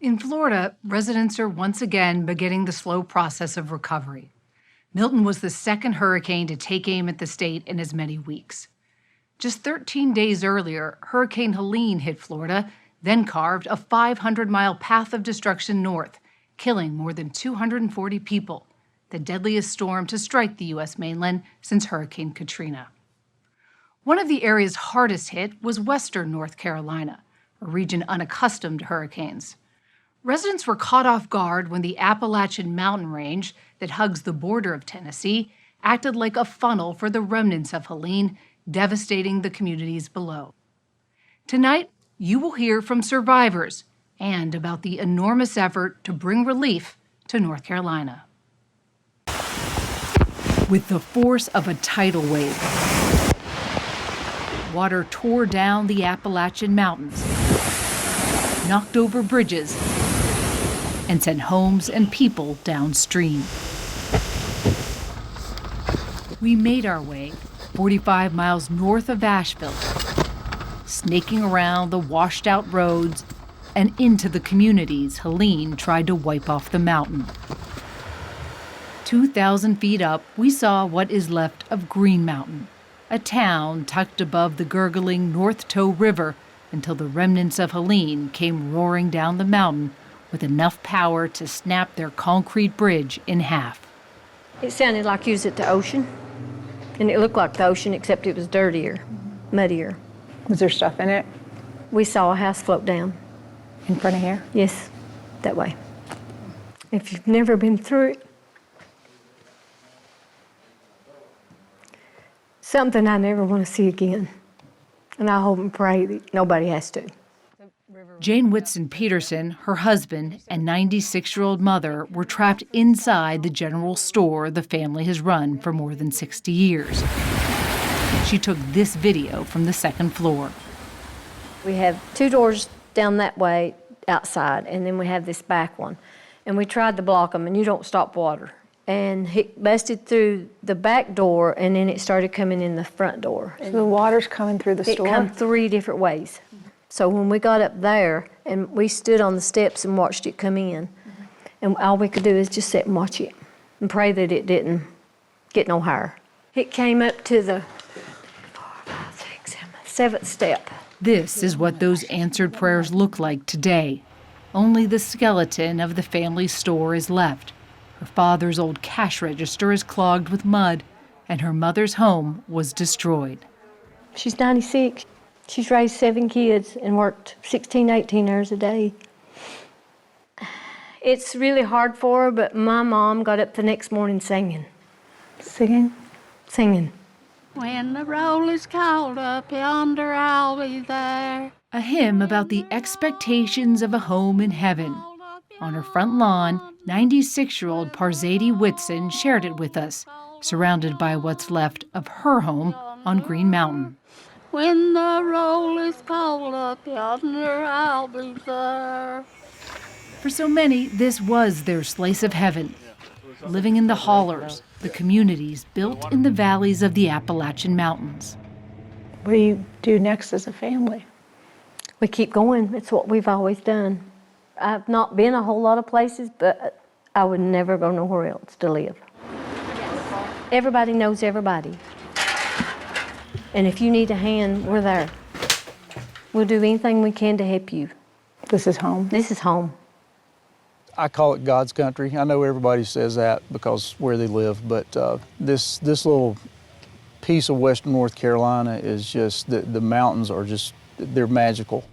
In Florida, residents are once again beginning the slow process of recovery. Milton was the second hurricane to take aim at the state in as many weeks. Just 13 days earlier, Hurricane Helene hit Florida, then carved a 500-mile path of destruction north, killing more than 240 people, the deadliest storm to strike the U.S. mainland since Hurricane Katrina. One of the areas hardest hit was western North Carolina, a region unaccustomed to hurricanes. Residents were caught off guard when the Appalachian mountain range that hugs the border of Tennessee acted like a funnel for the remnants of Helene, devastating the communities below. Tonight, you will hear from survivors and about the enormous effort to bring relief to North Carolina. With the force of a tidal wave, water tore down the Appalachian Mountains, knocked over bridges, and sent homes and people downstream. We made our way 45 miles north of Asheville, snaking around the washed-out roads and into the communities Helene tried to wipe off the mountain. 2,000 feet up, we saw what is left of Green Mountain, a town tucked above the gurgling North Toe River until the remnants of Helene came roaring down the mountain with enough power to snap their concrete bridge in half. It sounded like you was at the ocean, and it looked like the ocean except it was dirtier, muddier. Was there stuff in it? We saw a house float down. In front of here? Yes, that way. If you've never been through it, something I never want to see again. And I hope and pray that nobody has to. Jane Whitson Peterson, her husband, and 96-year-old mother were trapped inside the general store the family has run for more than 60 years. She took this video from the second floor. We have 2 doors down that way outside, and then we have this back one. And we tried to block them, and you don't stop water. And it busted through the back door, and then it started coming in the front door. So the water's coming through the store? It come 3 different ways. So when we got up there, and we stood on the steps and watched it come in, and all we could do is just sit and watch it and pray that it didn't get no higher. It came up to the 7th step. This is what those answered prayers look like today. Only the skeleton of the family store is left. Her father's old cash register is clogged with mud, and her mother's home was destroyed. She's 96. She's raised 7 kids and worked 16, 18 hours a day. It's really hard for her, but my mom got up the next morning singing. Singing? Singing. When the roll is called up yonder, I'll be there. A hymn about the expectations of a home in heaven. On her front lawn, 96-year-old Parzady Whitson shared it with us, surrounded by what's left of her home on Green Mountain. When the roll is called up yonder, I'll be there. For so many, this was their slice of heaven. Living in the hollers, the communities built in the valleys of the Appalachian Mountains. What do you do next as a family? We keep going. It's what we've always done. I've not been a whole lot of places, but I would never go nowhere else to live. Everybody knows everybody. And if you need a hand, we're there. We'll do anything we can to help you. This is home? This is home. I call it God's country. I know everybody says that because where they live, but this little piece of western North Carolina is just, the mountains are just, they're magical.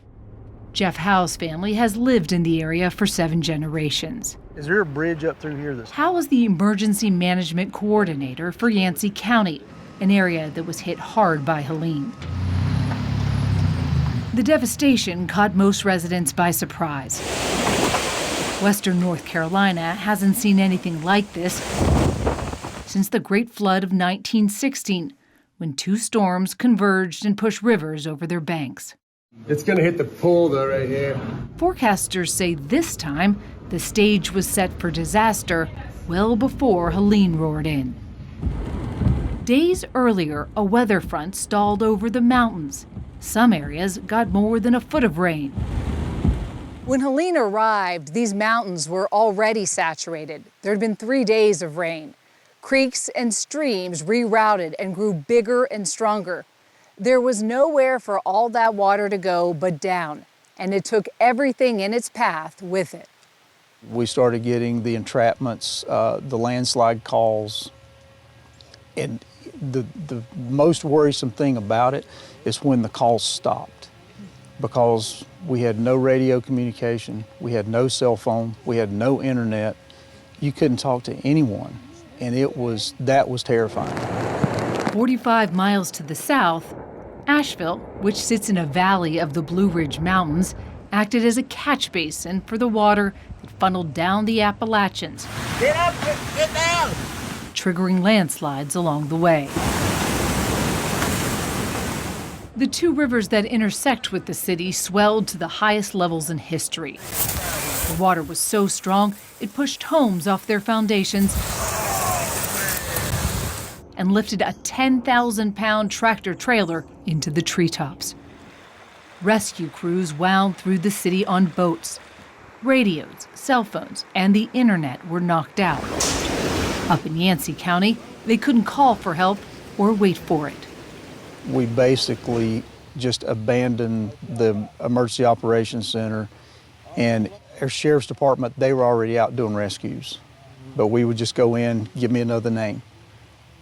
Jeff Howe's family has lived in the area for 7 generations. Is there a bridge up through here? Howe is the emergency management coordinator for Yancey County, an area that was hit hard by Helene. The devastation caught most residents by surprise. Western North Carolina hasn't seen anything like this since the Great Flood of 1916, when 2 storms converged and pushed rivers over their banks. It's going to hit the pool, though, right here. Forecasters say this time the stage was set for disaster well before Helene roared in. Days earlier, a weather front stalled over the mountains. Some areas got more than a foot of rain. When Helene arrived, these mountains were already saturated. There had been 3 days of rain. Creeks and streams rerouted and grew bigger and stronger. There was nowhere for all that water to go but down, and it took everything in its path with it. We started getting the entrapments, the landslide calls, and the most worrisome thing about it is when the calls stopped, because we had no radio communication, we had no cell phone, we had no internet. You couldn't talk to anyone, and that was terrifying. 45 miles to the south, Asheville, which sits in a valley of the Blue Ridge Mountains, acted as a catch basin for the water that funneled down the Appalachians. Get up, get down! Triggering landslides along the way. The two rivers that intersect with the city swelled to the highest levels in history. The water was so strong, it pushed homes off their foundations and lifted a 10,000-pound tractor trailer into the treetops. Rescue crews wound through the city on boats. Radios, cell phones, and the internet were knocked out. Up in Yancey County, they couldn't call for help or wait for it. We basically just abandoned the Emergency Operations Center, and our sheriff's department, they were already out doing rescues. But we would just go in, give me another name,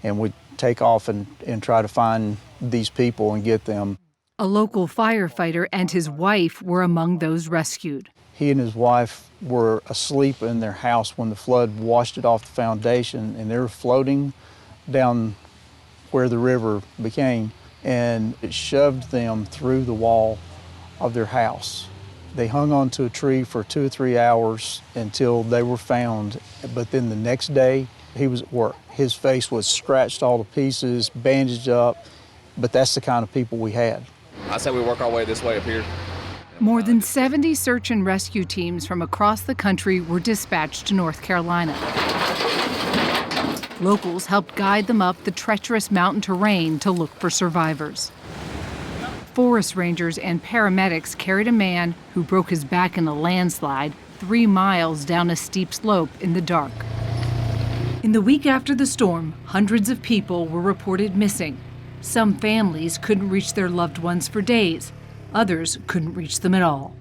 and we'd take off and try to find these people and get them. A local firefighter and his wife were among those rescued. He and his wife were asleep in their house when the flood washed it off the foundation, and they were floating down where the river became, and it shoved them through the wall of their house. They hung onto a tree for 2 or 3 hours until they were found, but then the next day, he was at work. His face was scratched all to pieces, bandaged up, but that's the kind of people we had. I say we work our way this way up here. More than 70 search and rescue teams from across the country were dispatched to North Carolina. Locals helped guide them up the treacherous mountain terrain to look for survivors. Forest rangers and paramedics carried a man who broke his back in a landslide 3 miles down a steep slope in the dark. In the week after the storm, hundreds of people were reported missing. Some families couldn't reach their loved ones for days. Others couldn't reach them at all.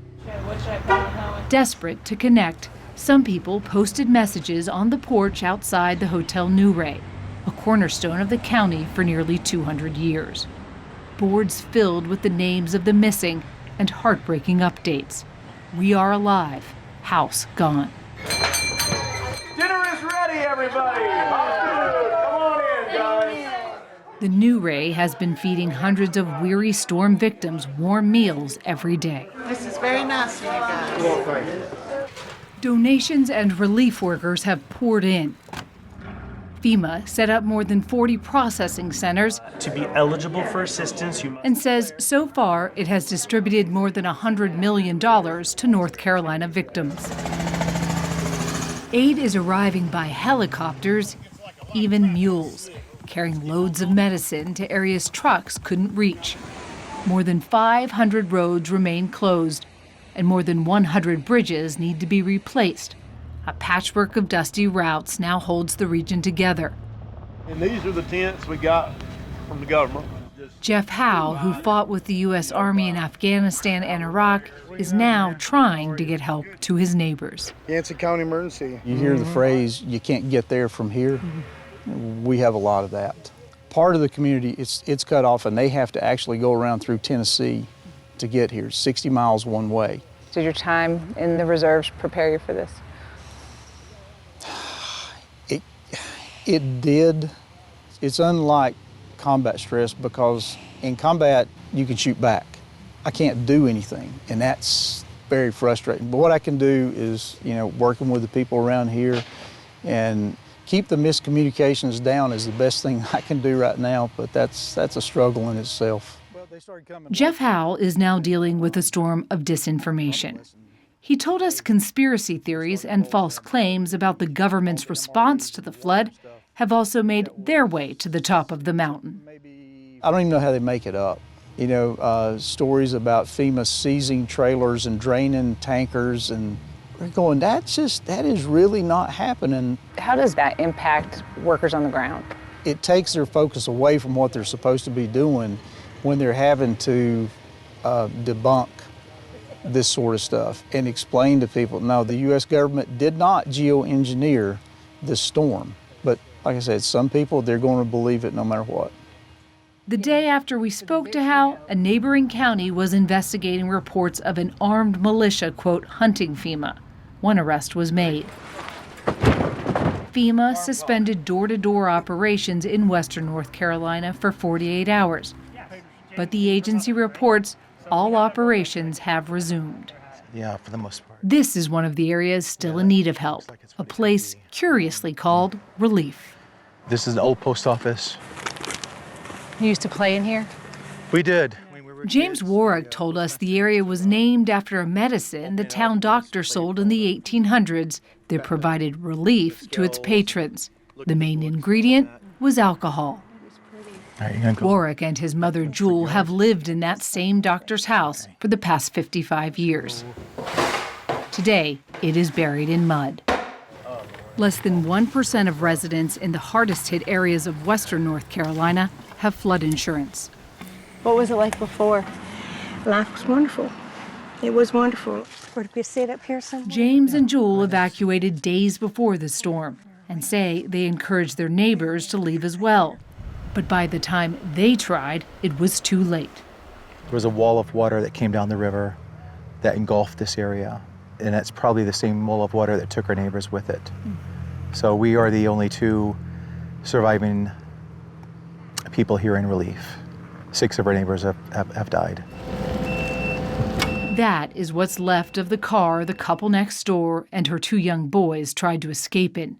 Desperate to connect, some people posted messages on the porch outside the Hotel New Ray, a cornerstone of the county for nearly 200 years. Boards filled with the names of the missing and heartbreaking updates. We are alive, house gone. Dinner is ready, everybody! Come on in, guys! The New Ray has been feeding hundreds of weary storm victims warm meals every day. This is very nice of you guys. Donations and relief workers have poured in. FEMA set up more than 40 processing centers. To be eligible for assistance, you must. And says so far it has distributed more than $100 million to North Carolina victims. Aid is arriving by helicopters, even mules, carrying loads of medicine to areas trucks couldn't reach. More than 500 roads remain closed, and more than 100 bridges need to be replaced. A patchwork of dusty routes now holds the region together. And these are the tents we got from the government. Jeff Howe, who fought with the U.S. Army in Afghanistan and Iraq, is now trying to get help to his neighbors. Yancey County emergency. You hear the phrase, you can't get there from here. We have a lot of that. Part of the community, it's cut off, and they have to actually go around through Tennessee to get here, 60 miles one way. Did your time in the reserves prepare you for this? It did. It's unlike combat stress, because in combat, you can shoot back. I can't do anything, and that's very frustrating. But what I can do is, working with the people around here and keep the miscommunications down is the best thing I can do right now, but that's a struggle in itself. Jeff Howe is now dealing with a storm of disinformation. He told us conspiracy theories and false claims about the government's response to the flood have also made their way to the top of the mountain. I don't even know how they make it up. You know, stories about FEMA seizing trailers and draining tankers, and we're going, that is really not happening. How does that impact workers on the ground? It takes their focus away from what they're supposed to be doing when they're having to debunk this sort of stuff and explain to people, no, the U.S. government did not geoengineer this storm. But like I said, some people, they're going to believe it no matter what. The day after we spoke to Hal, a neighboring county was investigating reports of an armed militia, quote, hunting FEMA. One arrest was made. FEMA suspended door-to-door operations in western North Carolina for 48 hours. But the agency reports all operations have resumed. Yeah, for the most part. This is one of the areas still in need of help, a place curiously called Relief. This is an old post office. You used to play in here? We did. James Warwick told us the area was named after a medicine the town doctor sold in the 1800s that provided relief to its patrons. The main ingredient was alcohol. Warwick and his mother Jewel have lived in that same doctor's house for the past 55 years. Today, it is buried in mud. Less than 1% of residents in the hardest hit areas of western North Carolina have flood insurance. What was it like before? Life was wonderful. It was wonderful. Would we sit up here somewhere? James and Jewel evacuated days before the storm and say they encouraged their neighbors to leave as well. But by the time they tried, it was too late. There was a wall of water that came down the river that engulfed this area. And that's probably the same wall of water that took our neighbors with it. So we are the only two surviving people here in Relief. 6 of our neighbors have died. That is what's left of the car the couple next door and her 2 young boys tried to escape in.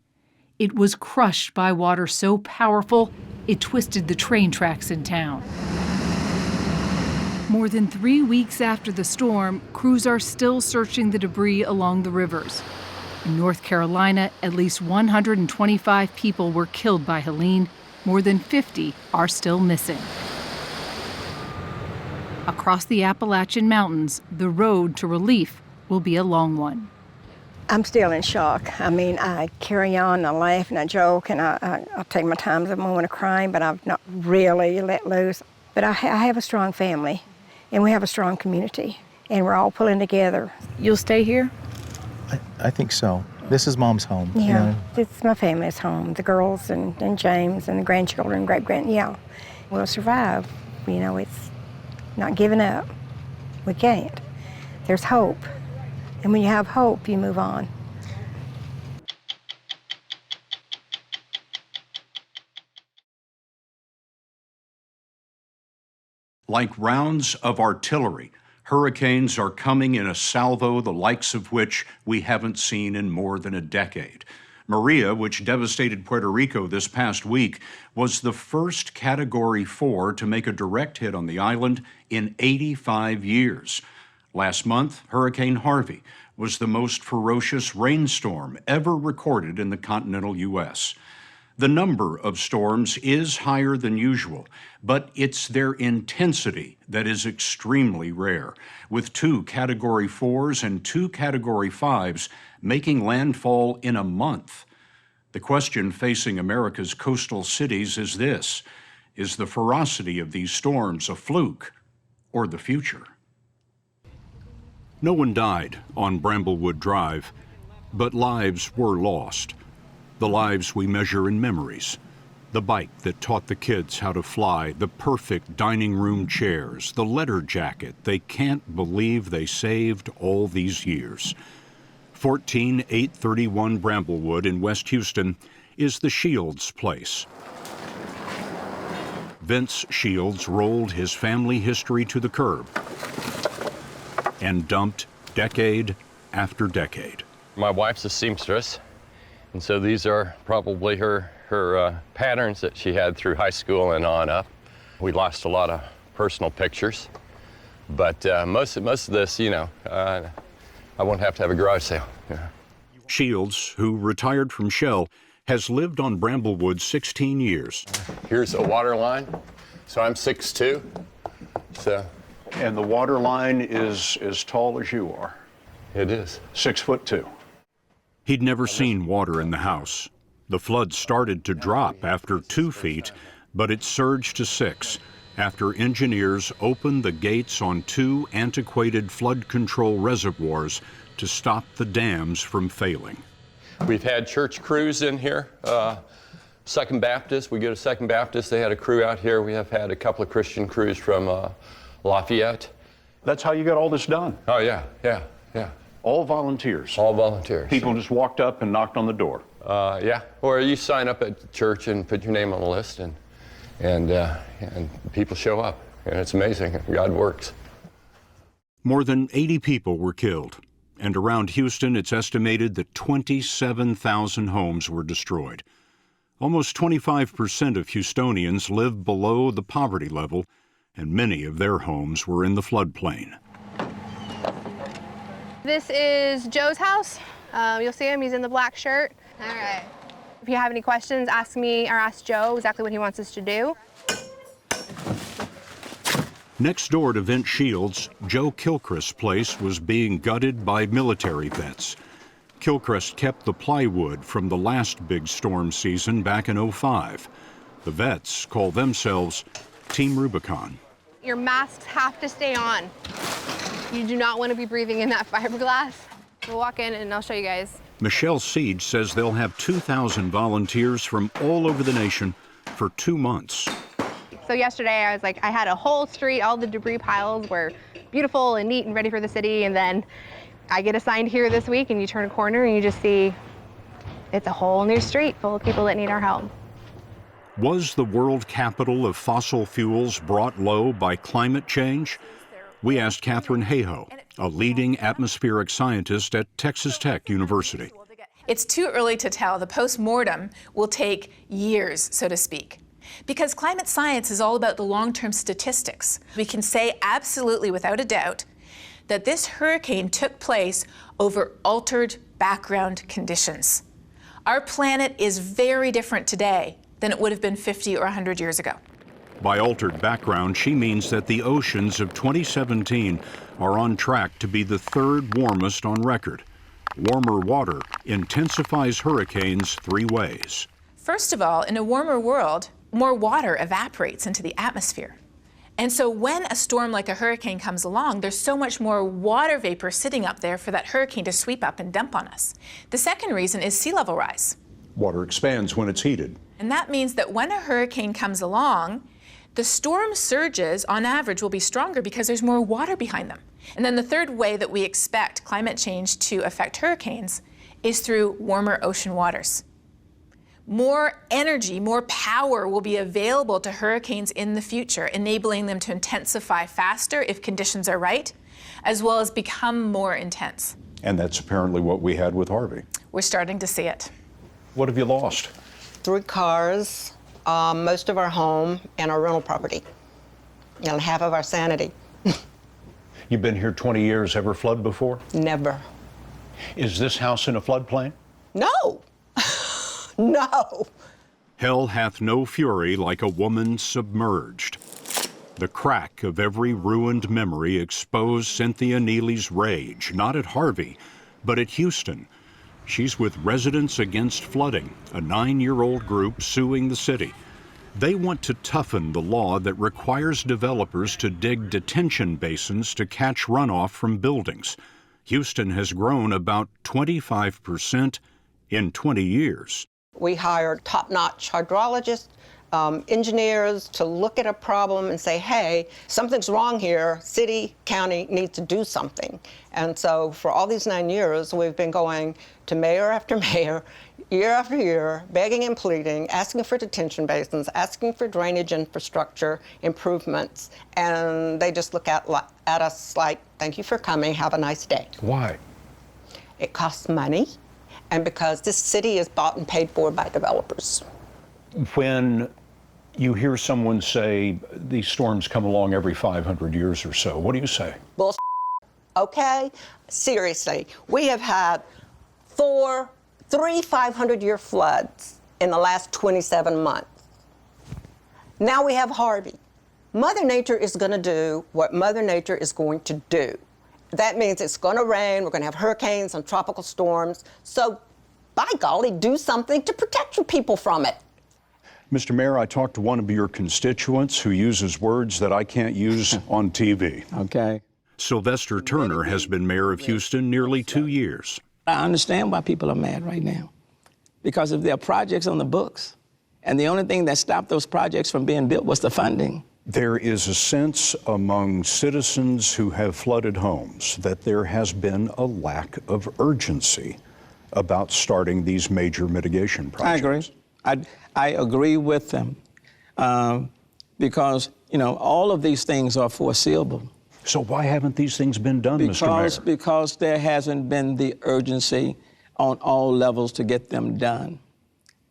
It was crushed by water so powerful, it twisted the train tracks in town. More than 3 weeks after the storm, crews are still searching the debris along the rivers. In North Carolina, at least 125 people were killed by Helene. More than 50 are still missing. Across the Appalachian Mountains, the road to Relief will be a long one. I'm still in shock. I mean, I carry on, I laugh and I joke, and I take my time as a moment of crying, but I've not really let loose. But I have a strong family, and we have a strong community, and we're all pulling together. You'll stay here? I think so. This is Mom's home. Yeah, you know? It's my family's home, the girls and James and the grandchildren, yeah. We'll survive. You know, it's not giving up. We can't. There's hope. And when you have hope, you move on. Like rounds of artillery, hurricanes are coming in a salvo the likes of which we haven't seen in more than a decade. Maria, which devastated Puerto Rico this past week, was the first Category 4 to make a direct hit on the island in 85 years. Last month, Hurricane Harvey was the most ferocious rainstorm ever recorded in the continental U.S. The number of storms is higher than usual, but it's their intensity that is extremely rare, with 2 Category 4s and 2 Category 5s making landfall in a month. The question facing America's coastal cities is this: is the ferocity of these storms a fluke or the future? No one died on Bramblewood Drive, but lives were lost. The lives we measure in memories. The bike that taught the kids how to fly, the perfect dining room chairs, the letter jacket they can't believe they saved all these years. 14831 Bramblewood in West Houston is the Shields place. Vince Shields rolled his family history to the curb and dumped decade after decade. My wife's a seamstress, and so these are probably her patterns that she had through high school and on up. We lost a lot of personal pictures, but most of this, you know, I won't have to have a garage sale. Yeah. Shields, who retired from Shell, has lived on Bramblewood 16 years. Here's a water line. So I'm 6'2", So. And the water line is as tall as you are. It is. 6'2". He'd never seen water in the house. The flood started to drop after 2 feet, but it surged to 6 after engineers opened the gates on 2 antiquated flood control reservoirs to stop the dams from failing. We've had church crews in here. Second Baptist, we go to Second Baptist, they had a crew out here. We have had a couple of Christian crews from Lafayette. That's how you got all this done? Oh, yeah. All volunteers? All volunteers. People just walked up and knocked on the door? Yeah, or you sign up at the church and put your name on the list, and people show up, and it's amazing. God works. More than 80 people were killed, and around Houston, it's estimated that 27,000 homes were destroyed. Almost 25% of Houstonians live below the poverty level, and many of their homes were in the floodplain. This is Joe's house. You'll see him, he's in the black shirt. All right. If you have any questions, ask me or ask Joe exactly what he wants us to do. Next door to Vent Shields, Joe Kilchrist's place was being gutted by military vets. Kilchrist kept the plywood from the last big storm season back in '05. The vets call themselves Team Rubicon. Your masks have to stay on. You do not want to be breathing in that fiberglass. We'll walk in and I'll show you guys. Michelle Siege says they'll have 2,000 volunteers from all over the nation for 2 months. So yesterday I was like, I had a whole street, all the debris piles were beautiful and neat and ready for the city, and then I get assigned here this week and you turn a corner and you just see it's a whole new street full of people that need our help. Was the world capital of fossil fuels brought low by climate change? We asked Catherine Hayhoe, a leading atmospheric scientist at Texas Tech University. It's too early to tell. The post-mortem will take years, so to speak, because climate science is all about the long-term statistics. We can say absolutely without a doubt that this hurricane took place over altered background conditions. Our planet is very different today than it would have been 50 or 100 years ago. By altered background, she means that the oceans of 2017 are on track to be the 3rd warmest on record. Warmer water intensifies hurricanes 3 ways. First of all, in a warmer world, more water evaporates into the atmosphere. And so when a storm like a hurricane comes along, there's so much more water vapor sitting up there for that hurricane to sweep up and dump on us. The second reason is sea level rise. Water expands when it's heated. And that means that when a hurricane comes along, the storm surges, on average, will be stronger because there's more water behind them. And then the third way that we expect climate change to affect hurricanes is through warmer ocean waters. More energy, more power will be available to hurricanes in the future, enabling them to intensify faster if conditions are right, as well as become more intense. And that's apparently what we had with Harvey. We're starting to see it. What have you lost? 3 cars, most of our home, and our rental property, and half of our sanity. You've been here 20 years. Ever flood before? Never. Is this house in a floodplain? No. No. Hell hath no fury like a woman submerged. The crack of every ruined memory exposed Cynthia Neely's rage, not at Harvey, but at Houston. She's with Residents Against Flooding, a 9-year-old group suing the city. They want to toughen the law that requires developers to dig detention basins to catch runoff from buildings. Houston has grown about 25% in 20 years. We hired top-notch hydrologists, engineers to look at a problem and say, hey, something's wrong here. City, county needs to do something. And so for all these 9 years, we've been going to mayor after mayor, year after year, begging and pleading, asking for detention basins, asking for drainage infrastructure improvements, and they just look at us like, thank you for coming, have a nice day. Why? It costs money, and because this city is bought and paid for by developers. When you hear someone say these storms come along every 500 years or so, what do you say? Bullshit. Okay? Seriously, we have had 3 500-year floods in the last 27 months. Now we have Harvey. Mother Nature is going to do what Mother Nature is going to do. That means it's going to rain, we're going to have hurricanes and tropical storms. So, by golly, do something to protect your people from it. Mr. Mayor, I talked to one of your constituents who uses words that I can't use on TV. Okay. Sylvester Turner has been mayor of Houston nearly 2 years. I understand why people are mad right now. Because if there are projects on the books, and the only thing that stopped those projects from being built was the funding. There is a sense among citizens who have flooded homes that there has been a lack of urgency about starting these major mitigation projects. I agree. I agree with them because, you know, all of these things are foreseeable. So why haven't these things been done, Mr. Mayor? Because there hasn't been the urgency on all levels to get them done.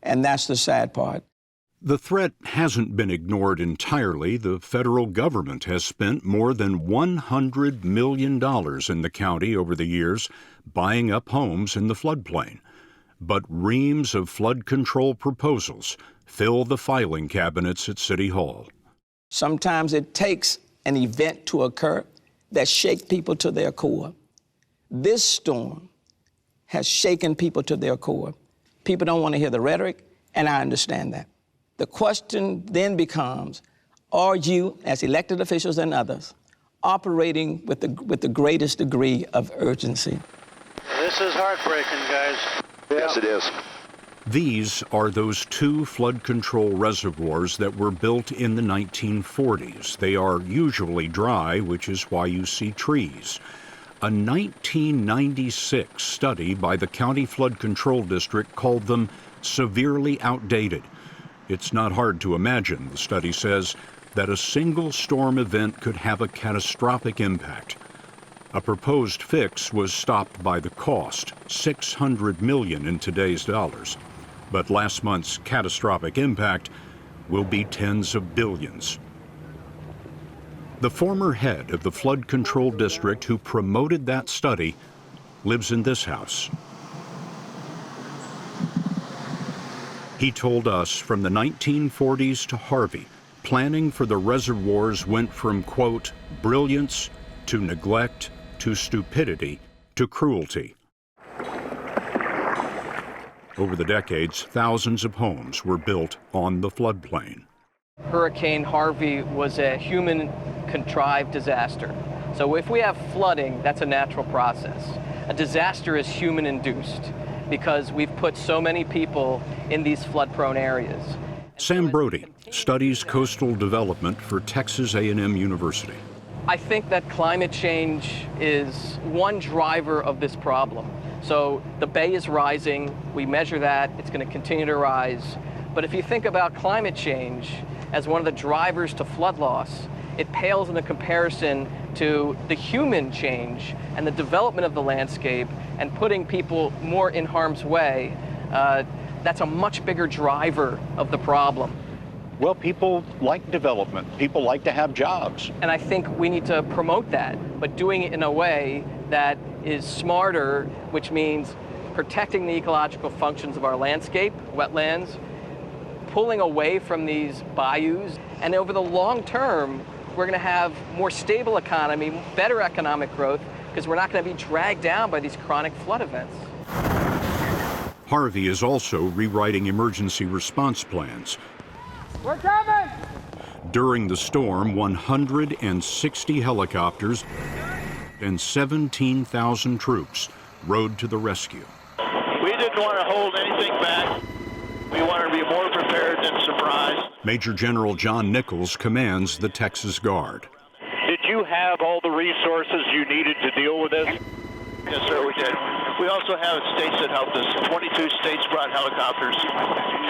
And that's the sad part. The threat hasn't been ignored entirely. The federal government has spent more than $100 million in the county over the years buying up homes in the floodplain. But reams of flood control proposals fill the filing cabinets at City Hall. Sometimes it takes an event to occur that shakes people to their core. This storm has shaken people to their core. People don't want to hear the rhetoric, and I understand that. The question then becomes, are you, as elected officials and others, operating with the greatest degree of urgency? This is heartbreaking, guys. Yes, it is. These are those 2 flood control reservoirs that were built in the 1940s. They are usually dry, which is why you see trees. A 1996 study by the County Flood Control District called them severely outdated. It's not hard to imagine, the study says, that a single storm event could have a catastrophic impact. A proposed fix was stopped by the cost, $600 million in today's dollars. But last month's catastrophic impact will be tens of billions. The former head of the Flood Control District who promoted that study lives in this house. He told us from the 1940s to Harvey, planning for the reservoirs went from, quote, brilliance to neglect to stupidity to cruelty. Over the decades, thousands of homes were built on the floodplain. Hurricane Harvey was a human-contrived disaster. So if we have flooding, that's a natural process. A disaster is human-induced because we've put so many people in these flood-prone areas. Sam Brody studies coastal development for Texas A&M University. I think that climate change is one driver of this problem. So the bay is rising, we measure that, it's going to continue to rise. But if you think about climate change as one of the drivers to flood loss, it pales in the comparison to the human change and the development of the landscape and putting people more in harm's way. That's a much bigger driver of the problem. Well, people like development. People like to have jobs. And I think we need to promote that, but doing it in a way that is smarter, which means protecting the ecological functions of our landscape, wetlands, pulling away from these bayous, and over the long term, we're going to have more stable economy, better economic growth, because we're not going to be dragged down by these chronic flood events. Harvey is also rewriting emergency response plans. We're coming! During the storm, 160 helicopters and 17,000 troops rode to the rescue. We didn't want to hold anything back. We wanted to be more prepared than surprised. Major General John Nichols commands the Texas Guard. Did you have all the resources you needed to deal with this? Yes, sir, we did. We also have states that helped us. 22 states brought helicopters.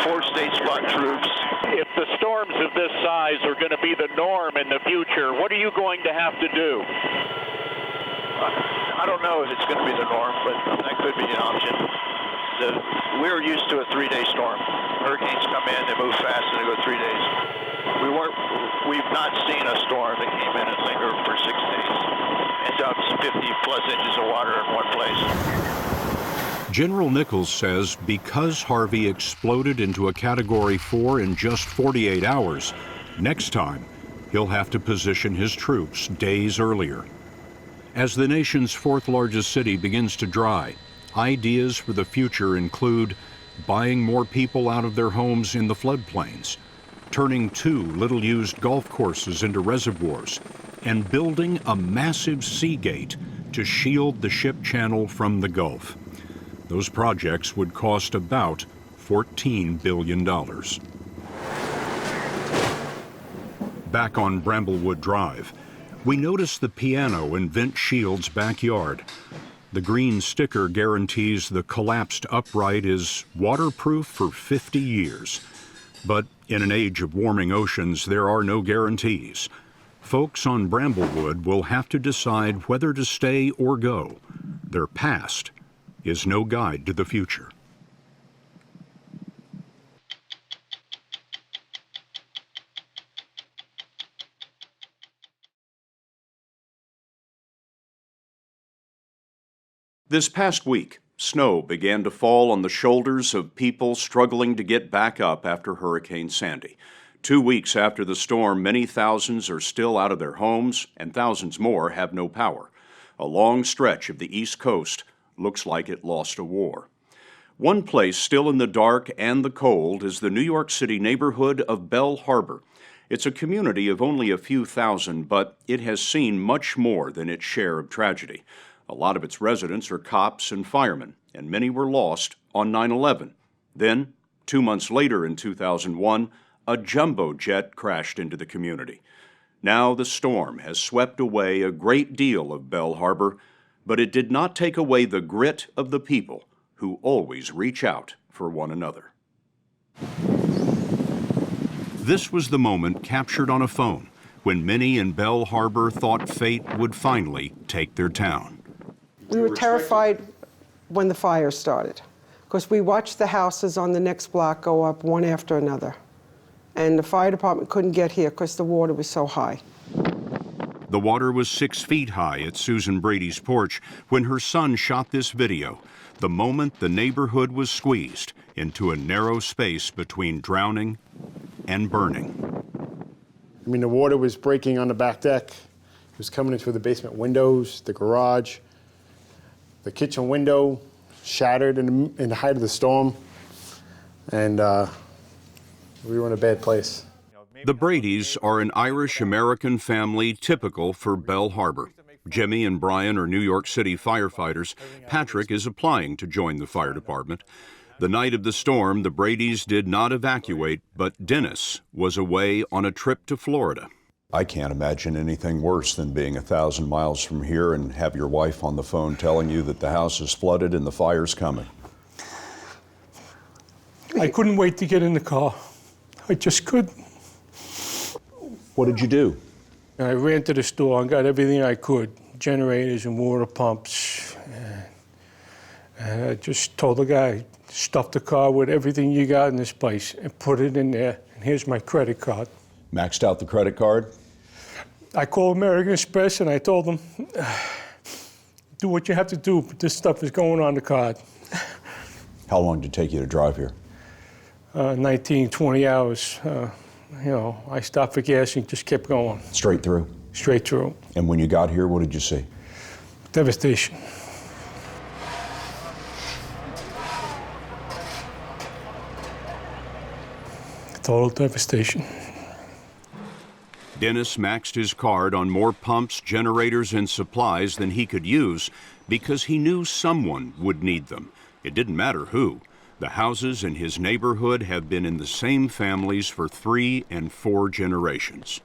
4 states brought troops. If the storms of this size are going to be the norm in the future, what are you going to have to do? I don't know if it's going to be the norm, but that could be an option. We're used to a 3-day storm. Hurricanes come in, they move fast, and they go 3 days. We've not seen a storm that came in and lingered for 6 days and dumps 50+ inches of water in one place. General Nichols says because Harvey exploded into a Category 4 in just 48 hours, next time he'll have to position his troops days earlier. As the nation's fourth largest city begins to dry, ideas for the future include buying more people out of their homes in the floodplains, turning 2 little-used golf courses into reservoirs, and building a massive sea gate to shield the ship channel from the Gulf. Those projects would cost about $14 billion. Back on Bramblewood Drive, we notice the piano in Vince Shield's backyard. The green sticker guarantees the collapsed upright is waterproof for 50 years. But in an age of warming oceans, there are no guarantees. Folks on Bramblewood will have to decide whether to stay or go. Their past is no guide to the future. This past week, snow began to fall on the shoulders of people struggling to get back up after Hurricane Sandy. 2 weeks after the storm, many thousands are still out of their homes, and thousands more have no power. A long stretch of the East Coast looks like it lost a war. One place still in the dark and the cold is the New York City neighborhood of Belle Harbor. It's a community of only a few thousand, but it has seen much more than its share of tragedy. A lot of its residents are cops and firemen, and many were lost on 9/11. Then, 2 months later in 2001, a jumbo jet crashed into the community. Now the storm has swept away a great deal of Belle Harbor, but it did not take away the grit of the people who always reach out for one another. This was the moment captured on a phone when many in Belle Harbor thought fate would finally take their town. We were terrified when the fire started, because we watched the houses on the next block go up one after another. And the fire department couldn't get here because the water was so high. The water was 6 feet high at Susan Brady's porch when her son shot this video, the moment the neighborhood was squeezed into a narrow space between drowning and burning. I mean, the water was breaking on the back deck. It was coming in through the basement windows, the garage. The kitchen window shattered in the height of the storm. And we were in a bad place. The Bradys are an Irish-American family typical for Belle Harbor. Jimmy and Brian are New York City firefighters. Patrick is applying to join the fire department. The night of the storm, the Bradys did not evacuate, but Dennis was away on a trip to Florida. I can't imagine anything worse than being 1,000 miles from here and have your wife on the phone telling you that the house is flooded and the fire's coming. I couldn't wait to get in the car. I just couldn't. What did you do? I ran to the store and got everything I could, generators and water pumps. And I just told the guy, stuff the car with everything you got in this place and put it in there. And here's my credit card. Maxed out the credit card? I called American Express and I told them, do what you have to do, but this stuff is going on the card. How long did it take you to drive here? 19, 20 hours. I stopped for gas and just kept going. Straight through? Straight through. And when you got here, what did you see? Devastation. Total devastation. Dennis maxed his card on more pumps, generators, and supplies than he could use because he knew someone would need them. It didn't matter who. The houses in his neighborhood have been in the same families for 3 and 4 generations.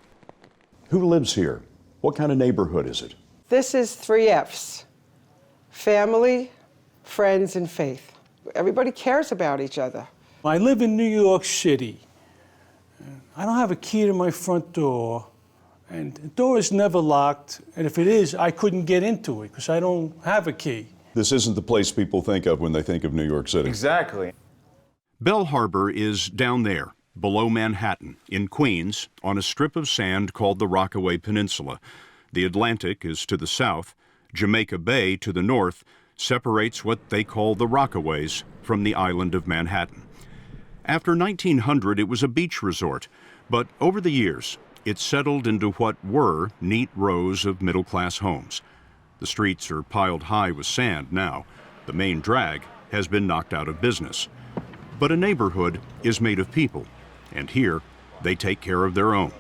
Who lives here? What kind of neighborhood is it? This is 3 F's: family, friends, and faith. Everybody cares about each other. I live in New York City. I don't have a key to my front door, and the door is never locked, and if it is, I couldn't get into it because I don't have a key. This isn't the place people think of when they think of New York City. Exactly. Belle Harbor is down there, below Manhattan, in Queens, on a strip of sand called the Rockaway Peninsula. The Atlantic is to the south. Jamaica Bay, to the north, separates what they call the Rockaways from the island of Manhattan. After 1900, it was a beach resort, but over the years, it settled into what were neat rows of middle-class homes. The streets are piled high with sand now. The main drag has been knocked out of business. But a neighborhood is made of people, and here they take care of their own.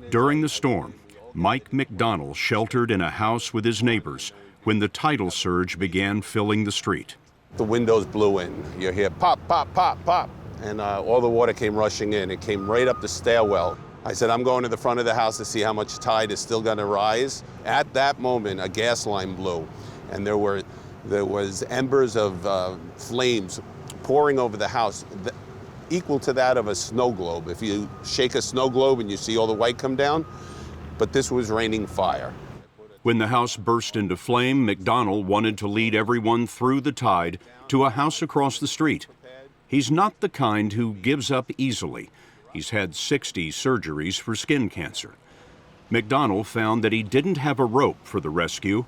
During the storm, Mike McDonald sheltered in a house with his neighbors when the tidal surge began filling the street. The windows blew in. You hear pop, pop, pop, pop, and all the water came rushing in. It came right up the stairwell. I said, I'm going to the front of the house to see how much tide is still going to rise. At that moment, a gas line blew, and there was embers of flames pouring over the house, equal to that of a snow globe. If you shake a snow globe and you see all the white come down, but this was raining fire. When the house burst into flame, McDonald wanted to lead everyone through the tide to a house across the street. He's not the kind who gives up easily. He's had 60 surgeries for skin cancer. McDonald found that he didn't have a rope for the rescue,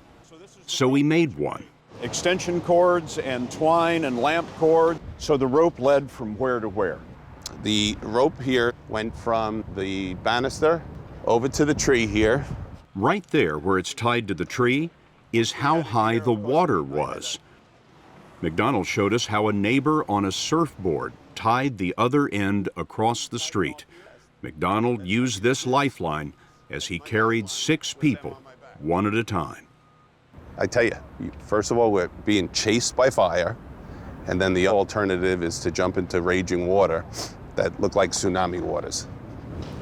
so he made one. Extension cords and twine and lamp cord, so the rope led from where to where? The rope here went from the banister over to the tree here. Right there where it's tied to the tree is how high the water was. McDonald showed us how a neighbor on a surfboard tied the other end across the street. McDonald used this lifeline as he carried 6 people, one at a time. I tell you, first of all, we're being chased by fire, and then the alternative is to jump into raging water that look like tsunami waters.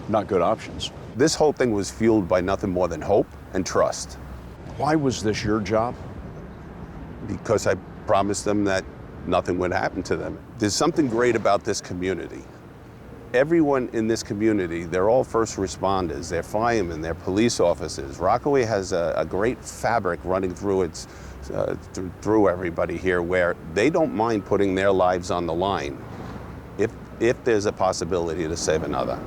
Not good options. This whole thing was fueled by nothing more than hope and trust. Why was this your job? Because I promised them that nothing would happen to them. There's something great about this community. Everyone in this community, they're all first responders, they're firemen, they're police officers. Rockaway has a great fabric running through through everybody here where they don't mind putting their lives on the line if there's a possibility to save another.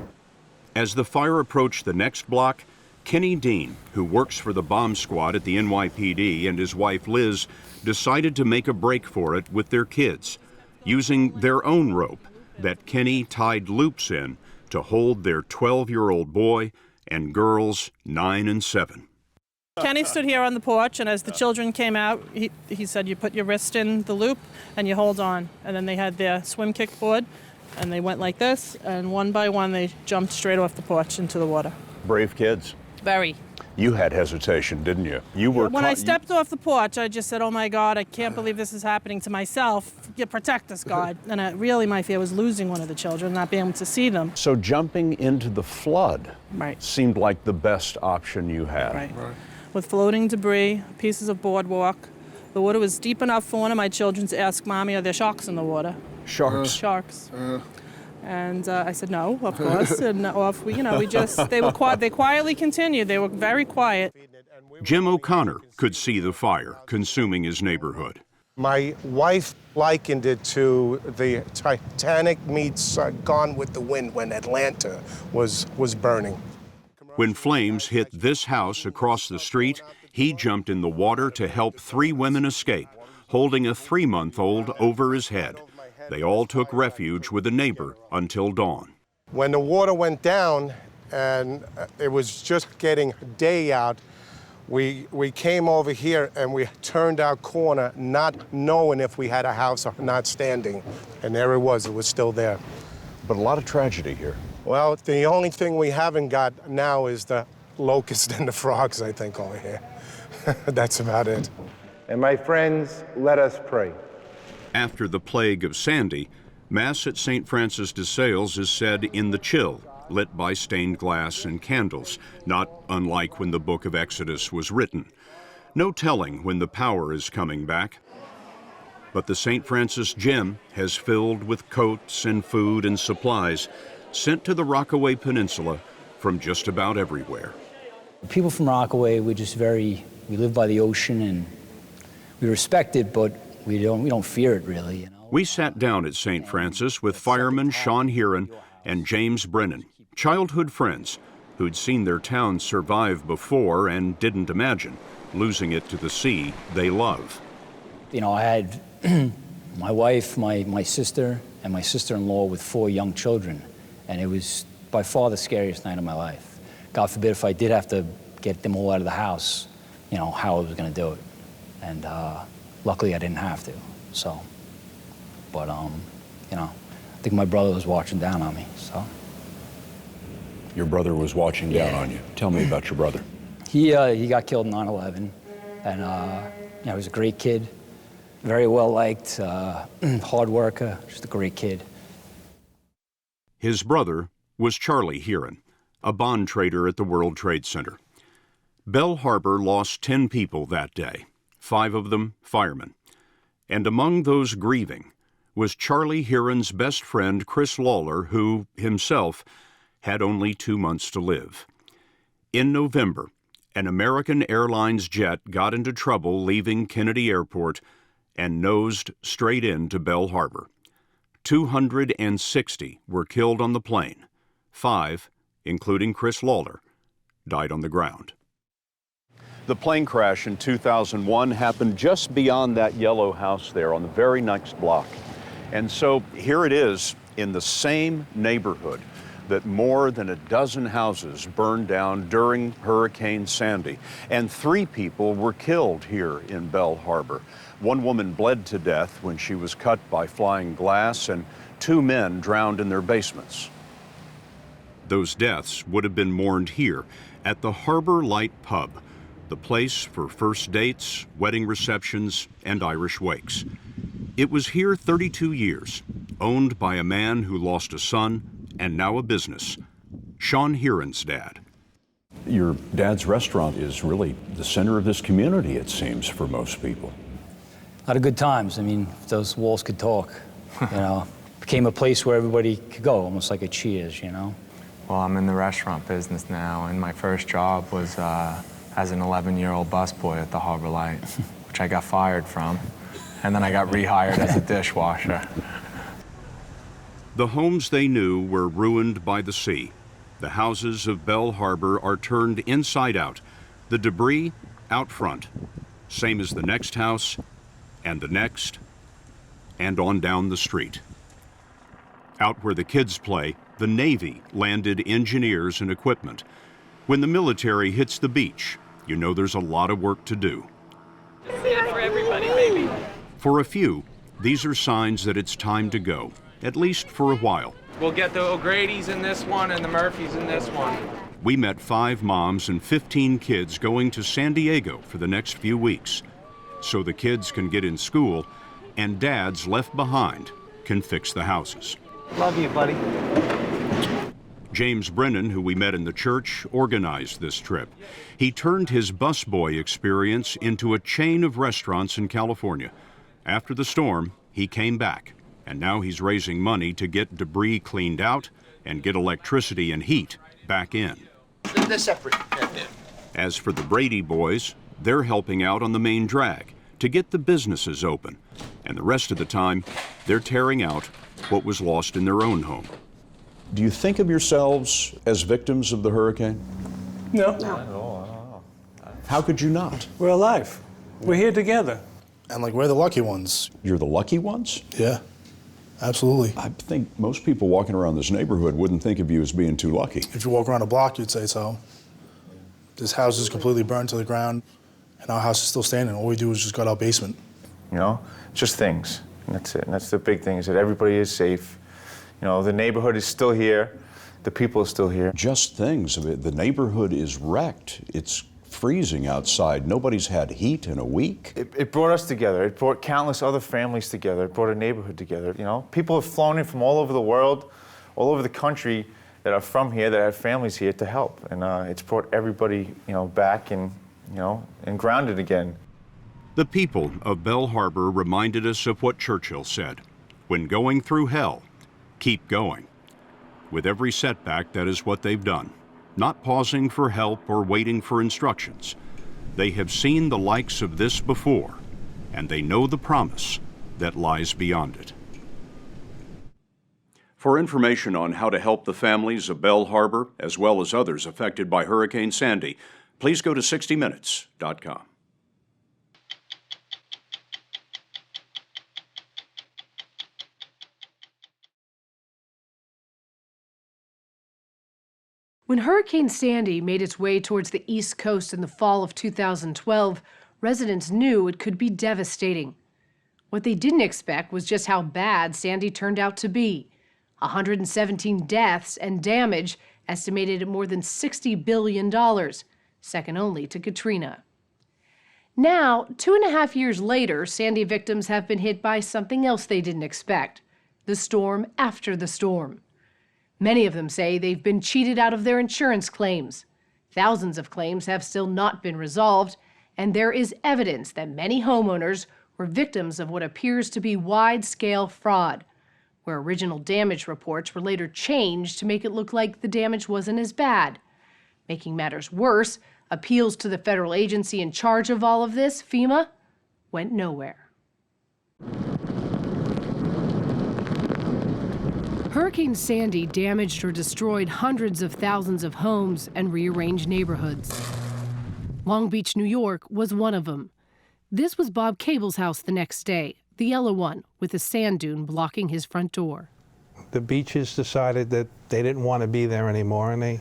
As the fire approached the next block, Kenny Dean, who works for the bomb squad at the NYPD, and his wife Liz decided to make a break for it with their kids, using their own rope that Kenny tied loops in to hold their 12-year-old boy and girls 9 and 7. Kenny stood here on the porch, and as the children came out, he said, you put your wrist in the loop and you hold on. And then they had their swim kick board, and they went like this, and one by one they jumped straight off the porch into the water. Brave kids. Very. You had hesitation, didn't you? When I stepped off the porch, I just said, oh my God, I can't believe this is happening to myself. You protect us, God. And really my fear was losing one of the children, not being able to see them. So jumping into the flood seemed like the best option you had. Right. With floating debris, pieces of boardwalk. The water was deep enough for one of my children to ask, Mommy, are there sharks in the water? Sharks? Sharks. And I said, no, of course. And off we just, they quietly continued. They were very quiet. Jim O'Connor could see the fire consuming his neighborhood. My wife likened it to the Titanic meets Gone with the Wind when Atlanta was burning. When flames hit this house across the street, he jumped in the water to help 3 women escape, holding a 3-month-old over his head. They all took refuge with a neighbor until dawn. When the water went down and it was just getting day out, we came over here and we turned our corner not knowing if we had a house or not standing. And there it was still there. But a lot of tragedy here. Well, the only thing we haven't got now is the locusts and the frogs, I think, over here. That's about it. And my friends, let us pray. After the plague of Sandy, Mass at St. Francis de Sales is said in the chill, lit by stained glass and candles, not unlike when the book of Exodus was written. No telling when the power is coming back. But the St. Francis gym has filled with coats and food and supplies sent to the Rockaway Peninsula from just about everywhere. People from Rockaway, we live by the ocean and we respect it, but we don't fear it really. You know? We sat down at St. Francis with fireman Sean Heron and James Brennan, childhood friends who'd seen their town survive before and didn't imagine losing it to the sea they love. You know, I had my wife, my sister, and my sister-in-law with 4 young children, and it was by far the scariest night of my life. God forbid if I did have to get them all out of the house, you know, how I was going to do it. And luckily I didn't have to, so. But, you know, I think my brother was watching down on me, so. Your brother was watching down on you. Tell me about your brother. He got killed in 9/11, and you know, he was a great kid, very well liked, hard worker, just a great kid. His brother was Charlie Heron, a bond trader at the World Trade Center. Belle Harbor lost 10 people that day, 5 of them firemen. And among those grieving was Charlie Heron's best friend, Chris Lawler, who, himself, had only 2 months to live. In November, an American Airlines jet got into trouble leaving Kennedy Airport and nosed straight into Belle Harbor. 260 were killed on the plane. 5, including Chris Lawler, died on the ground. The plane crash in 2001 happened just beyond that yellow house there on the very next block. And so here it is in the same neighborhood that more than a dozen houses burned down during Hurricane Sandy. And 3 people were killed here in Belle Harbor. 1 woman bled to death when she was cut by flying glass, and 2 men drowned in their basements. Those deaths would have been mourned here at the Harbor Light Pub, the place for first dates, wedding receptions, and Irish wakes. It was here 32 years, owned by a man who lost a son and now a business, Sean Heron's dad. Your dad's restaurant is really the center of this community, it seems, for most people. A lot of good times. I mean, if those walls could talk, you know. Became a place where everybody could go, almost like a Cheers, you know. Well, I'm in the restaurant business now, and my first job was as an 11-year-old busboy at the Harbor Light, which I got fired from, and then I got rehired as a dishwasher. The homes they knew were ruined by the sea. The houses of Belle Harbor are turned inside out, the debris out front, same as the next house, and the next, and on down the street. Out where the kids play, the Navy landed engineers and equipment. When the military hits the beach, you know there's a lot of work to do. See it for everybody, baby. For a few, these are signs that it's time to go, at least for a while. We'll get the O'Grady's in this one and the Murphys in this one. We met 5 moms and 15 kids going to San Diego for the next few weeks, so the kids can get in school and dads left behind can fix the houses. Love you, buddy. James Brennan, who we met in the church, organized this trip. He turned his busboy experience into a chain of restaurants in California. After the storm, he came back, and now he's raising money to get debris cleaned out and get electricity and heat back in. They're separate. As for the Brady boys, they're helping out on the main drag to get the businesses open, and the rest of the time, they're tearing out what was lost in their own home. Do you think of yourselves as victims of the hurricane? No. No. How could you not? We're alive. We're here together. And like, we're the lucky ones. You're the lucky ones? Yeah, absolutely. I think most people walking around this neighborhood wouldn't think of you as being too lucky. If you walk around a block, you'd say so. This house is completely burned to the ground, and our house is still standing. All we do is just got our basement. You know, just things. And that's it. And that's the big thing, is that everybody is safe. You know, the neighborhood is still here. The people are still here. Just things. I mean, the neighborhood is wrecked. It's freezing outside. Nobody's had heat in a week. It brought us together. It brought countless other families together. It brought a neighborhood together. You know, people have flown in from all over the world, all over the country, that are from here, that have families here to help. And it's brought everybody, you know, back and, you know, and grounded again. The people of Belle Harbor reminded us of what Churchill said: when going through hell, keep going. With every setback, that is what they've done, not pausing for help or waiting for instructions. They have seen the likes of this before, and they know the promise that lies beyond it. For information on how to help the families of Belle Harbor, as well as others affected by Hurricane Sandy, please go to 60minutes.com. When Hurricane Sandy made its way towards the East Coast in the fall of 2012, residents knew it could be devastating. What they didn't expect was just how bad Sandy turned out to be. 117 deaths and damage estimated at more than $60 billion, second only to Katrina. Now, 2.5 years later, Sandy victims have been hit by something else they didn't expect, the storm after the storm. Many of them say they've been cheated out of their insurance claims. Thousands of claims have still not been resolved, and there is evidence that many homeowners were victims of what appears to be wide-scale fraud, where original damage reports were later changed to make it look like the damage wasn't as bad. Making matters worse, appeals to the federal agency in charge of all of this, FEMA, went nowhere. Hurricane Sandy damaged or destroyed hundreds of thousands of homes and rearranged neighborhoods. Long Beach, New York was one of them. This was Bob Cable's house the next day, the yellow one, with a sand dune blocking his front door. The beaches decided that they didn't want to be there anymore, and they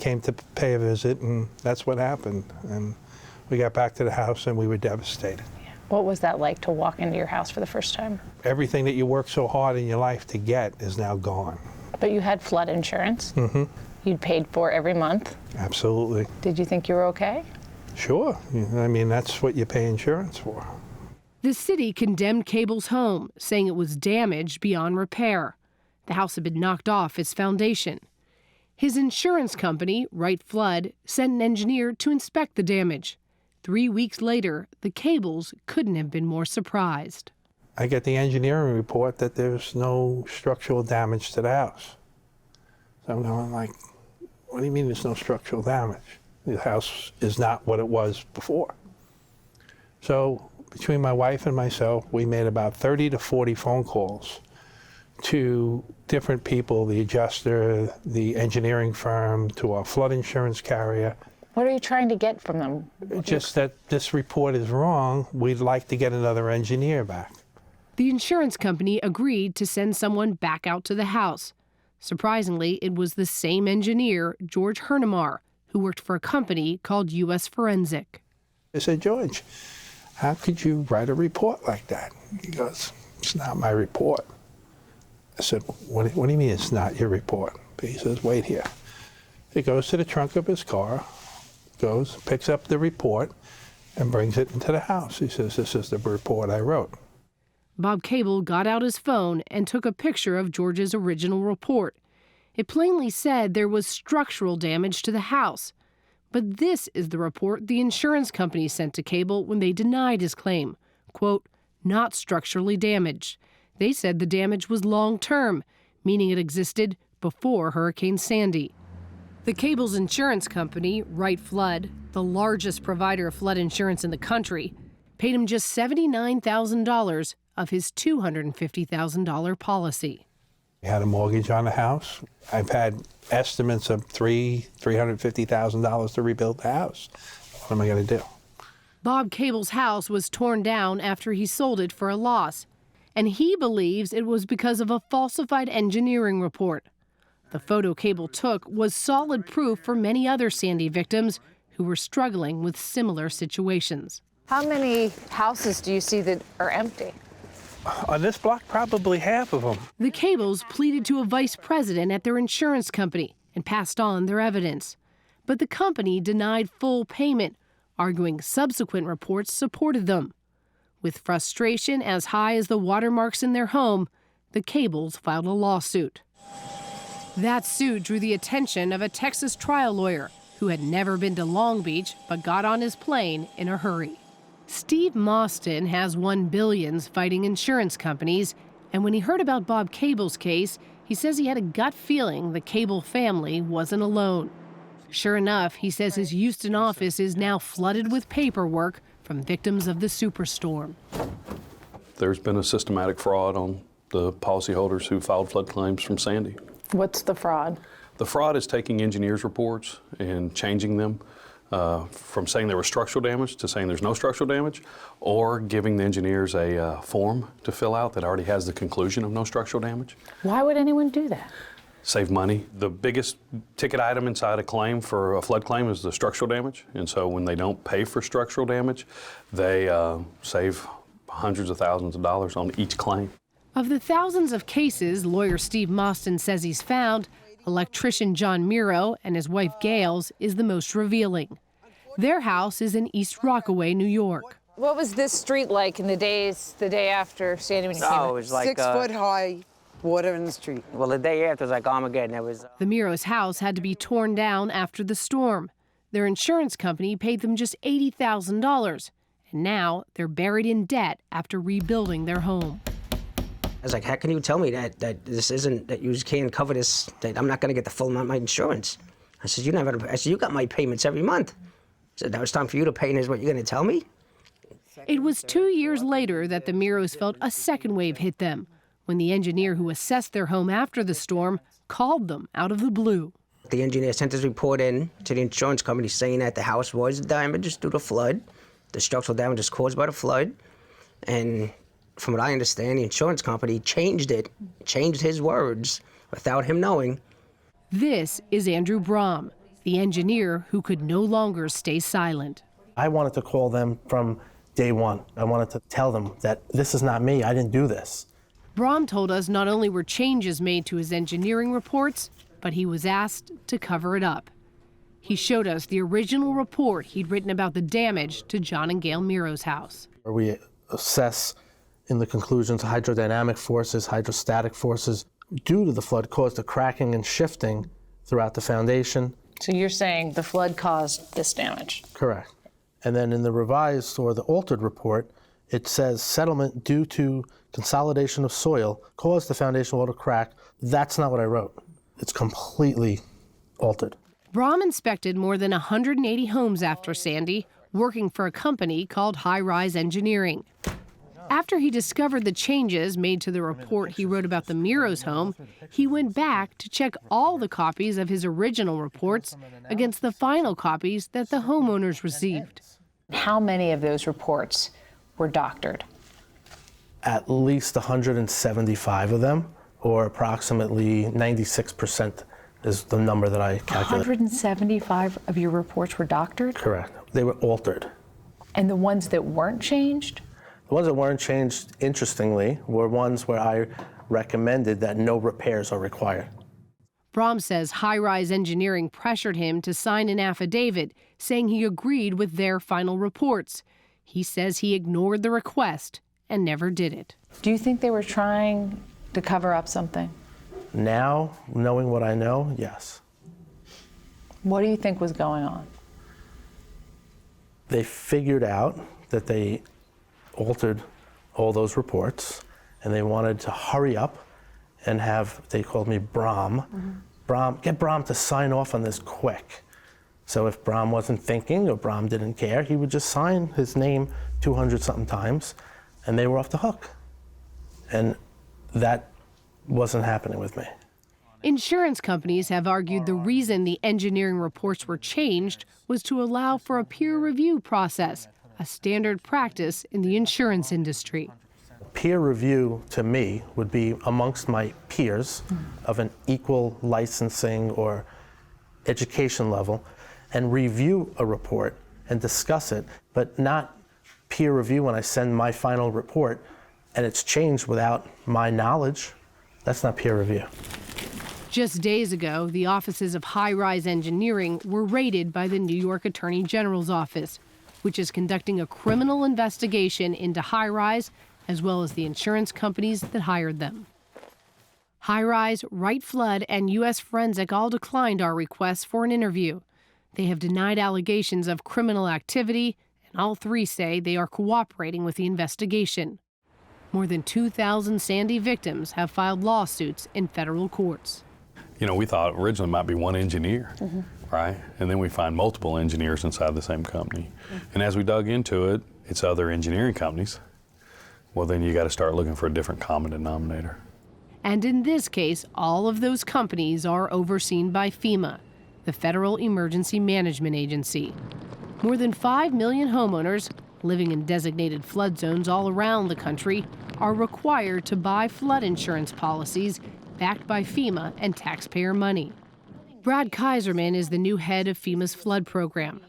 came to pay a visit, and that's what happened. And we got back to the house, and we were devastated. What was that like to walk into your house for the first time? Everything that you worked so hard in your life to get is now gone. But you had flood insurance. Mm-hmm. You'd paid for every month. Absolutely. Did you think you were okay? Sure. I mean, that's what you pay insurance for. The city condemned Cable's home, saying it was damaged beyond repair. The house had been knocked off its foundation. His insurance company, Wright Flood, sent an engineer to inspect the damage. 3 weeks later, the Cables couldn't have been more surprised. I get the engineering report that there's no structural damage to the house. So I'm going like, what do you mean there's no structural damage? The house is not what it was before. So between my wife and myself, we made about 30 to 40 phone calls to different people, the adjuster, the engineering firm, to our flood insurance carrier. What are you trying to get from them? Just that this report is wrong. We'd like to get another engineer back. The insurance company agreed to send someone back out to the house. Surprisingly, it was the same engineer, George Hernemar, who worked for a company called U.S. Forensic. I said, George, how could you write a report like that? He goes, it's not my report. I said, what do you mean it's not your report? He says, wait here. He goes to the trunk of his car, goes, picks up the report, and brings it into the house. He says, this is the report I wrote. Bob Cable got out his phone and took a picture of George's original report. It plainly said there was structural damage to the house. But this is the report the insurance company sent to Cable when they denied his claim. Quote, not structurally damaged. They said the damage was long-term, meaning it existed before Hurricane Sandy. The Cable's insurance company, Wright Flood, the largest provider of flood insurance in the country, paid him just $79,000 of his $250,000 policy. I had a mortgage on the house. I've had estimates of $350,000 to rebuild the house. What am I going to do? Bob Cable's house was torn down after he sold it for a loss, and he believes it was because of a falsified engineering report. The photo Cable took was solid proof for many other Sandy victims who were struggling with similar situations. How many houses do you see that are empty? On this block, probably half of them. The Cables pleaded to a vice president at their insurance company and passed on their evidence. But the company denied full payment, arguing subsequent reports supported them. With frustration as high as the watermarks in their home, the Cables filed a lawsuit. That suit drew the attention of a Texas trial lawyer who had never been to Long Beach but got on his plane in a hurry. Steve Mostyn has won billions fighting insurance companies, and when he heard about Bob Cable's case, he says he had a gut feeling the Cable family wasn't alone. Sure enough, he says his Houston office is now flooded with paperwork from victims of the superstorm. There's been a systematic fraud on the policyholders who filed flood claims from Sandy. What's the fraud? The fraud is taking engineers' reports and changing them from saying there was structural damage to saying there's no structural damage, or giving the engineers a form to fill out that already has the conclusion of no structural damage. Why would anyone do that? save money. The biggest ticket item inside a claim for a flood claim is the structural damage. And so when they don't pay for structural damage, they save hundreds of thousands of dollars on each claim. Of the thousands of cases lawyer Steve Mostyn says he's found, electrician John Miro and his wife Gail's is the most revealing. Their house is in East Rockaway, New York. What was this street like in the day after Sandy when you came in? It was like 6 foot high water in the street. Well, the day after was like Armageddon. It was. The Miro's house had to be torn down after the storm. Their insurance company paid them just $80,000, and now they're buried in debt after rebuilding their home. I was like, how can you tell me that this isn't, that you can't cover this, that I'm not going to get the full amount of my insurance? I said, you got my payments every month. I said, now it's time for you to pay, and is what you're going to tell me? It was 2 years later that the Miros felt a second wave hit them, when the engineer who assessed their home after the storm called them out of the blue. The engineer sent his report in to the insurance company saying that the house was damaged due to flood. The structural damage is caused by the flood. And from what I understand, the insurance company changed his words without him knowing. This is Andrew Brom, the engineer who could no longer stay silent. I wanted to call them from day one. I wanted to tell them that this is not me, I didn't do this. Brom told us not only were changes made to his engineering reports, but he was asked to cover it up. He showed us the original report he'd written about the damage to John and Gail Miro's house. We assess in the conclusions hydrodynamic forces, hydrostatic forces due to the flood caused the cracking and shifting throughout the foundation. So you're saying the flood caused this damage? Correct. And then in the revised or the altered report, it says settlement due to consolidation of soil caused the foundation wall to crack. That's not what I wrote. It's completely altered. Brom inspected more than 180 homes after Sandy, working for a company called High Rise Engineering. After he discovered the changes made to the report he wrote about the Miro's home, he went back to check all the copies of his original reports against the final copies that the homeowners received. How many of those reports were doctored? At least 175 of them, or approximately 96% is the number that I calculated. 175 of your reports were doctored? Correct. They were altered. And the ones that weren't changed? The ones that weren't changed, interestingly, were ones where I recommended that no repairs are required. Brom says High Rise Engineering pressured him to sign an affidavit saying he agreed with their final reports. He says he ignored the request and never did it. Do you think they were trying to cover up something? Now, knowing what I know, yes. What do you think was going on? They figured out that they altered all those reports, and they wanted to hurry up and have, they called me Brom. Get Brom to sign off on this quick. So if Brom wasn't thinking or Brom didn't care, he would just sign his name 200-something times, and they were off the hook. And that wasn't happening with me. Insurance companies have argued the reason the engineering reports were changed was to allow for a peer review process, a standard practice in the insurance industry. Peer review, to me, would be amongst my peers of an equal licensing or education level, and review a report and discuss it, but not peer review when I send my final report and it's changed without my knowledge. That's not peer review. Just days ago, the offices of High Rise Engineering were raided by the New York Attorney General's office, which is conducting a criminal investigation into High Rise as well as the insurance companies that hired them. High Rise, Wright Flood, and U.S. Forensic all declined our requests for an interview. They have denied allegations of criminal activity, and all three say they are cooperating with the investigation. More than 2,000 Sandy victims have filed lawsuits in federal courts. You know, we thought originally it might be one engineer, right? And then we find multiple engineers inside the same company. And as we dug into it, it's other engineering companies. Well, then you got to start looking for a different common denominator. And in this case, all of those companies are overseen by FEMA, the Federal Emergency Management Agency. More than 5 million homeowners living in designated flood zones all around the country are required to buy flood insurance policies backed by FEMA and taxpayer money. Brad Kaiserman is the new head of FEMA's flood program.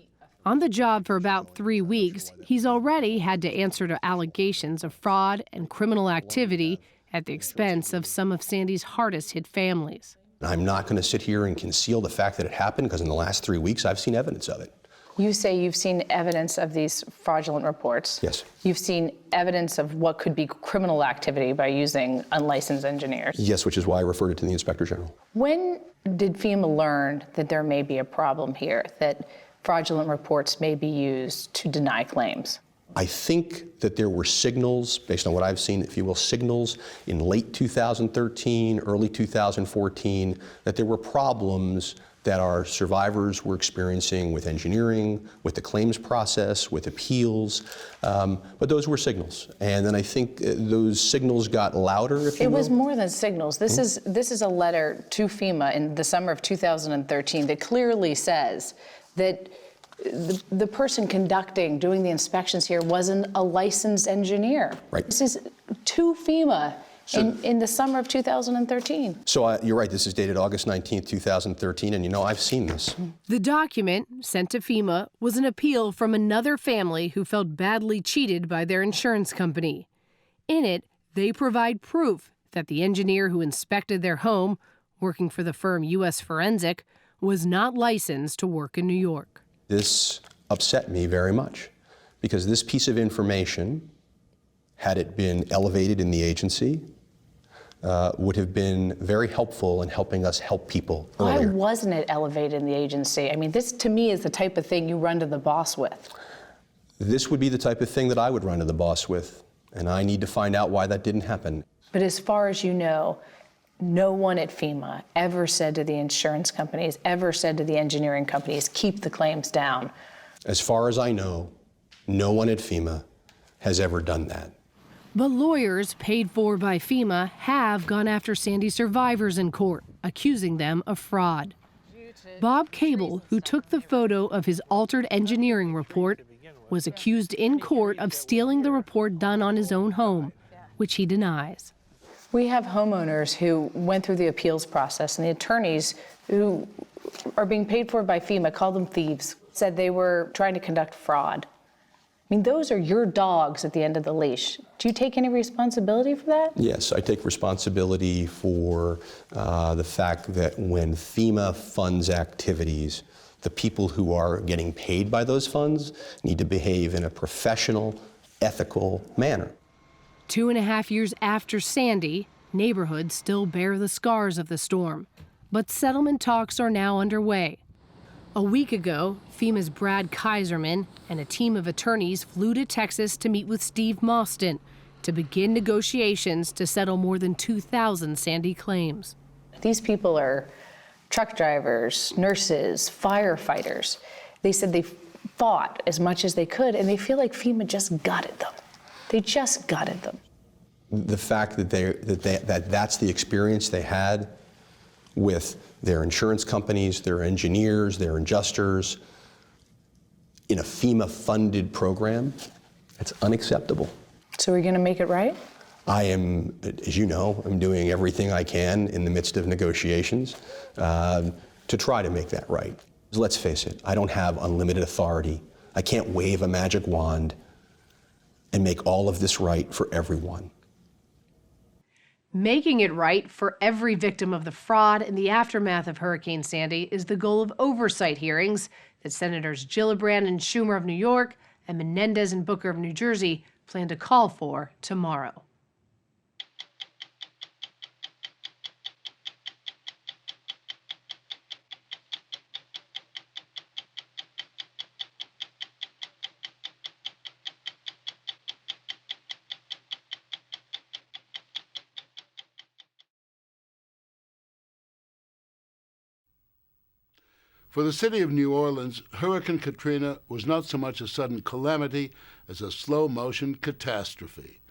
On the job for about 3 weeks, he's already had to answer to allegations of fraud and criminal activity at the expense of some of Sandy's hardest hit families. I'm not going to sit here and conceal the fact that it happened, because in the last 3 weeks I've seen evidence of it. You say you've seen evidence of these fraudulent reports. Yes. You've seen evidence of what could be criminal activity by using unlicensed engineers. Yes, which is why I referred it to the Inspector General. When did FEMA learn that there may be a problem here, that fraudulent reports may be used to deny claims? I think that there were signals, based on what I've seen, if you will, signals in late 2013, early 2014, that there were problems that our survivors were experiencing with engineering, with the claims process, with appeals. But those were signals. And then I think those signals got louder, if you will. It was more than signals. This is a letter to FEMA in the summer of 2013 that clearly says that the person doing the inspections here wasn't a licensed engineer. Right. This is to FEMA in the summer of 2013. So you're right, this is dated August 19th, 2013, and I've seen this. The document sent to FEMA was an appeal from another family who felt badly cheated by their insurance company. In it, they provide proof that the engineer who inspected their home, working for the firm U.S. Forensic, was not licensed to work in New York. This upset me very much, because this piece of information, had it been elevated in the agency, would have been very helpful in helping us help people earlier. Why wasn't it elevated in the agency? I mean, this to me is the type of thing you run to the boss with. This would be the type of thing that I would run to the boss with, and I need to find out why that didn't happen. But as far as you know, no one at FEMA ever said to the insurance companies, ever said to the engineering companies, keep the claims down. As far as I know, no one at FEMA has ever done that. But lawyers paid for by FEMA have gone after Sandy survivors in court, accusing them of fraud. Bob Cable, who took the photo of his altered engineering report, was accused in court of stealing the report done on his own home, which he denies. We have homeowners who went through the appeals process, and the attorneys who are being paid for by FEMA called them thieves, said they were trying to conduct fraud. I mean, those are your dogs at the end of the leash. Do you take any responsibility for that? Yes, I take responsibility for the fact that when FEMA funds activities, the people who are getting paid by those funds need to behave in a professional, ethical manner. 2.5 years after Sandy, neighborhoods still bear the scars of the storm, but settlement talks are now underway. A week ago, FEMA's Brad Kaiserman and a team of attorneys flew to Texas to meet with Steve Mostyn to begin negotiations to settle more than 2,000 Sandy claims. These people are truck drivers, nurses, firefighters. They said they fought as much as they could, and they feel like FEMA just gutted them. They just gutted them. The fact that that's the experience they had with their insurance companies, their engineers, their adjusters, in a FEMA-funded program, it's unacceptable. So we're going to make it right? I am, as you know, I'm doing everything I can in the midst of negotiations to try to make that right. Let's face it, I don't have unlimited authority. I can't wave a magic wand and make all of this right for everyone. Making it right for every victim of the fraud in the aftermath of Hurricane Sandy is the goal of oversight hearings that Senators Gillibrand and Schumer of New York and Menendez and Booker of New Jersey plan to call for tomorrow. For the city of New Orleans, Hurricane Katrina was not so much a sudden calamity as a slow-motion catastrophe.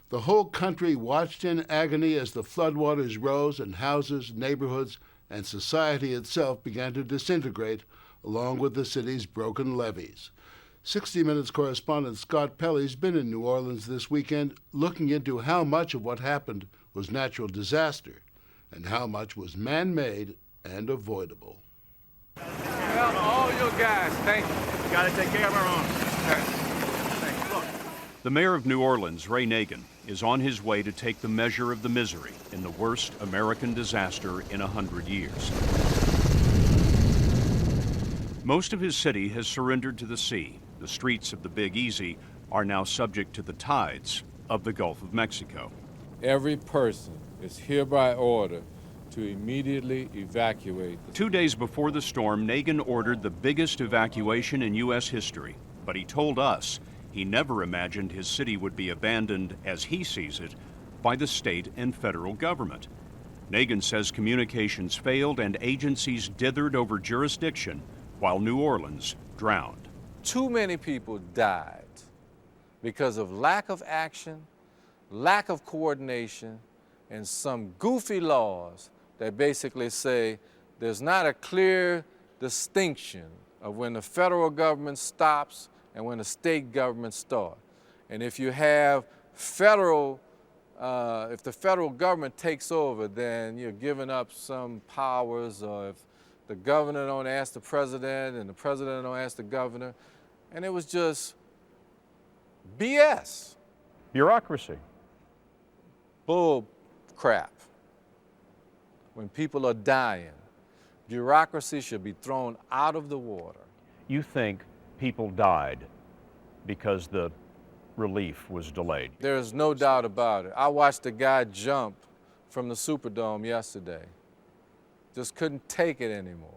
The whole country watched in agony as the floodwaters rose and houses, neighborhoods, and society itself began to disintegrate, along with the city's broken levees. 60 Minutes correspondent Scott Pelley's been in New Orleans this weekend looking into how much of what happened was natural disaster and how much was man-made and avoidable. Well, all your guys, thank you. Got to take care of our own. The mayor of New Orleans, Ray Nagin, is on his way to take the measure of the misery in the worst American disaster in 100 years. Most of his city has surrendered to the sea. The streets of the Big Easy are now subject to the tides of the Gulf of Mexico. Every person is hereby ordered to immediately evacuate. 2 days before the storm, Nagin ordered the biggest evacuation in U.S. history. But he told us he never imagined his city would be abandoned, as he sees it, by the state and federal government. Nagin says communications failed and agencies dithered over jurisdiction while New Orleans drowned. Too many people died because of lack of action, lack of coordination, and some goofy laws that basically say there's not a clear distinction of when the federal government stops and when the state government starts. And if you have if the federal government takes over, then you're giving up some powers, or if the governor don't ask the president and the president don't ask the governor. And it was just BS. Bureaucracy. Bull crap. When people are dying, bureaucracy should be thrown out of the water. You think people died because the relief was delayed? There's no doubt about it. I watched a guy jump from the Superdome yesterday. Just couldn't take it anymore.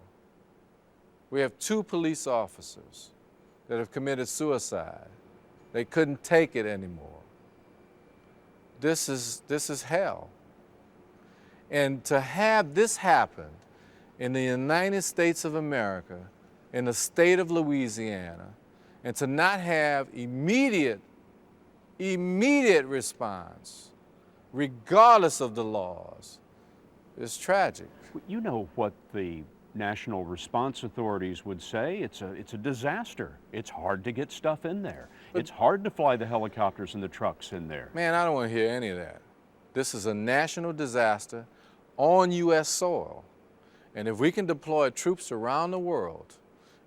We have 2 police officers that have committed suicide. They couldn't take it anymore. This is hell. And to have this happen in the United States of America, in the state of Louisiana, and to not have immediate response, regardless of the laws, is tragic. You know what the national response authorities would say? It's a disaster. It's hard to get stuff in there. It's hard to fly the helicopters and the trucks in there. Man, I don't want to hear any of that. This is a national disaster on U.S. soil. And if we can deploy troops around the world,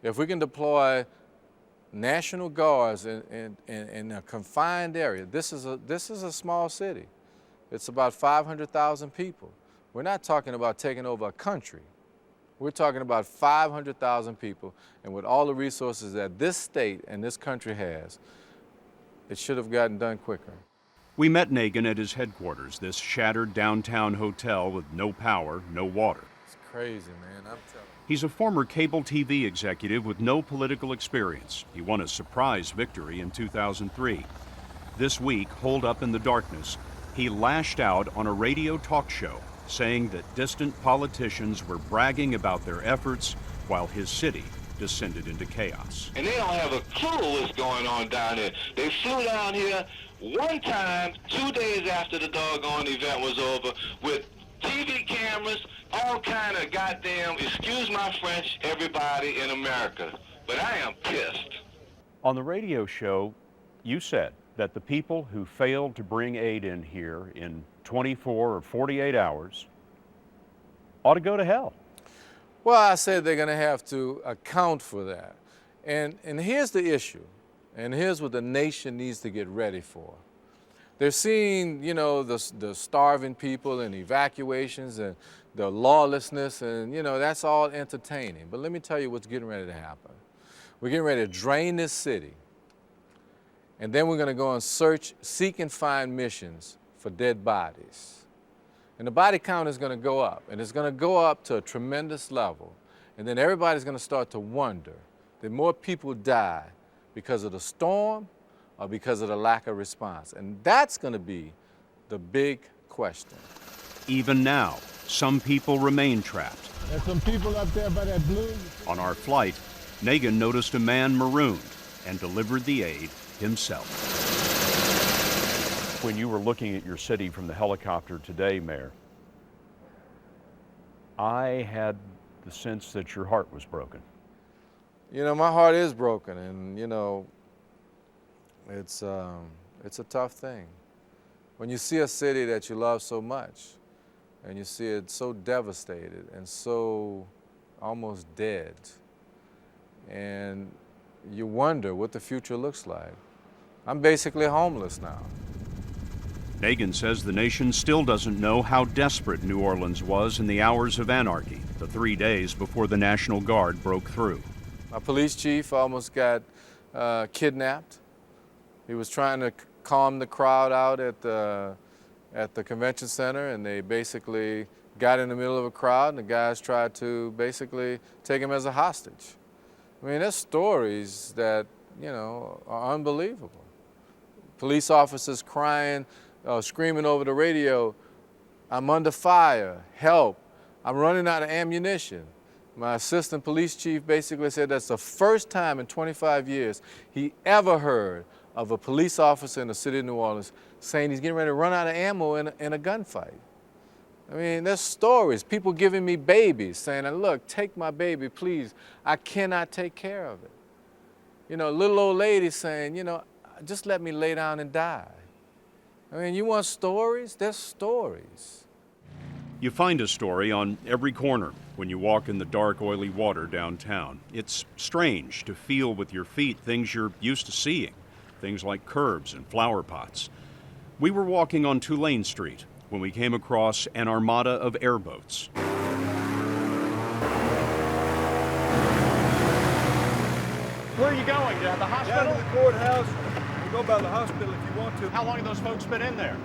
if we can deploy National Guards in a confined area, this is a small city. It's about 500,000 people. We're not talking about taking over a country. We're talking about 500,000 people, and with all the resources that this state and this country has, it should have gotten done quicker. We met Nagin at his headquarters, this shattered downtown hotel with no power, no water. It's crazy, man, I'm telling you. He's a former cable TV executive with no political experience. He won a surprise victory in 2003. This week, holed up in the darkness, he lashed out on a radio talk show, saying that distant politicians were bragging about their efforts while his city descended into chaos. And they don't have a clue what's going on down there. They flew down here one time, 2 days after the doggone event was over, with TV cameras, all kind of goddamn, excuse my French, everybody in America. But I am pissed. On the radio show, you said that the people who failed to bring aid in here in 24 or 48 hours ought to go to hell. Well, I said they're going to have to account for that. And here's the issue, and here's what the nation needs to get ready for. They're seeing, you know, the starving people and evacuations and the lawlessness, and, you know, that's all entertaining. But let me tell you what's getting ready to happen. We're getting ready to drain this city, and then we're going to go and seek and find missions for dead bodies. And the body count is going to go up, and it's going to go up to a tremendous level. And then everybody's going to start to wonder that more people die because of the storm or because of the lack of response. And that's going to be the big question. Even now, some people remain trapped. There's some people up there by that blue. On our flight, Nagin noticed a man marooned and delivered the aid himself. When you were looking at your city from the helicopter today, Mayor, I had the sense that your heart was broken. You know, my heart is broken, and, you know, it's a tough thing. When you see a city that you love so much and you see it so devastated and so almost dead. And you wonder what the future looks like. I'm basically homeless now. Nagin says the nation still doesn't know how desperate New Orleans was in the hours of anarchy, the 3 days before the National Guard broke through. My police chief almost got kidnapped. He was trying to calm the crowd out at the convention center, and they basically got in the middle of a crowd, and the guys tried to basically take him as a hostage. I mean, there's stories that, you know, are unbelievable. Police officers crying, screaming over the radio, "I'm under fire, help, I'm running out of ammunition." My assistant police chief basically said that's the first time in 25 years he ever heard of a police officer in the city of New Orleans saying he's getting ready to run out of ammo in a gunfight. I mean, there's stories, people giving me babies, saying, "Look, take my baby, please, I cannot take care of it." You know, little old lady saying, you know, "Just let me lay down and die." I mean, you want stories? There's stories. You find a story on every corner when you walk in the dark, oily water downtown. It's strange to feel with your feet things you're used to seeing, things like curbs and flower pots. We were walking on Tulane Street when we came across an armada of airboats. Where are you going? To the hospital? Down to the courthouse. You go by the hospital if you want to. How long have those folks been in there?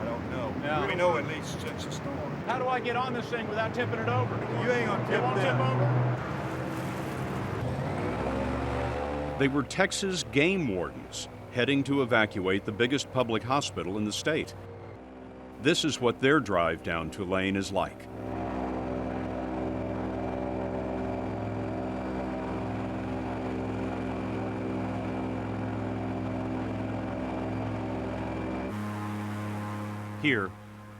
I don't know. Yeah. We know at least since the storm. How do I get on this thing without tipping it over? You ain't gonna tip it won't down. tip over? They were Texas game wardens heading to evacuate the biggest public hospital in the state. This is what their drive down Tulane is like. Here,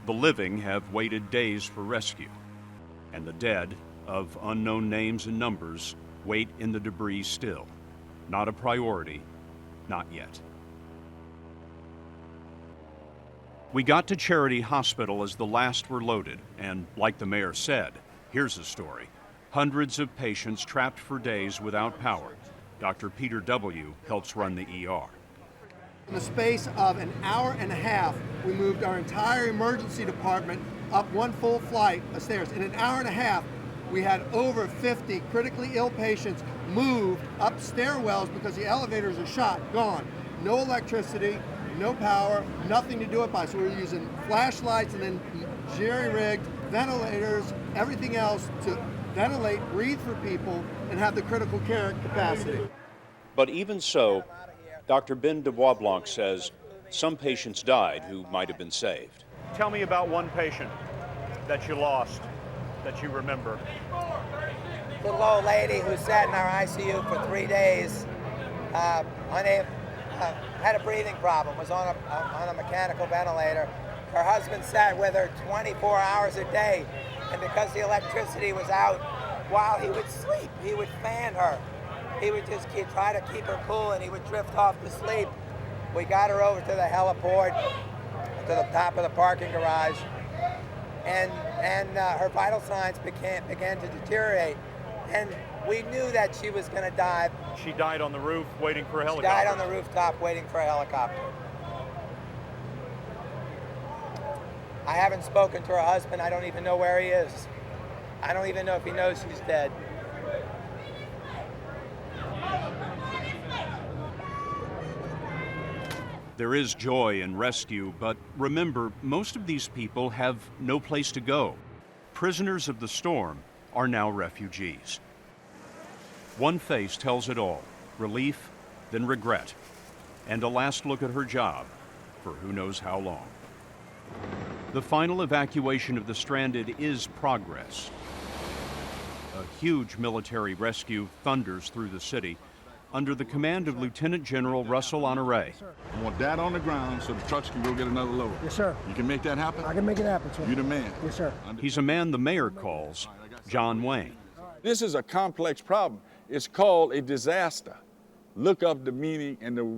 the living have waited days for rescue, and the dead, of unknown names and numbers, wait in the debris still. Not a priority, not yet. We got to Charity Hospital as the last were loaded, and like the mayor said, here's the story. Hundreds of patients trapped for days without power. Dr. Peter W. helps run the ER. In the space of an hour and a half, we moved our entire emergency department up one full flight of stairs. In an hour and a half, we had over 50 critically ill patients moved up stairwells because the elevators are shot, gone. No electricity, no power, nothing to do it by. So we were using flashlights and then jerry-rigged ventilators, everything else to ventilate, breathe for people, and have the critical care capacity. But even so, Dr. Ben DeBoisblanc says some patients died who might have been saved. Tell me about one patient that you lost, that you remember. Little old lady who sat in our ICU for 3 days, had a breathing problem, was on a mechanical ventilator. Her husband sat with her 24 hours a day, and because the electricity was out, while he would sleep, he would fan her. He would just try to keep her cool, and he would drift off to sleep. We got her over to the heliport, to the top of the parking garage, and her vital signs began to deteriorate. And we knew that she was going to die. She died on the roof waiting for a helicopter. She died on the rooftop waiting for a helicopter. I haven't spoken to her husband. I don't even know where he is. I don't even know if he knows she's dead. There is joy in rescue, but remember, most of these people have no place to go. Prisoners of the storm are now refugees. One face tells it all, relief, then regret, and a last look at her job for who knows how long. The final evacuation of the stranded is progress. A huge military rescue thunders through the city under the command of Lieutenant General Russell Honoré. I want that on the ground so the trucks can go get another load. Yes, sir. You can make that happen? I can make it happen, sir. You the man. Yes, sir. He's a man the mayor calls John Wayne. This is a complex problem. It's called a disaster. look up the meaning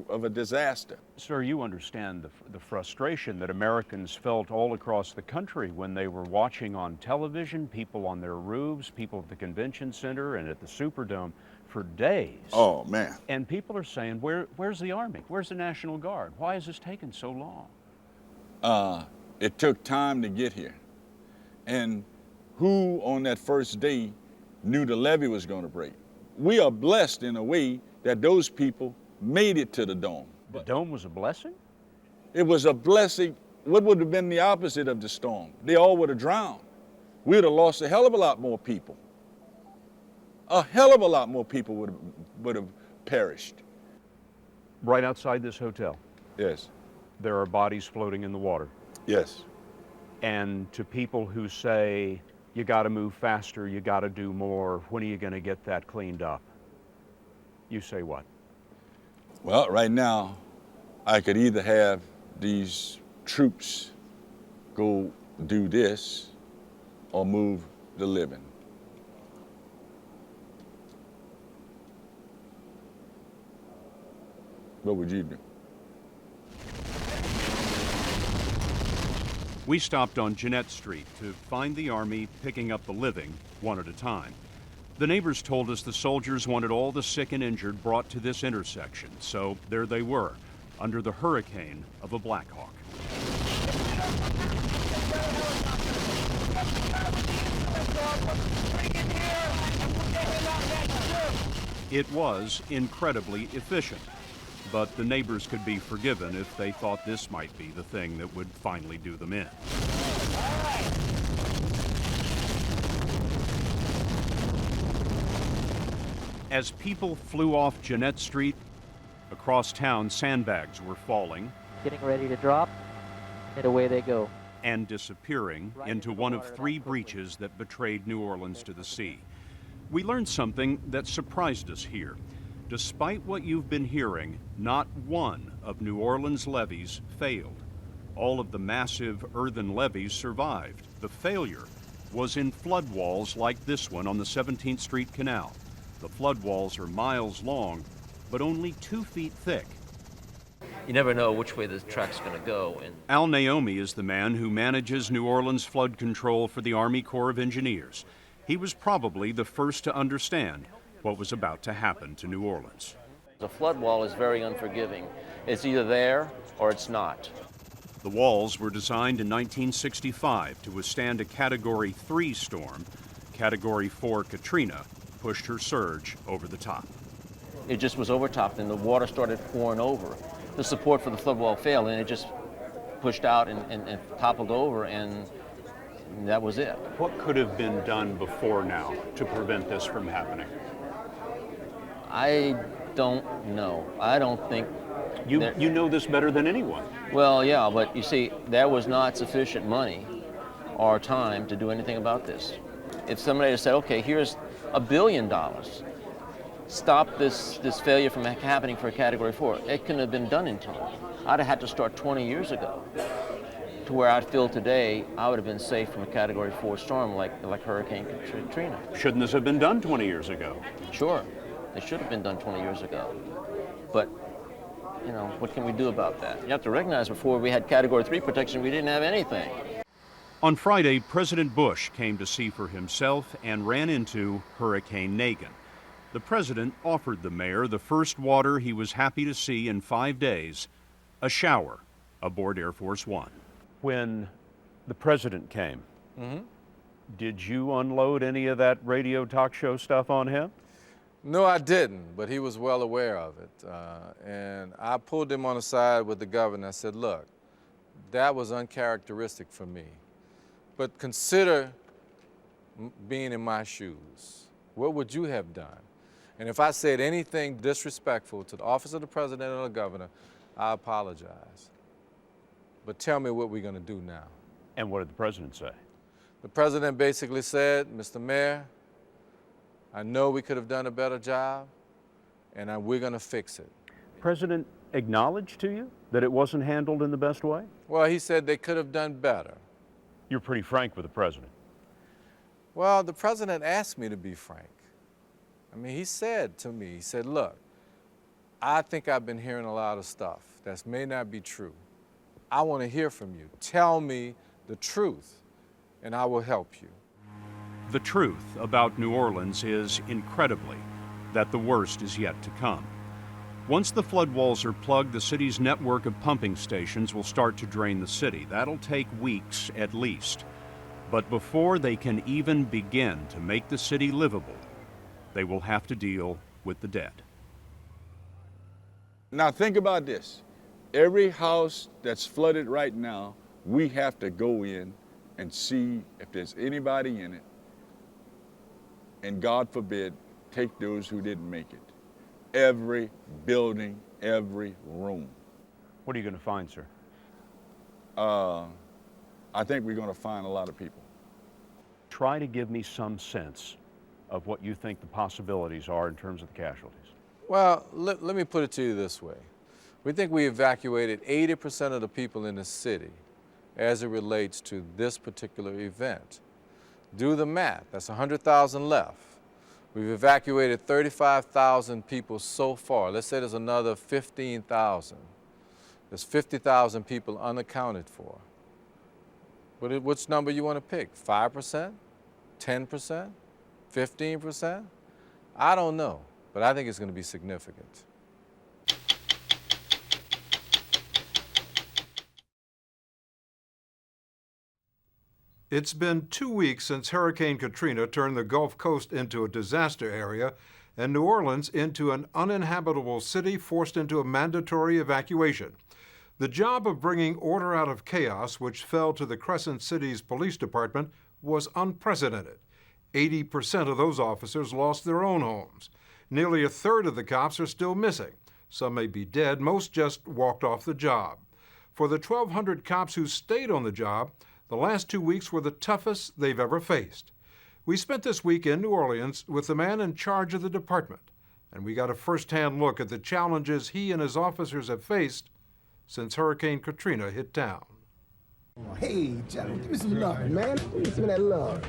of a disaster. Sir, you understand the frustration that Americans felt all across the country when they were watching on television, people on their roofs, people at the convention center and at the Superdome for days. Oh, man. And people are saying, where's the Army? Where's the National Guard? Why has this taken so long? It took time to get here. And who on that first day knew the levee was going to break? We are blessed in a way that those people made it to the dome. The dome was a blessing? It was a blessing. What would have been the opposite of the storm? They all would have drowned. We would have lost a hell of a lot more people. A hell of a lot more people would have perished. Right outside this hotel? Yes. There are bodies floating in the water? Yes. And to people who say, you got to move faster, you got to do more, when are you going to get that cleaned up? You say what? Well, right now, I could either have these troops go do this or move the living. What would you do? We stopped on Jeanette Street to find the Army picking up the living one at a time. The neighbors told us the soldiers wanted all the sick and injured brought to this intersection, so there they were, under the hurricane of a Black Hawk. It was incredibly efficient, but the neighbors could be forgiven if they thought this might be the thing that would finally do them in. As people flew off Jeanette Street, across town sandbags were falling. Getting ready to drop, and away they go. And disappearing into one of three breaches that betrayed New Orleans to the sea. We learned something that surprised us here. Despite what you've been hearing, not one of New Orleans' levees failed. All of the massive earthen levees survived. The failure was in flood walls like this one on the 17th Street Canal. The flood walls are miles long, but only 2 feet thick. You never know which way the track's going to go. And Al Naomi is the man who manages New Orleans flood control for the Army Corps of Engineers. He was probably the first to understand what was about to happen to New Orleans. the flood wall is very unforgiving. It's either there or it's not. The walls were designed in 1965 to withstand a Category 3 storm. Category 4 Katrina pushed her surge over the top. It just was overtopped and the water started pouring over. The support for the flood wall failed and it just pushed out and toppled over, and that was it. What could have been done before now to prevent this from happening? I don't know. I don't think... You know this better than anyone. Well, yeah, but you see, there was not sufficient money or time to do anything about this. If somebody had said, okay, here's $1 billion, stop this failure from happening for a Category 4, it couldn't have been done in time. I'd have had to start 20 years ago. To where I feel today, I would have been safe from a Category 4 storm like Hurricane Katrina. Shouldn't this have been done 20 years ago? Sure, it should have been done 20 years ago. But, you know, what can we do about that? You have to recognize before we had Category 3 protection, we didn't have anything. On Friday, President Bush came to see for himself and ran into Hurricane Megan. The president offered the mayor the first water he was happy to see in 5 days, a shower aboard Air Force One. When the president came, did you unload any of that radio talk show stuff on him? No, I didn't, but he was well aware of it. And I pulled him on the side with the governor. I said, look, that was uncharacteristic for me. But consider being in my shoes. What would you have done? And if I said anything disrespectful to the office of the president or the governor, I apologize. But tell me what we're going to do now. And what did the president say? The president basically said, Mr. Mayor, I know we could have done a better job, and we're going to fix it. President acknowledged to you that it wasn't handled in the best way? Well, he said they could have done better. You're pretty frank with the president. Well, the president asked me to be frank. I mean, he said to me, he said, look, I think I've been hearing a lot of stuff that may not be true. I want to hear from you. Tell me the truth, and I will help you. The truth about New Orleans is, incredibly, that the worst is yet to come. Once the flood walls are plugged, the city's network of pumping stations will start to drain the city. That'll take weeks at least. But before they can even begin to make the city livable, they will have to deal with the dead. Now think about this. Every house that's flooded right now, we have to go in and see if there's anybody in it, and God forbid, take those who didn't make it. Every building, every room. What are you going to find, sir? I think we're going to find a lot of people. Try to give me some sense of what you think the possibilities are in terms of the casualties. Well, let me put it to you this way. We think we evacuated 80% of the people in the city as it relates to this particular event. Do the math, that's 100,000 left. We've evacuated 35,000 people so far. Let's say there's another 15,000. There's 50,000 people unaccounted for. Which number you want to pick? 5%? 10%? 15%? I don't know, but I think it's going to be significant. It's been 2 weeks since Hurricane Katrina turned the Gulf Coast into a disaster area and New Orleans into an uninhabitable city forced into a mandatory evacuation. The job of bringing order out of chaos, which fell to the Crescent City's police department, was unprecedented. 80% of those officers lost their own homes. Nearly a third of the cops are still missing. Some may be dead, most just walked off the job. For the 1,200 cops who stayed on the job, the last 2 weeks were the toughest they've ever faced. We spent this week in New Orleans with the man in charge of the department, and we got a first-hand look at the challenges he and his officers have faced since Hurricane Katrina hit town. Hey, Johnny, give me some love, man. Give me some of that love.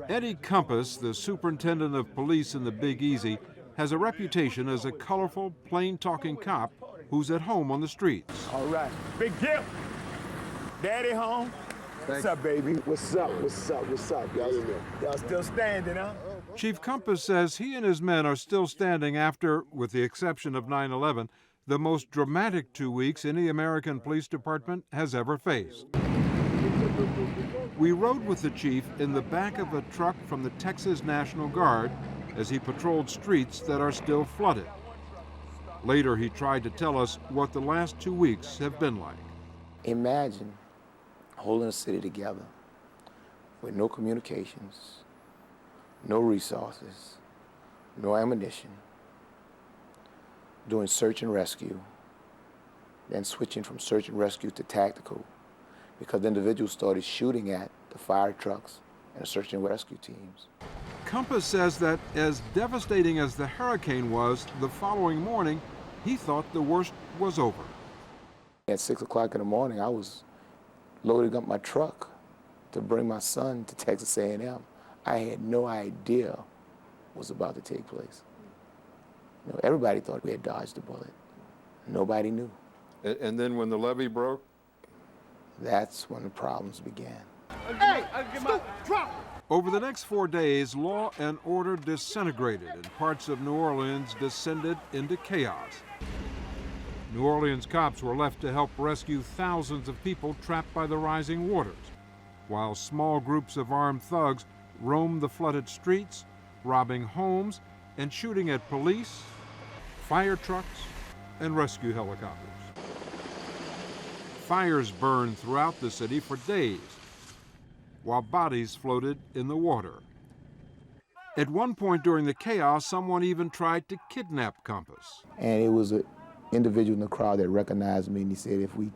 Eddie Compass, the superintendent of police in the Big Easy, has a reputation as a colorful, plain-talking cop who's at home on the streets. All right. Big Gift. Daddy home? What's up, baby? What's up? What's up? What's up? Y'all still standing, huh? Chief Compass says he and his men are still standing after, with the exception of 9/11, the most dramatic 2 weeks any American police department has ever faced. We rode with the chief in the back of a truck from the Texas National Guard as he patrolled streets that are still flooded. Later, he tried to tell us what the last 2 weeks have been like. Imagine holding a city together with no communications, no resources, no ammunition, doing search and rescue, then switching from search and rescue to tactical because individuals started shooting at the fire trucks and the search and rescue teams. Compass says that as devastating as the hurricane was, the following morning, he thought the worst was over. At 6 o'clock in the morning, I was loading up my truck to bring my son to Texas A&M. I had no idea what was about to take place. You know, everybody thought we had dodged a bullet. Nobody knew. And then when the levee broke? That's when the problems began. Hey, drop. Over the next 4 days, law and order disintegrated and parts of New Orleans descended into chaos. New Orleans cops were left to help rescue thousands of people trapped by the rising waters, while small groups of armed thugs roamed the flooded streets, robbing homes and shooting at police, fire trucks, and rescue helicopters. Fires burned throughout the city for days, while bodies floated in the water. At one point during the chaos, someone even tried to kidnap Compass. And it was an individual in the crowd that recognized me, and he said, if we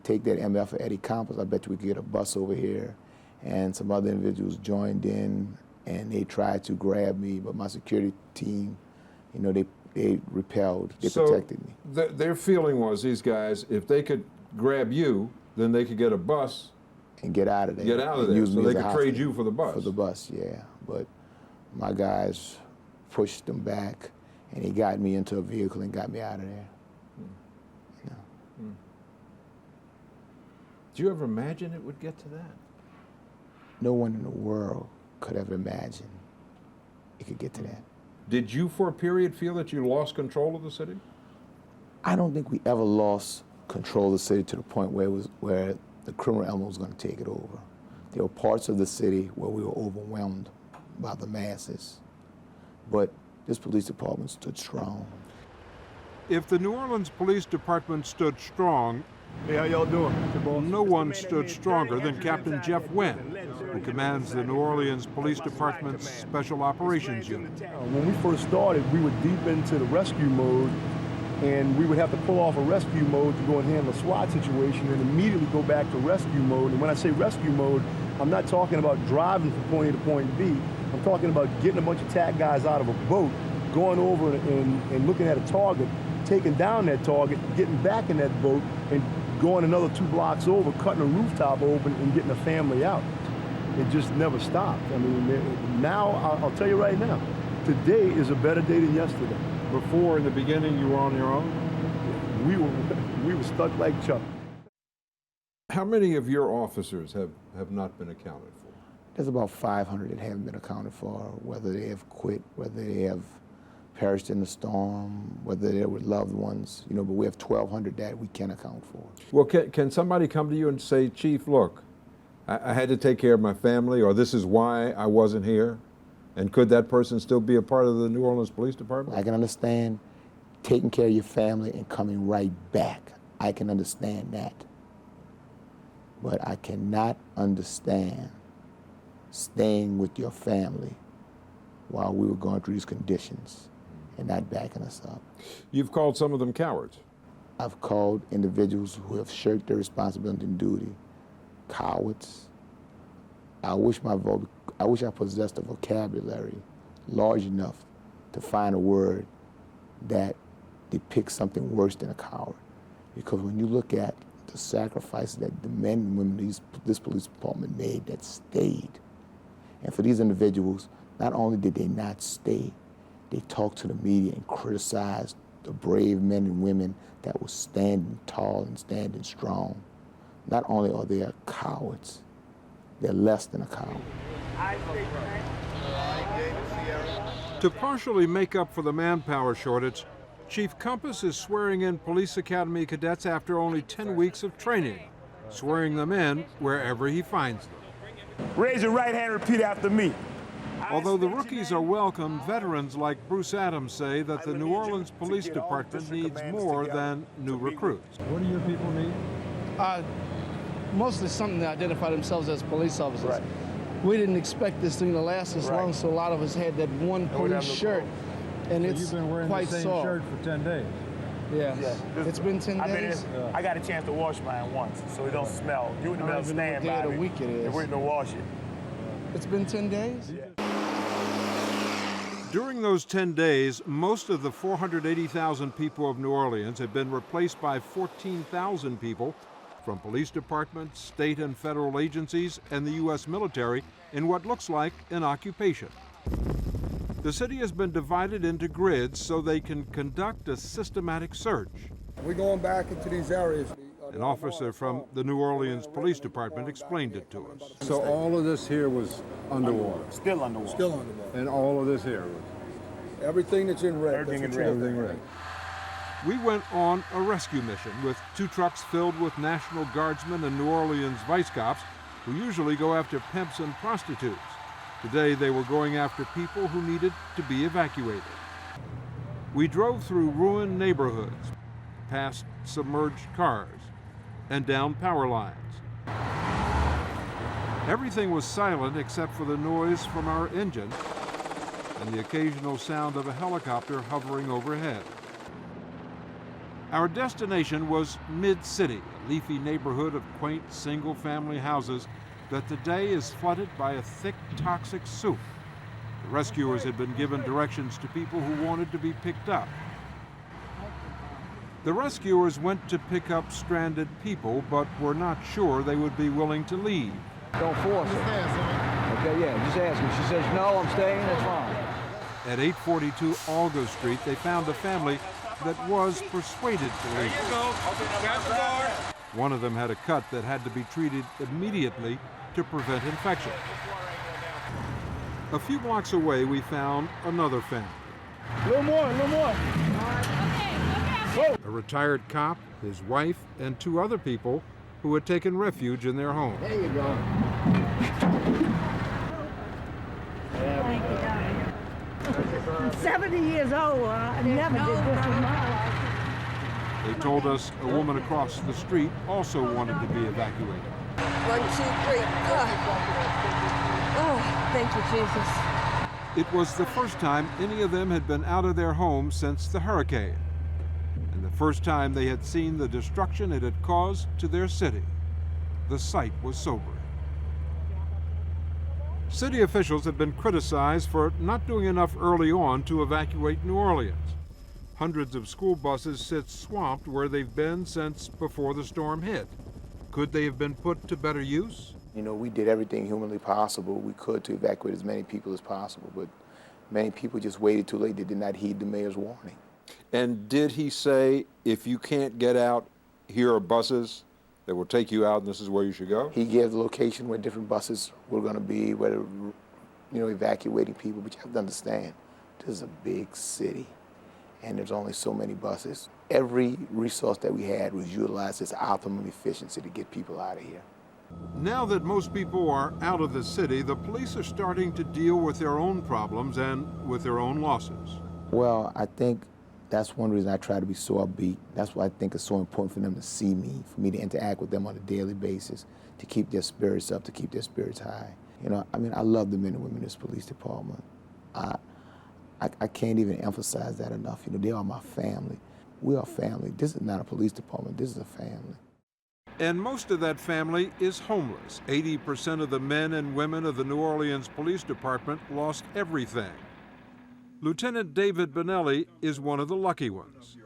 take that MF for Eddie Compass, I bet you we could get a bus over here. And some other individuals joined in, and they tried to grab me, but my security team, you know, they repelled, they protected me. Their feeling was, these guys, if they could grab you, then they could get a bus and get out of there. Get out of there, so they could trade you for the bus. For the bus, yeah. But my guys pushed them back, and he got me into a vehicle and got me out of there. You know. Did you ever imagine it would get to that? No one in the world could ever imagine it could get to that. Did you, for a period, feel that you lost control of the city? I don't think we ever lost control of the city to the point where the criminal element was going to take it over. There were parts of the city where we were overwhelmed by the masses, but this police department stood strong. If the New Orleans Police Department stood strong, Hey, how y'all doing? no one stood stronger than Captain Jeff Wynn, who commands the New Orleans Police Department's Special Operations Unit. When we first started, we were deep into the rescue mode, and we would have to pull off a rescue mode to go and handle a SWAT situation and immediately go back to rescue mode. And when I say rescue mode, I'm not talking about driving from point A to point B. I'm talking about getting a bunch of TAC guys out of a boat, going over and looking at a target, taking down that target, getting back in that boat, and going another 2 blocks over, cutting a rooftop open, and getting a family out. It just never stopped. I mean, now, I'll tell you right now, today is a better day than yesterday. Before, in the beginning, you were on your own? We were stuck like Chuck. How many of your officers have not been accounted for? There's about 500 that haven't been accounted for, whether they have quit, whether they have perished in the storm, whether they're with loved ones, you know, but we have 1,200 that we can account for. Well, can somebody come to you and say, Chief, look, I had to take care of my family, or this is why I wasn't here? And could that person still be a part of the New Orleans Police Department? I can understand taking care of your family and coming right back. I can understand that. But I cannot understand staying with your family while we were going through these conditions and not backing us up. You've called some of them cowards. I've called individuals who have shirked their responsibility and duty cowards. I wish I possessed a vocabulary large enough to find a word that depicts something worse than a coward. Because when you look at the sacrifices that the men and women this police department made that stayed, and for these individuals, not only did they not stay, they talked to the media and criticized the brave men and women that were standing tall and standing strong. Not only are they cowards, they're less than a coward. To partially make up for the manpower shortage, Chief Compass is swearing in Police Academy cadets after only 10 weeks of training, swearing them in wherever he finds them. Raise your right hand and repeat after me. Although the rookies are welcome, veterans like Bruce Adams say that the New Orleans Police Department needs more than new recruits. What do your people need? Mostly something to identify themselves as police officers. Right. We didn't expect this thing to last this long, so a lot of us had that one police shirt, and So it's you've been wearing quite the same soft. shirt for 10 days. Yes. Yeah. It's been 10 days. I got a chance to wash mine once, so it don't smell. You in the I middle don't even know what stand day by of the me. week it is. If we didn't wash it. It's been 10 days? During those 10 days, most of the 480,000 people of New Orleans had been replaced by 14,000 people from police departments, state and federal agencies, and the U.S. military in what looks like an occupation. The city has been divided into grids so they can conduct a systematic search. We're going back into these areas. An officer from the New Orleans Police Department explained it to us. So all of this here was underwater? Still underwater. Still underwater. And all of this here was? Everything that's in red. Everything in that's what red. you're Everything red. We went on a rescue mission with 2 trucks filled with National Guardsmen and New Orleans vice cops who usually go after pimps and prostitutes. Today they were going after people who needed to be evacuated. We drove through ruined neighborhoods, past submerged cars, and down power lines. Everything was silent except for the noise from our engine and the occasional sound of a helicopter hovering overhead. Our destination was Mid-City, a leafy neighborhood of quaint single-family houses that today is flooded by a thick, toxic soup. The rescuers had been given directions to people who wanted to be picked up. The rescuers went to pick up stranded people, but were not sure they would be willing to leave. Don't force her. Okay, yeah, just ask her. She says, no, I'm staying, that's fine. At 842 Olga Street, they found a family that was persuaded to leave. There you go. Grab the guard. One of them had a cut that had to be treated immediately to prevent infection. A few blocks away, we found another family. A little more, a little more. A retired cop, his wife, and 2 other people who had taken refuge in their home. There you go. I'm 70 years old. I never did this in my life. They told us a woman across the street also wanted to be evacuated. 1, 2, 3. Oh, thank you, Jesus. It was the first time any of them had been out of their home since the hurricane, and the first time they had seen the destruction it had caused to their city. The sight was sobering. City officials have been criticized for not doing enough early on to evacuate New Orleans. Hundreds of school buses sit swamped where they've been since before the storm hit. Could they have been put to better use? You know, we did everything humanly possible we could to evacuate as many people as possible, but many people just waited too late. They did not heed the mayor's warning. And did he say, if you can't get out, here are buses that will take you out and this is where you should go? He gave the location where different buses were going to be, where, you know, evacuating people. But you have to understand, this is a big city, and there's only so many buses. Every resource that we had was utilized as optimum efficiency to get people out of here. Now that most people are out of the city, the police are starting to deal with their own problems and with their own losses. Well, I think that's one reason I try to be so upbeat. That's why I think it's so important for them to see me, for me to interact with them on a daily basis, to keep their spirits up, to keep their spirits high. You know, I mean, I love the men and women in this police department. I can't even emphasize that enough. You know, they are my family. We are family. This is not a police department. This is a family. And most of that family is homeless. 80% of the men and women of the New Orleans Police Department lost everything. Lieutenant David Benelli is one of the lucky ones.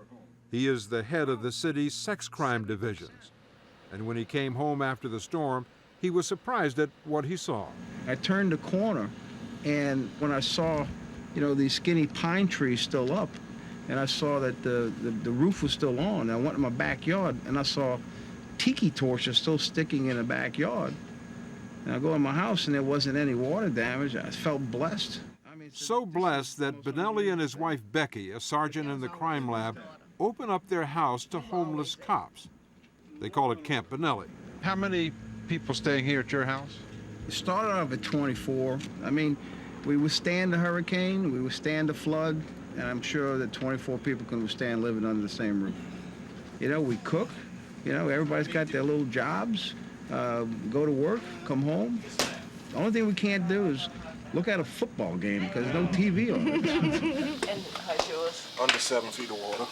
He is the head of the city's sex crime divisions. And when he came home after the storm, he was surprised at what he saw. I turned the corner, and when I saw, you know, these skinny pine trees still up, and I saw that the roof was still on, I went in my backyard, and I saw tiki torches still sticking in the backyard. And I go in my house, and there wasn't any water damage. I felt blessed. So blessed that Benelli and his wife Becky, a sergeant in the crime lab, open up their house to homeless cops. They call it Camp Benelli. How many people staying here at your house? It started off at 24. I mean, we withstand the hurricane, we withstand the flood, and I'm sure that 24 people can withstand living under the same roof. You know, we cook. You know, everybody's got their little jobs, go to work, come home. The only thing we can't do is look at a football game because there's no TV on it. And how's yours? Under 7 feet of water.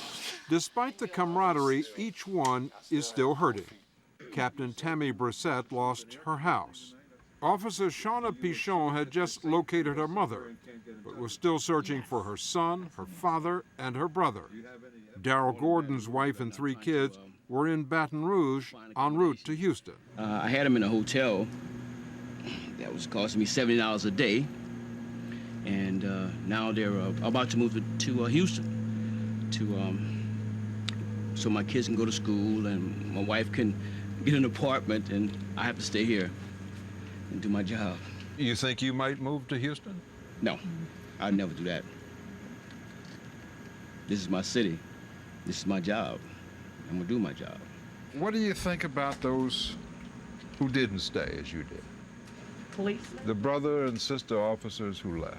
Despite the camaraderie, each one is still hurting. Captain Tammy Brissett lost her house. Officer Shauna Pichon had just located her mother, but was still searching for her son, her father, and her brother. Darrell Gordon's wife and 3 kids were in Baton Rouge en route to Houston. I had them in a hotel that was costing me $70 a day, and now they're about to move to Houston so my kids can go to school and my wife can get an apartment, and I have to stay here and do my job. You think you might move to Houston? No, I'd never do that. This is my city. This is my job. I'm gonna do my job. What do you think about those who didn't stay as you did? Police. The brother and sister officers who left.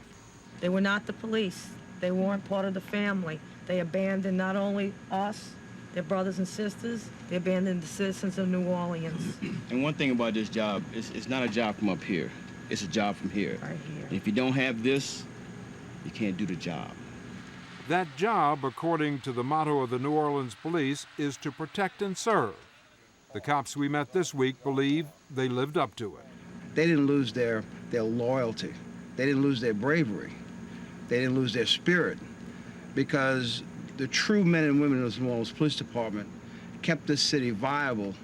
They were not the police. They weren't part of the family. They abandoned not only us, their brothers and sisters, they abandoned the citizens of New Orleans. And one thing about this job, it's not a job from up here. It's a job from here. Right here. And if you don't have this, you can't do the job. That job, according to the motto of the New Orleans Police, is to protect and serve. The cops we met this week believe they lived up to it. They didn't lose their loyalty. They didn't lose their bravery. They didn't lose their spirit, because the true men and women of the New Orleans Police Department kept this city viable,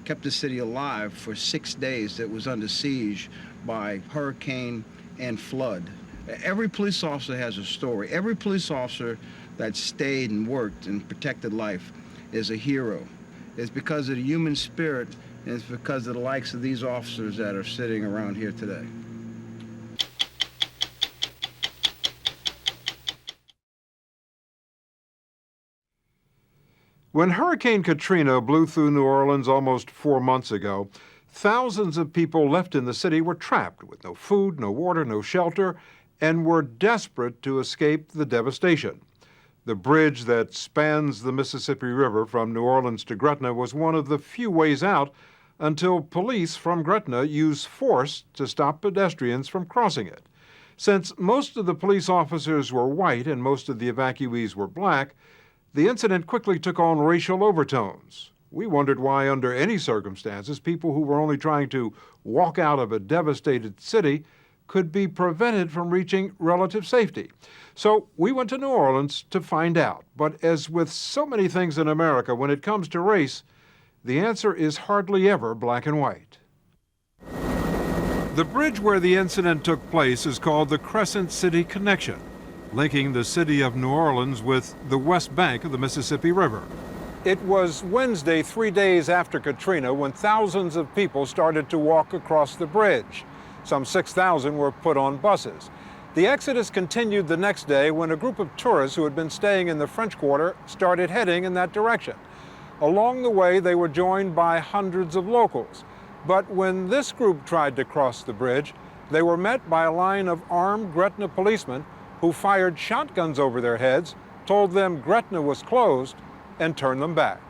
kept the city alive for 6 days that was under siege by hurricane and flood. Every police officer has a story. Every police officer that stayed and worked and protected life is a hero. It's because of the human spirit, and it's because of the likes of these officers that are sitting around here today. When Hurricane Katrina blew through New Orleans almost 4 months ago, thousands of people left in the city were trapped with no food, no water, no shelter, and were desperate to escape the devastation. The bridge that spans the Mississippi River from New Orleans to Gretna was one of the few ways out until police from Gretna used force to stop pedestrians from crossing it. Since most of the police officers were white and most of the evacuees were black, the incident quickly took on racial overtones. We wondered why, under any circumstances, people who were only trying to walk out of a devastated city could be prevented from reaching relative safety. So we went to New Orleans to find out. But as with so many things in America, when it comes to race, the answer is hardly ever black and white. The bridge where the incident took place is called the Crescent City Connection, linking the city of New Orleans with the west bank of the Mississippi River. It was Wednesday, 3 days after Katrina, when thousands of people started to walk across the bridge. Some 6,000 were put on buses. The exodus continued the next day when a group of tourists who had been staying in the French Quarter started heading in that direction. Along the way, they were joined by hundreds of locals. But when this group tried to cross the bridge, they were met by a line of armed Gretna policemen who fired shotguns over their heads, told them Gretna was closed, and turned them back.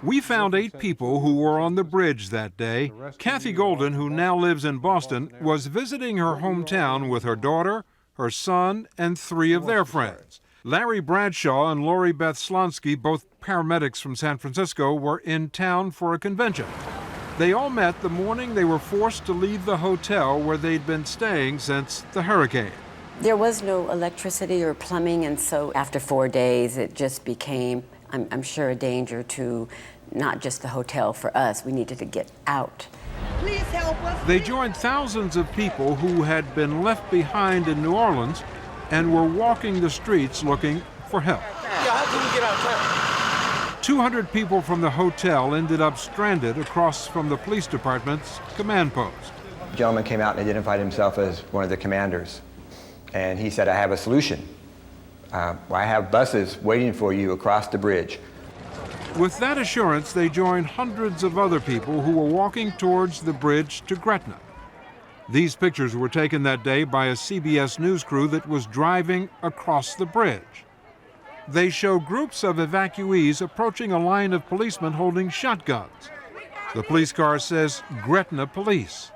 We found 8 people who were on the bridge that day. Kathy Golden, who now lives in Boston, was visiting her hometown with her daughter, her son, and 3 of their friends. Larry Bradshaw and Lori Beth Slonsky, both paramedics from San Francisco, were in town for a convention. They all met the morning they were forced to leave the hotel where they'd been staying since the hurricane. There was no electricity or plumbing, and so after 4 days, it just became, I'm sure, a danger to not just the hotel for us. We needed to get out. Please help us. They joined thousands of people who had been left behind in New Orleans and were walking the streets looking for help. Yeah, how can we get out? 200 people from the hotel ended up stranded across from the police department's command post. A gentleman came out and identified himself as one of the commanders. And he said, I have a solution. I have buses waiting for you across the bridge. With that assurance, they joined hundreds of other people who were walking towards the bridge to Gretna. These pictures were taken that day by a CBS News crew that was driving across the bridge. They show groups of evacuees approaching a line of policemen holding shotguns. The police car says Gretna Police.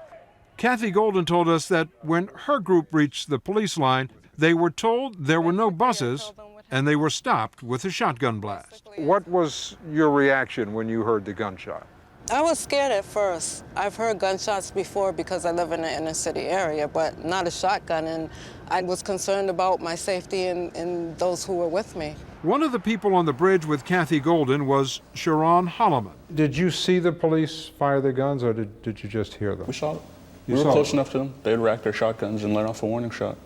Kathy Golden told us that when her group reached the police line, they were told there were no buses and they were stopped with a shotgun blast. What was your reaction when you heard the gunshot? I was scared at first. I've heard gunshots before because I live in the inner city area, but not a shotgun, and I was concerned about my safety and those who were with me. One of the people on the bridge with Kathy Golden was Sharon Holloman. Did you see the police fire their guns, or did you just hear them? We saw it. We were close enough to them. They'd racked their shotguns and let off a warning shot.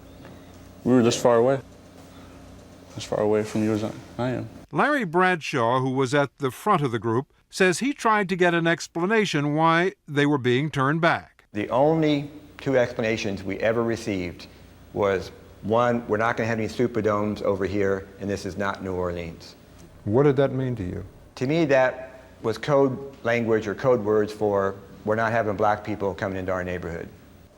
We were this far away. As far away from you as I am. Larry Bradshaw, who was at the front of the group, says he tried to get an explanation why they were being turned back. The only 2 explanations we ever received was, one, we're not going to have any Superdomes over here, and this is not New Orleans. What did that mean to you? To me, that was code language or code words for, we're not having black people coming into our neighborhood.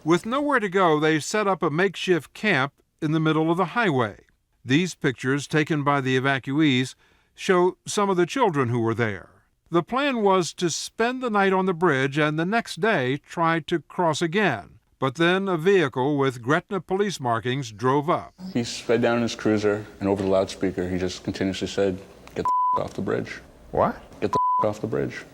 With nowhere to go, they set up a makeshift camp in the middle of the highway. These pictures, taken by the evacuees, show some of the children who were there. The plan was to spend the night on the bridge and the next day try to cross again. But then a vehicle with Gretna police markings drove up. He sped down in his cruiser, and over the loudspeaker, he just continuously said, "Get the off the bridge." What? "Get the off the bridge,"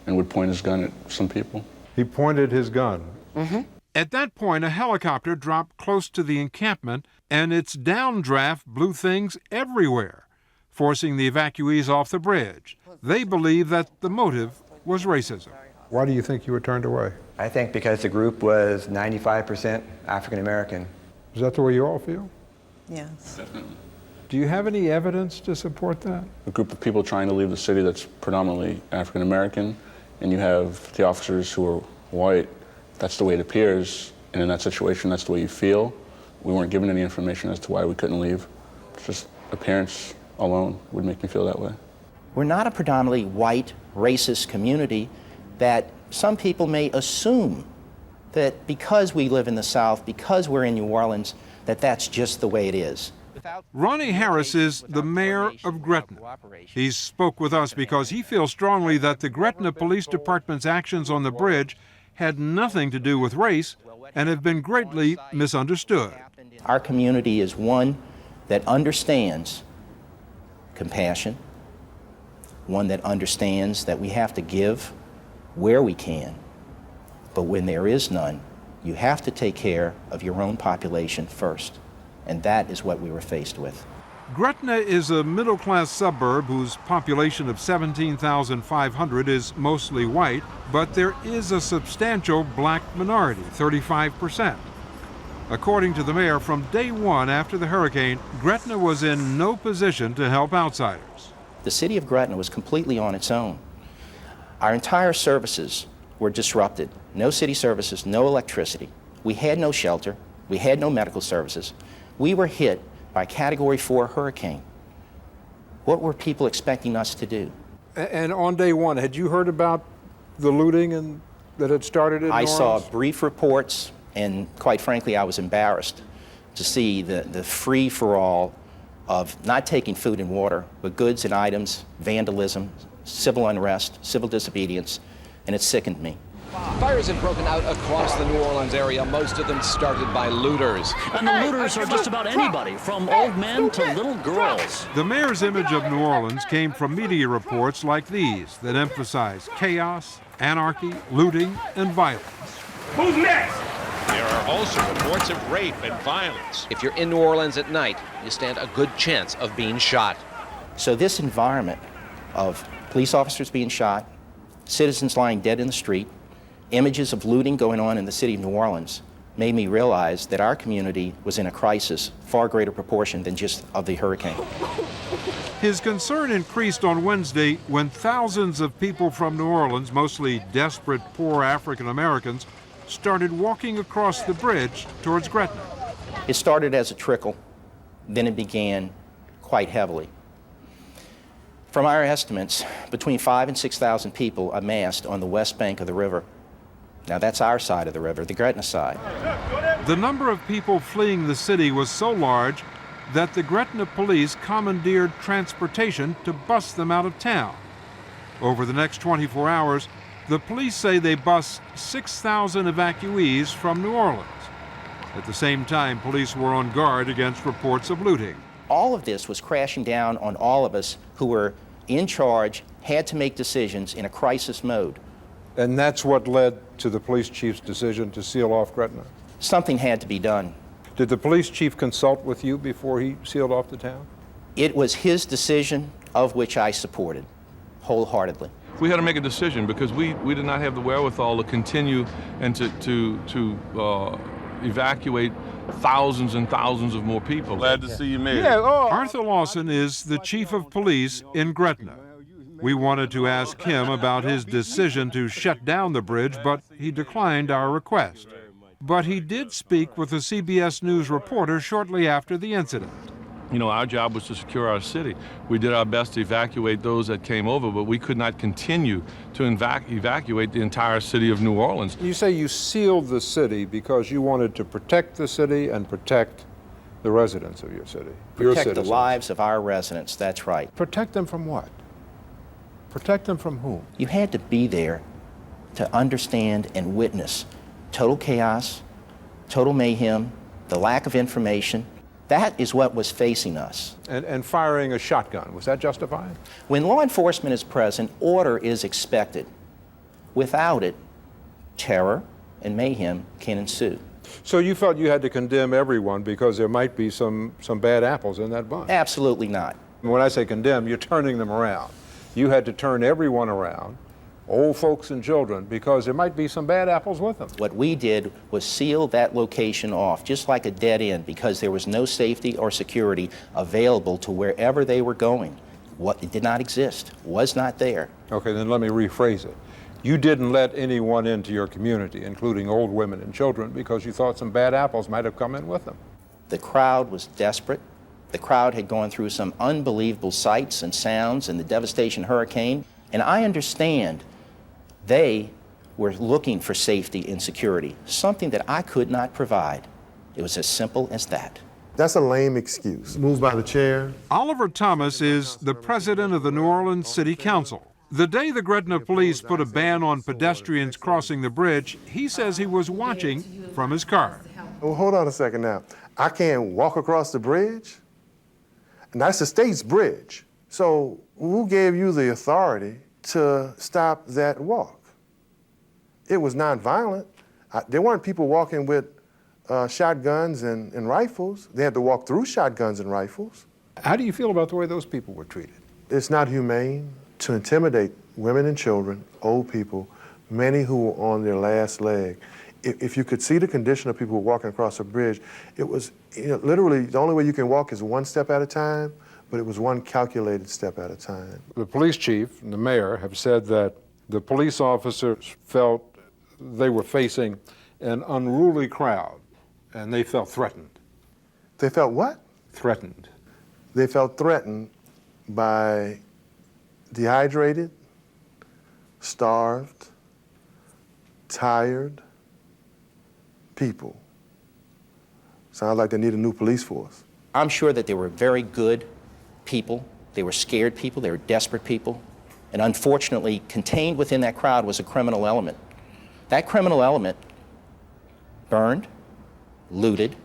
and would point his gun at some people. He pointed his gun. Mm-hmm. At that point, a helicopter dropped close to the encampment, and its downdraft blew things everywhere, forcing the evacuees off the bridge. They believe that the motive was racism. Why do you think you were turned away? I think because the group was 95% African American. Is that the way you all feel? Yes. Definitely. Do you have any evidence to support that? A group of people trying to leave the city that's predominantly African American, and you have the officers who are white. That's the way it appears, and in that situation, that's the way you feel. We weren't given any information as to why we couldn't leave. Just appearance alone would make me feel that way. We're not a predominantly white, racist community that some people may assume that because we live in the South, because we're in New Orleans, that that's just the way it is. Ronnie Harris is the mayor of Gretna. He spoke with us because he feels strongly that the Gretna Police Department's actions on the bridge had nothing to do with race and have been greatly misunderstood. Our community is one that understands compassion, one that understands that we have to give where we can, but when there is none, you have to take care of your own population first. And that is what we were faced with. Gretna is a middle-class suburb whose population of 17,500 is mostly white, but there is a substantial black minority, 35%. According to the mayor, from day one after the hurricane, Gretna was in no position to help outsiders. The city of Gretna was completely on its own. Our entire services were disrupted. No city services, no electricity. We had no shelter. We had no medical services. We were hit by Category 4 hurricane. What were people expecting us to do? And on day one, had you heard about the looting that had started in New Orleans? I saw brief reports, and quite frankly, I was embarrassed to see the free-for-all of not taking food and water, but goods and items, vandalism, civil unrest, civil disobedience, and it sickened me. Fires have broken out across the New Orleans area, most of them started by looters. And the looters are just about anybody, from old men to little girls. The mayor's image of New Orleans came from media reports like these that emphasize chaos, anarchy, looting, and violence. Who's next? There are also reports of rape and violence. If you're in New Orleans at night, you stand a good chance of being shot. So this environment of police officers being shot, citizens lying dead in the street, images of looting going on in the city of New Orleans made me realize that our community was in a crisis far greater proportion than just of the hurricane. His concern increased on Wednesday when thousands of people from New Orleans, mostly desperate, poor African Americans, started walking across the bridge towards Gretna. It started as a trickle, then it began quite heavily. From our estimates, between 5,000 and 6,000 people amassed on the west bank of the river. Now that's our side of the river, the Gretna side. The number of people fleeing the city was so large that the Gretna police commandeered transportation to bus them out of town. Over the next 24 hours, the police say they bused 6,000 evacuees from New Orleans. At the same time, police were on guard against reports of looting. All of this was crashing down on all of us who were in charge, had to make decisions in a crisis mode. And that's what led to the police chief's decision to seal off Gretna? Something had to be done. Did the police chief consult with you before he sealed off the town? It was his decision, of which I supported wholeheartedly. We had to make a decision because we did not have the wherewithal to continue and to evacuate thousands and thousands of more people. Glad to see you, Mayor. Arthur Lawson is the chief of police in Gretna. We wanted to ask him about his decision to shut down the bridge, but he declined our request. But he did speak with a CBS News reporter shortly after the incident. You know, our job was to secure our city. We did our best to evacuate those that came over, but we could not continue to evacuate the entire city of New Orleans. You say you sealed the city because you wanted to protect the city and protect the residents of your city. Protect the lives of our residents, that's right. Protect them from what? Protect them from whom? You had to be there to understand and witness total chaos, total mayhem, the lack of information. That is what was facing us. And firing a shotgun, was that justified? When law enforcement is present, order is expected. Without it, terror and mayhem can ensue. So you felt you had to condemn everyone because there might be some bad apples in that bunch? Absolutely not. When I say condemn, you're turning them around. You had to turn everyone around old folks and children, because there might be some bad apples with them. What we did was seal that location off, just like a dead end, because there was no safety or security available to wherever they were going. It did not exist, was not there. Okay, then let me rephrase it. You didn't let anyone into your community, including old women and children, because you thought some bad apples might have come in with them. The crowd was desperate. The crowd had gone through some unbelievable sights and sounds in the devastation hurricane, and I understand they were looking for safety and security, something that I could not provide. It was as simple as that. That's a lame excuse. Moved by the chair. Oliver Thomas is the president of the New Orleans City Council. The day the Gretna police put a ban on pedestrians crossing the bridge, he says he was watching from his car. Well, hold on a second now. I can't walk across the bridge? And that's the state's bridge. So who gave you the authority to stop that walk? It was nonviolent. There weren't people walking with shotguns and rifles. They had to walk through shotguns and rifles. How do you feel about the way those people were treated? It's not humane to intimidate women and children, old people, many who were on their last leg. If you could see the condition of people walking across a bridge, it was literally the only way you can walk is one step at a time, but it was one calculated step at a time. The police chief and the mayor have said that the police officers felt they were facing an unruly crowd, and they felt threatened. They felt what? Threatened. They felt threatened by dehydrated, starved, tired people. Sounds like they need a new police force. I'm sure that they were very good people. They were scared people. They were desperate people. And unfortunately, contained within that crowd was a criminal element. That criminal element burned, looted,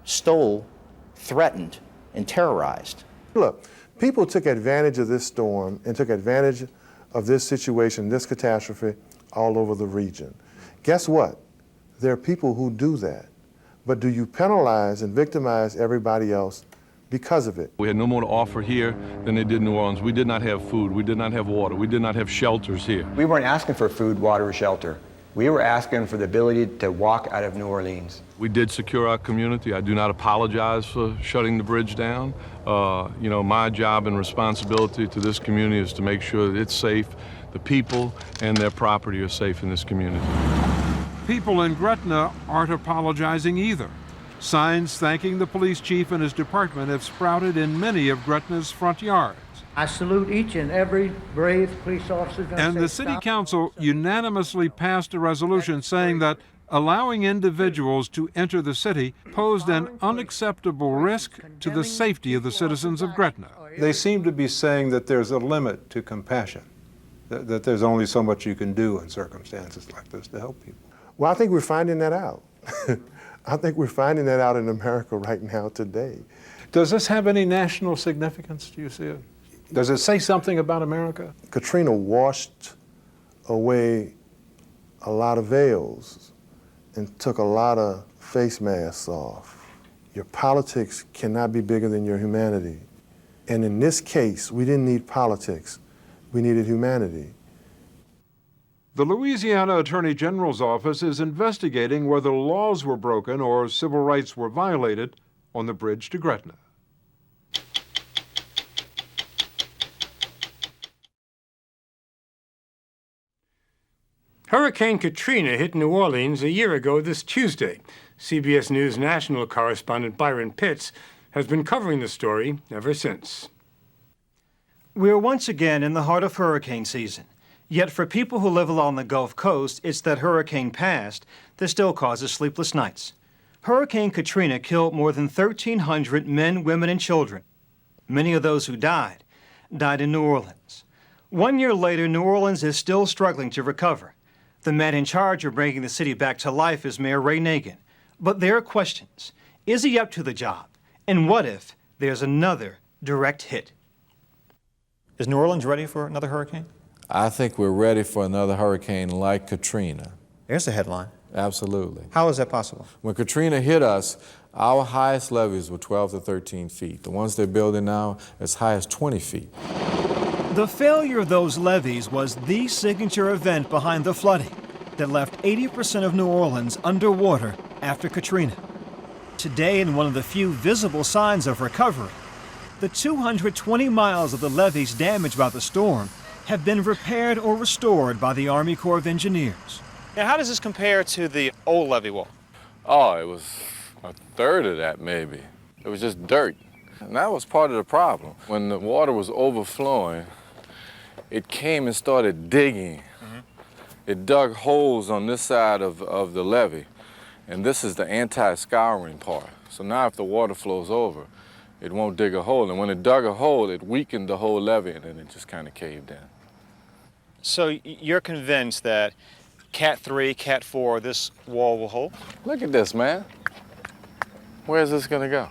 stole, threatened, and terrorized. Look, people took advantage of this storm and took advantage of this situation, this catastrophe, all over the region. Guess what? There are people who do that. But do you penalize and victimize everybody else because of it? We had no more to offer here than they did in New Orleans. We did not have food. We did not have water. We did not have shelters here. We weren't asking for food, water, or shelter. We were asking for the ability to walk out of New Orleans. We did secure our community. I do not apologize for shutting the bridge down. My job and responsibility to this community is to make sure that it's safe, the people and their property are safe in this community. People in Gretna aren't apologizing either. Signs thanking the police chief and his department have sprouted in many of Gretna's front yards. I salute each and every brave police officer. And the city council unanimously passed a resolution saying that allowing individuals to enter the city posed an unacceptable risk to the safety of the citizens of Gretna. They seem to be saying that there's a limit to compassion, that there's only so much you can do in circumstances like this to help people. Well, I think we're finding that out. I think we're finding that out in America right now today. Does this have any national significance, do you see it? Does it say something about America? Katrina washed away a lot of veils and took a lot of face masks off. Your politics cannot be bigger than your humanity. And in this case, we didn't need politics, we needed humanity. The Louisiana Attorney General's office is investigating whether laws were broken or civil rights were violated on the bridge to Gretna. Hurricane Katrina hit New Orleans a year ago this Tuesday. CBS News national correspondent Byron Pitts has been covering the story ever since. We are once again in the heart of hurricane season. Yet for people who live along the Gulf Coast, it's that hurricane past that still causes sleepless nights. Hurricane Katrina killed more than 1,300 men, women, and children. Many of those who died in New Orleans. 1 year later, New Orleans is still struggling to recover. The man in charge of bringing the city back to life is Mayor Ray Nagin. But there are questions. Is he up to the job? And what if there's another direct hit? Is New Orleans ready for another hurricane? I think we're ready for another hurricane like Katrina. There's the headline. Absolutely. How is that possible? When Katrina hit us, our highest levees were 12 to 13 feet. The ones they're building now, as high as 20 feet. The failure of those levees was the signature event behind the flooding that left 80% of New Orleans underwater after Katrina. Today, in one of the few visible signs of recovery, the 220 miles of the levees damaged by the storm have been repaired or restored by the Army Corps of Engineers. Now, how does this compare to the old levee wall? Oh, it was a third of that, maybe. It was just dirt. And that was part of the problem. When the water was overflowing, it came and started digging. It dug holes on this side of the levee, and this is the anti-scouring part. So now if the water flows over, it won't dig a hole. And when it dug a hole, it weakened the whole levee, and then it just kind of caved in. So you're convinced that Cat 3, Cat 4, this wall will hold? Look at this, man. Where's this gonna go?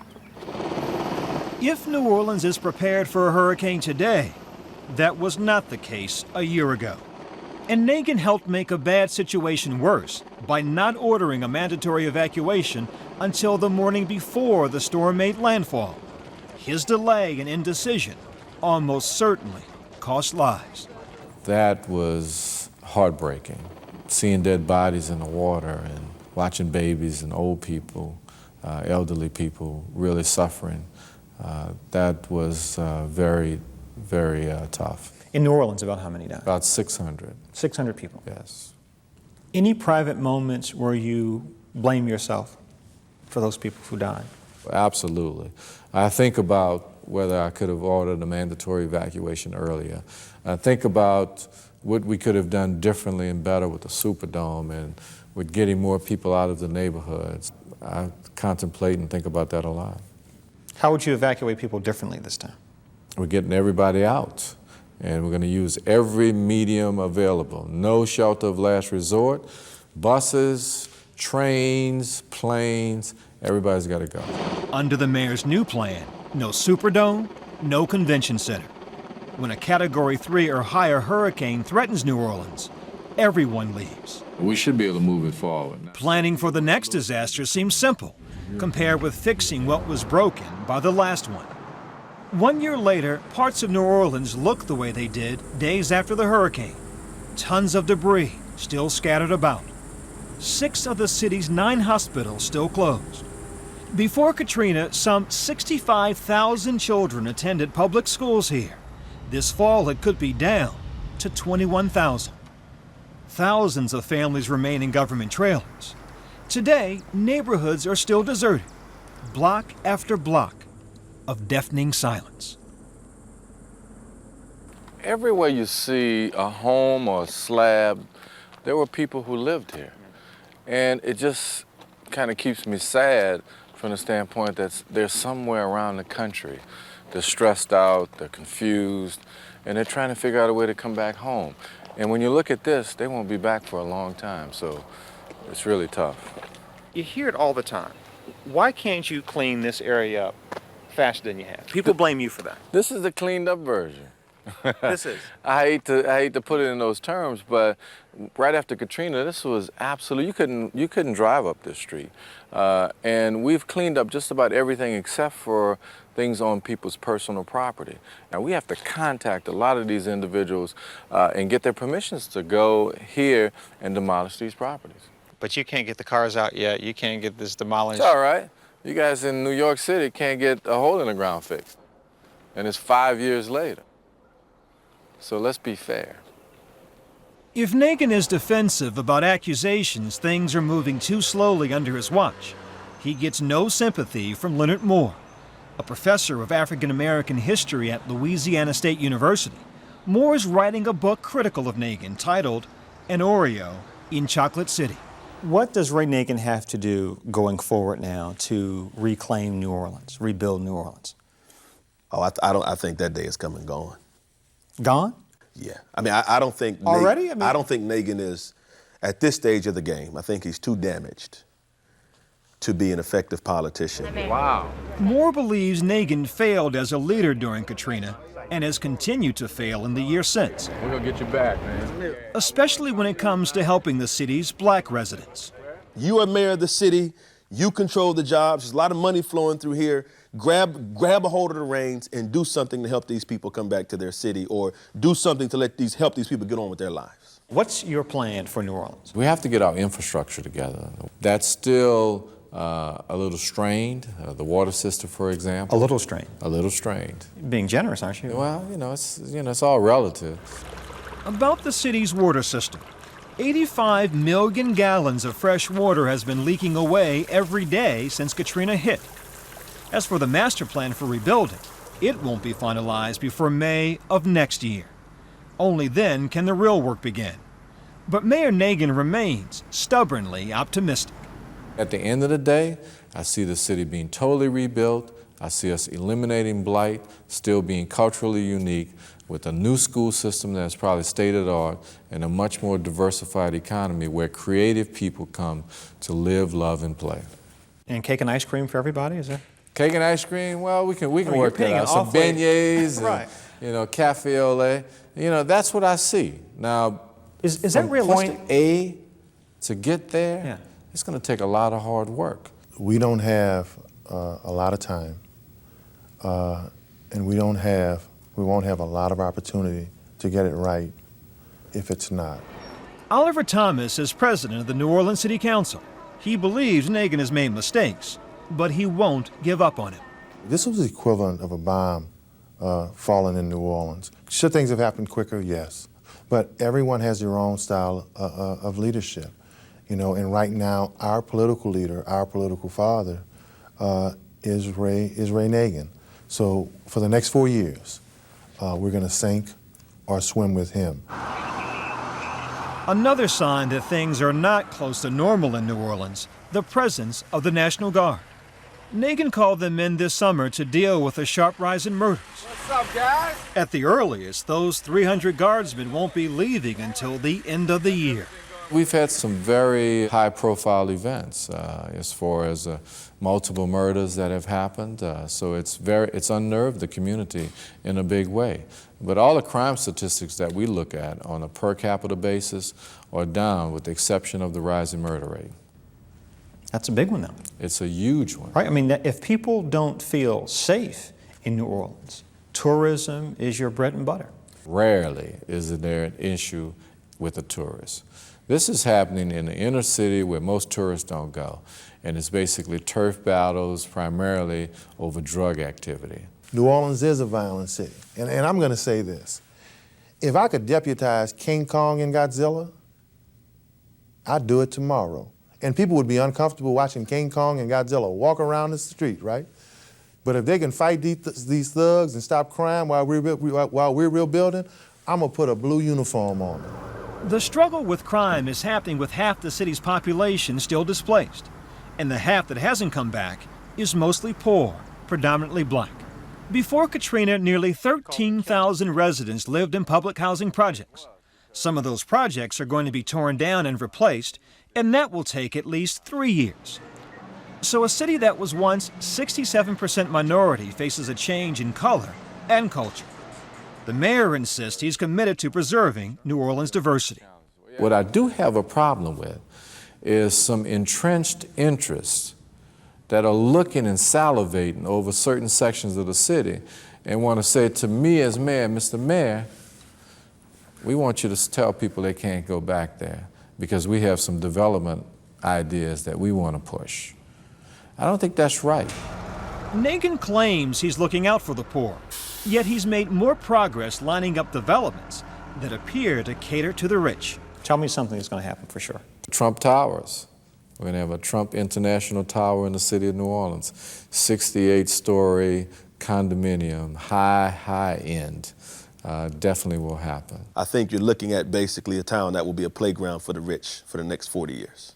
If New Orleans is prepared for a hurricane today, that was not the case a year ago. And Nagin helped make a bad situation worse by not ordering a mandatory evacuation until the morning before the storm made landfall. His delay and indecision almost certainly cost lives. That was heartbreaking. Seeing dead bodies in the water and watching babies and old people, elderly people really suffering. That was very, very tough. In New Orleans, about how many died? About 600. 600 people? Yes. Any private moments where you blame yourself for those people who died? Absolutely. I think about whether I could have ordered a mandatory evacuation earlier. I think about what we could have done differently and better with the Superdome and with getting more people out of the neighborhoods. I contemplate and think about that a lot. How would you evacuate people differently this time? We're getting everybody out, and we're going to use every medium available. No shelter of last resort, buses, trains, planes, everybody's got to go. Under the mayor's new plan, no Superdome, no convention center. When a Category 3 or higher hurricane threatens New Orleans, everyone leaves. We should be able to move it forward. Planning for the next disaster seems simple, compared with fixing what was broken by the last one. 1 year later, parts of New Orleans look the way they did days after the hurricane. Tons of debris still scattered about. 6 of the city's 9 hospitals still closed. Before Katrina, some 65,000 children attended public schools here. This fall, it could be down to 21,000. Thousands of families remain in government trailers. Today, neighborhoods are still deserted, block after block of deafening silence. Everywhere you see a home or a slab, there were people who lived here. And it just kind of keeps me sad from the standpoint that they're somewhere around the country. They're stressed out, they're confused, and they're trying to figure out a way to come back home. And when you look at this, they won't be back for a long time, so it's really tough. You hear it all the time. Why can't you clean this area up faster than you have? People blame you for that. This is the cleaned up version. This is. I hate to put it in those terms, but right after Katrina, this was absolute. You couldn't drive up this street, and we've cleaned up just about everything except for things on people's personal property. Now we have to contact a lot of these individuals and get their permissions to go here and demolish these properties. But you can't get the cars out yet. You can't get this demolished. It's all right. You guys in New York City can't get a hole in the ground fixed, and it's 5 years later. So let's be fair. If Nagin is defensive about accusations things are moving too slowly under his watch, he gets no sympathy from Leonard Moore, a professor of African American history at Louisiana State University. Moore is writing a book critical of Nagin titled An Oreo in Chocolate City. What does Ray Nagin have to do going forward now to reclaim New Orleans, rebuild New Orleans? Oh, I think that day is come and gone. Gone? Yeah. I mean, I don't think already. I don't think Nagin is at this stage of the game. I think he's too damaged to be an effective politician. Wow. Moore believes Nagin failed as a leader during Katrina and has continued to fail in the year since. We're gonna get you back, man. Especially when it comes to helping the city's black residents. You are mayor of the city. You control the jobs. There's a lot of money flowing through here. grab a hold of the reins and do something to help these people come back to their city, or do something to help these people get on with their lives. What's your plan for New Orleans? We have to get our infrastructure together. That's still a little strained. The water system, for example. A little strained? A little strained. Being generous, aren't you? Well, it's all relative. About the city's water system. 85 million gallons of fresh water has been leaking away every day since Katrina hit. As for the master plan for rebuilding, it won't be finalized before May of next year. Only then can the real work begin. But Mayor Nagin remains stubbornly optimistic. At the end of the day, I see the city being totally rebuilt. I see us eliminating blight, still being culturally unique, with a new school system that's probably state-of-the-art, and a much more diversified economy where creative people come to live, love, and play. And cake and ice cream for everybody, is there? Cake and ice cream, well, we can work that out. Some awfully... beignets, right. and, cafe au lait. That's what I see. Now, is that realistic? Point A to get there, it's going to take a lot of hard work. We don't have a lot of time, and we won't have a lot of opportunity to get it right if it's not. Oliver Thomas is president of the New Orleans City Council. He believes Nagin has made mistakes, but he won't give up on him. This was the equivalent of a bomb falling in New Orleans. Should things have happened quicker? Yes. But everyone has their own style of leadership. And right now, our political leader, our political father, is Ray Nagin. So for the next 4 years, we're going to sink or swim with him. Another sign that things are not close to normal in New Orleans, the presence of the National Guard. Nagin called them in this summer to deal with a sharp rise in murders. What's up, guys? At the earliest, those 300 guardsmen won't be leaving until the end of the year. We've had some very high-profile events as far as multiple murders that have happened. So it's unnerved the community in a big way. But all the crime statistics that we look at on a per capita basis are down, with the exception of the rising murder rate. That's a big one, though. It's a huge one. Right? I mean, if people don't feel safe in New Orleans, tourism is your bread and butter. Rarely is there an issue with the tourists. This is happening in the inner city where most tourists don't go. And it's basically turf battles, primarily over drug activity. New Orleans is a violent city. And I'm going to say this. If I could deputize King Kong and Godzilla, I'd do it tomorrow. And people would be uncomfortable watching King Kong and Godzilla walk around the street, right? But if they can fight these thugs and stop crime while we're rebuilding, I'm going to put a blue uniform on them. The struggle with crime is happening with half the city's population still displaced. And the half that hasn't come back is mostly poor, predominantly black. Before Katrina, nearly 13,000 residents lived in public housing projects. Some of those projects are going to be torn down and replaced, and that will take at least 3 years. So a city that was once 67% minority faces a change in color and culture. The mayor insists he's committed to preserving New Orleans' diversity. What I do have a problem with is some entrenched interests that are looking and salivating over certain sections of the city and want to say to me as mayor, Mr. Mayor, we want you to tell people they can't go back there because we have some development ideas that we want to push. I don't think that's right. Nagin claims he's looking out for the poor, yet he's made more progress lining up developments that appear to cater to the rich. Tell me something that's going to happen for sure. Trump Towers. We're going to have a Trump International Tower in the city of New Orleans. 68-story condominium, high end. Definitely will happen. I think you're looking at basically a town that will be a playground for the rich for the next 40 years.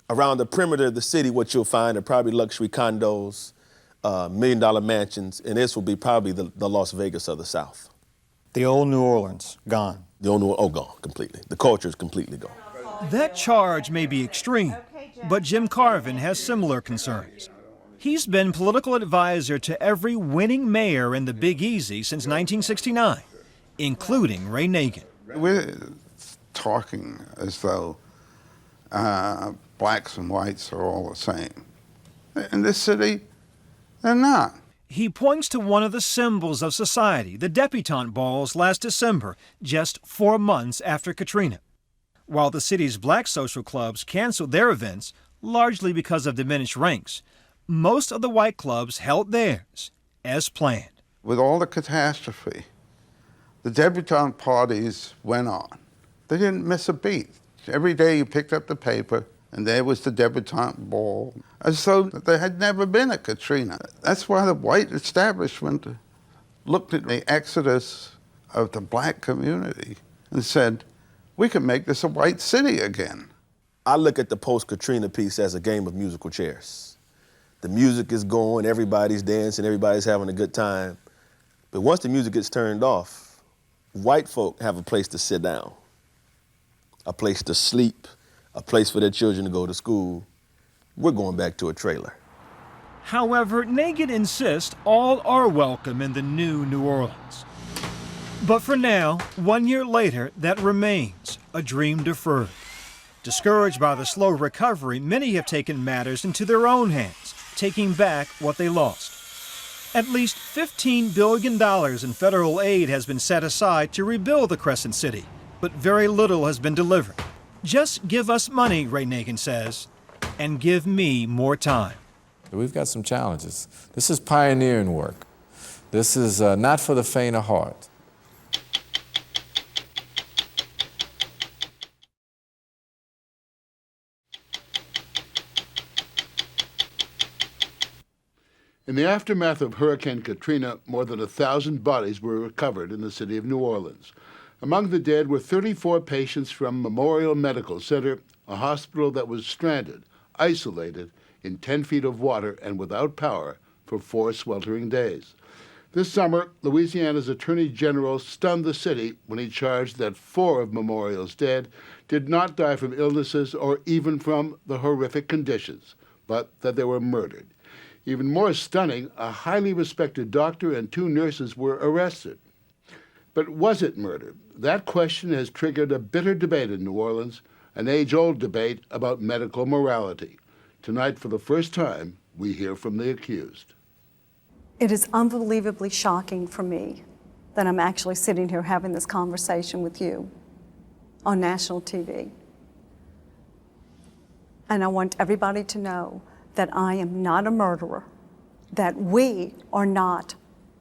Around the perimeter of the city, what you'll find are probably luxury condos, million-dollar mansions, and this will be probably the Las Vegas of the South. The old New Orleans, gone. The old New Orleans, gone completely. The culture is completely gone. That charge may be extreme, but Jim Carvin has similar concerns. He's been political advisor to every winning mayor in the Big Easy since 1969, including Ray Nagin. We're talking as though blacks and whites are all the same. In this city, They're not. He points to one of the symbols of society, the debutante balls last December, just 4 months after Katrina. While the city's black social clubs canceled their events, largely because of diminished ranks, most of the white clubs held theirs as planned. With all the catastrophe, the debutante parties went on. They didn't miss a beat. Every day you picked up the paper, and there was the debutante ball, as though there had never been a Katrina. That's why the white establishment looked at the exodus of the black community and said, we can make this a white city again. I look at the post-Katrina piece as a game of musical chairs. The music is going, everybody's dancing, everybody's having a good time. But once the music gets turned off, white folk have a place to sit down, a place to sleep, a place for their children to go to school. We're going back to a trailer. However, Nagin insists all are welcome in the new New Orleans. But for now, 1 year later, that remains a dream deferred. Discouraged by the slow recovery, many have taken matters into their own hands, taking back what they lost. At least $15 billion in federal aid has been set aside to rebuild the Crescent City, but very little has been delivered. Just give us money, Ray Nagin says, and give me more time. We've got some challenges. This is pioneering work. This is not for the faint of heart. In the aftermath of Hurricane Katrina, more than 1,000 bodies were recovered in the city of New Orleans. Among the dead were 34 patients from Memorial Medical Center, a hospital that was stranded, isolated, in 10 feet of water and without power for 4 sweltering days. This summer, Louisiana's Attorney General stunned the city when he charged that 4 of Memorial's dead did not die from illnesses or even from the horrific conditions, but that they were murdered. Even more stunning, a highly respected doctor and 2 nurses were arrested. But was it murder? That question has triggered a bitter debate in New Orleans, an age-old debate about medical morality. Tonight, for the first time, we hear from the accused. It is unbelievably shocking for me that I'm actually sitting here having this conversation with you on national TV. And I want everybody to know that I am not a murderer, that we are not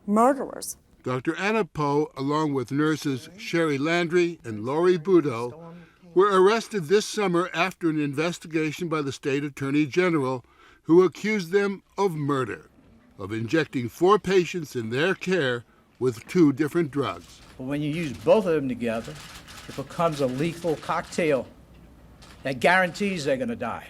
murderers. Dr. Anna Poe, along with nurses Sherry Landry and Lori Budo, were arrested this summer after an investigation by the state attorney general, who accused them of murder, of injecting 4 patients in their care with 2 different drugs. But when you use both of them together, it becomes a lethal cocktail that guarantees they're going to die.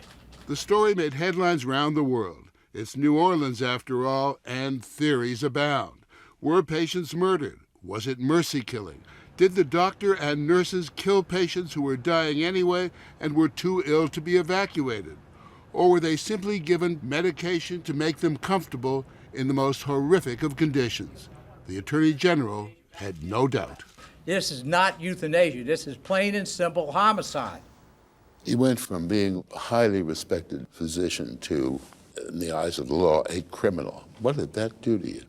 The story made headlines around the world. It's New Orleans, after all, and theories abound. Were patients murdered? Was it mercy killing? Did the doctor and nurses kill patients who were dying anyway and were too ill to be evacuated? Or were they simply given medication to make them comfortable in the most horrific of conditions? The Attorney General had no doubt. This is not euthanasia. This is plain and simple homicide. He went from being a highly respected physician to, in the eyes of the law, a criminal. What did that do to you?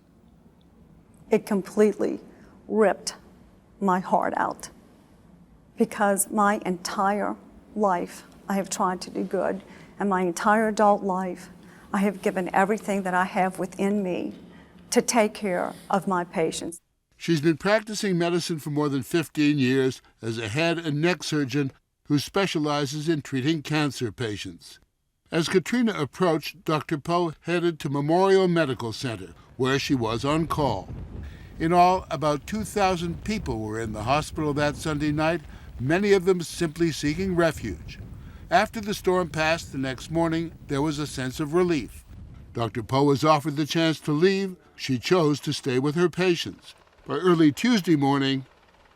It completely ripped my heart out, because my entire life I have tried to do good, and my entire adult life I have given everything that I have within me to take care of my patients. She's been practicing medicine for more than 15 years as a head and neck surgeon who specializes in treating cancer patients. As Katrina approached, Dr. Poe headed to Memorial Medical Center, where she was on call. In all, about 2,000 people were in the hospital that Sunday night, many of them simply seeking refuge. After the storm passed the next morning, there was a sense of relief. Dr. Poe was offered the chance to leave. She chose to stay with her patients. By early Tuesday morning,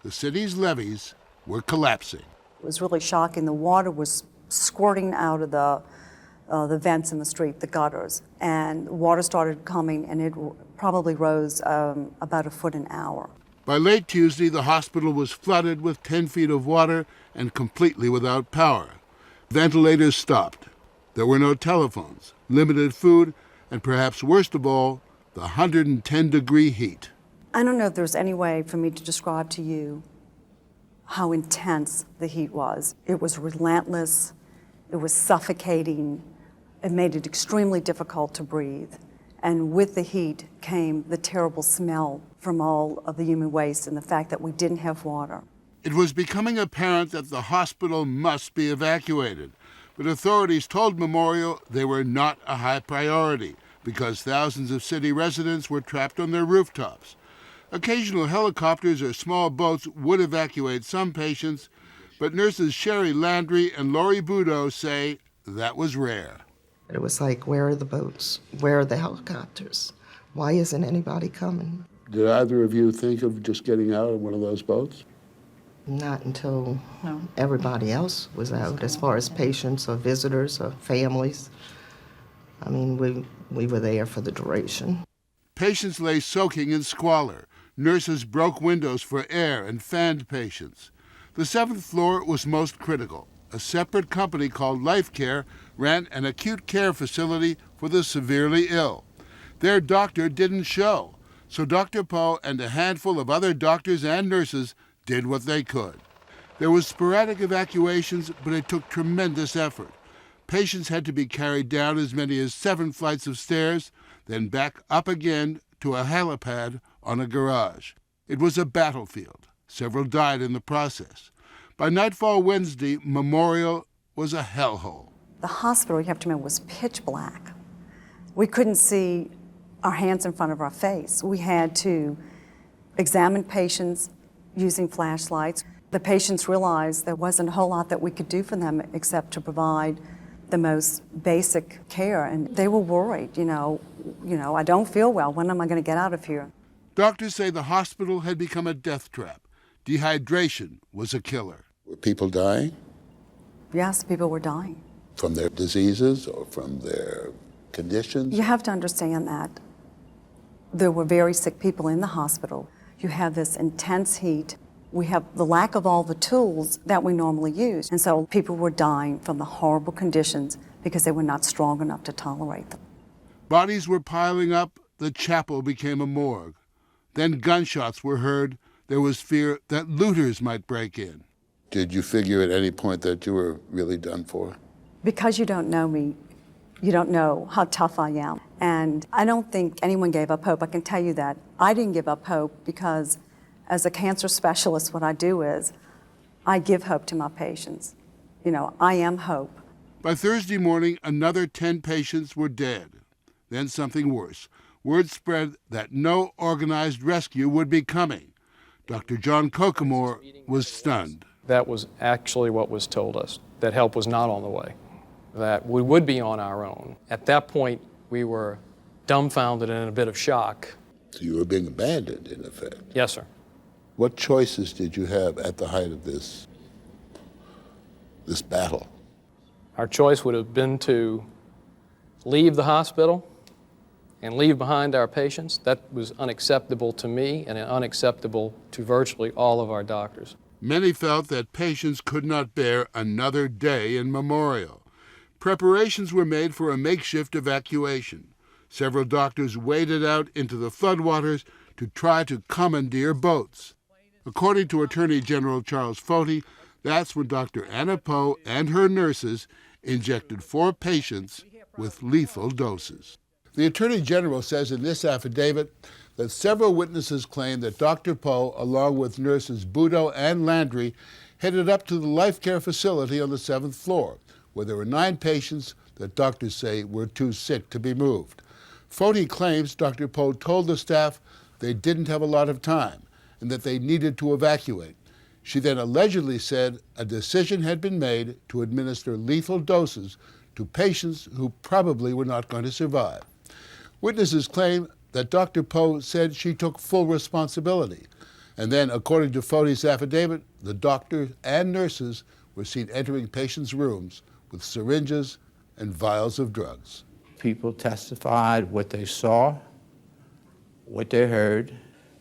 the city's levees were collapsing. It was really shocking. The water was squirting out of the vents in the street, the gutters, and water started coming, and it probably rose about a foot an hour. By late Tuesday, the hospital was flooded with 10 feet of water and completely without power. Ventilators stopped. There were no telephones, limited food, and perhaps worst of all, the 110-degree heat. I don't know if there's any way for me to describe to you how intense the heat was. It was relentless, it was suffocating, it made it extremely difficult to breathe. And with the heat came the terrible smell from all of the human waste and the fact that we didn't have water. It was becoming apparent that the hospital must be evacuated, but authorities told Memorial they were not a high priority because thousands of city residents were trapped on their rooftops. Occasional helicopters or small boats would evacuate some patients, but nurses Sherry Landry and Lori Budo say that was rare. It was like, where are the boats? Where are the helicopters? Why isn't anybody coming? Did either of you think of just getting out of one of those boats? Not until everybody else was out, as far as patients or visitors or families. I mean, we were there for the duration. Patients lay soaking in squalor. Nurses broke windows for air and fanned patients. The 7th floor was most critical. A separate company called Life Care ran an acute care facility for the severely ill. Their doctor didn't show, so Dr. Poe and a handful of other doctors and nurses did what they could. There was sporadic evacuations, but it took tremendous effort. Patients had to be carried down as many as 7 flights of stairs, then back up again to a helipad on a garage. It was a battlefield. Several died in the process. By nightfall Wednesday, Memorial was a hellhole. The hospital, you have to remember, was pitch black. We couldn't see our hands in front of our face. We had to examine patients using flashlights. The patients realized there wasn't a whole lot that we could do for them except to provide the most basic care, and they were worried, you know, I don't feel well, when am I going to get out of here? Doctors say the hospital had become a death trap. Dehydration was a killer. Were people dying? Yes, people were dying. From their diseases or from their conditions? You have to understand that there were very sick people in the hospital. You have this intense heat. We have the lack of all the tools that we normally use. And so people were dying from the horrible conditions because they were not strong enough to tolerate them. Bodies were piling up. The chapel became a morgue. Then gunshots were heard. There was fear that looters might break in. Did you figure at any point that you were really done for? Because you don't know me, you don't know how tough I am. And I don't think anyone gave up hope. I can tell you that. I didn't give up hope because as a cancer specialist, what I do is I give hope to my patients. You know, I am hope. By Thursday morning, another 10 patients were dead. Then something worse. Word spread that no organized rescue would be coming. Dr. John Kokomore was stunned. That was actually what was told us, that help was not on the way, that we would be on our own. At that point, we were dumbfounded and in a bit of shock. So you were being abandoned, in effect? Yes, sir. What choices did you have at the height of this battle? Our choice would have been to leave the hospital and leave behind our patients. That was unacceptable to me and unacceptable to virtually all of our doctors. Many felt that patients could not bear another day in Memorial. Preparations were made for a makeshift evacuation. Several doctors waded out into the floodwaters to try to commandeer boats. According to Attorney General Charles Foti, that's when Dr. Anna Poe and her nurses injected 4 patients with lethal doses. The Attorney General says in this affidavit that several witnesses claim that Dr. Poe, along with nurses Budo and Landry, headed up to the life care facility on the 7th floor, where there were 9 patients that doctors say were too sick to be moved. Foti claims Dr. Poe told the staff they didn't have a lot of time and that they needed to evacuate. She then allegedly said a decision had been made to administer lethal doses to patients who probably were not going to survive. Witnesses claim that Dr. Poe said she took full responsibility. And then, according to Foti's affidavit, the doctors and nurses were seen entering patients' rooms with syringes and vials of drugs. People testified what they saw, what they heard.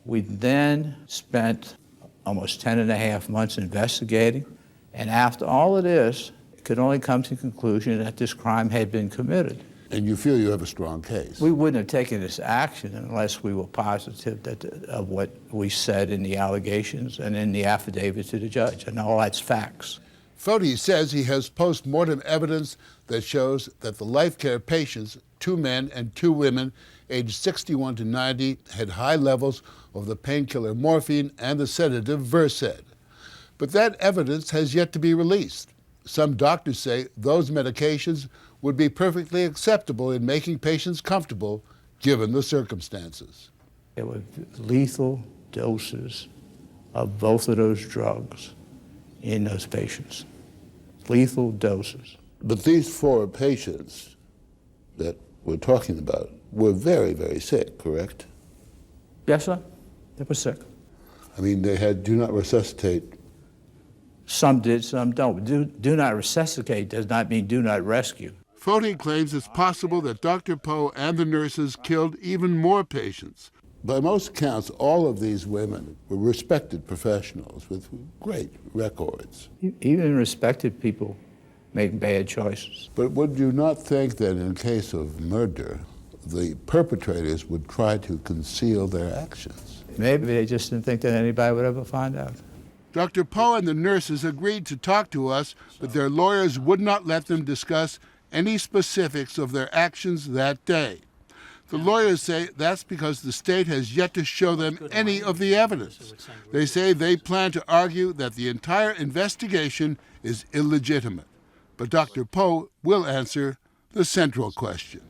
We then spent almost 10.5 months investigating, and after all of this, could only come to the conclusion that this crime had been committed. And you feel you have a strong case. We wouldn't have taken this action unless we were positive of what we said in the allegations and in the affidavit to the judge, and all that's facts. Foti says he has post-mortem evidence that shows that the life care patients, 2 men and 2 women, aged 61 to 90, had high levels of the painkiller morphine and the sedative Versed. But that evidence has yet to be released. Some doctors say those medications would be perfectly acceptable in making patients comfortable given the circumstances. There were lethal doses of both of those drugs in those patients. Lethal doses. But these 4 patients that we're talking about were very, very sick, correct? Yes, sir. They were sick. I mean, they had do not resuscitate. Some did, some don't. Do not resuscitate does not mean do not rescue. Foti claims it's possible that Dr. Poe and the nurses killed even more patients. By most accounts, all of these women were respected professionals with great records. Even respected people make bad choices. But would you not think that in case of murder, the perpetrators would try to conceal their actions? Maybe they just didn't think that anybody would ever find out. Dr. Poe and the nurses agreed to talk to us, but their lawyers would not let them discuss any specifics of their actions that day. The lawyers say that's because the state has yet to show them any of the evidence. They say they plan to argue that the entire investigation is illegitimate. But Dr. Poe will answer the central question.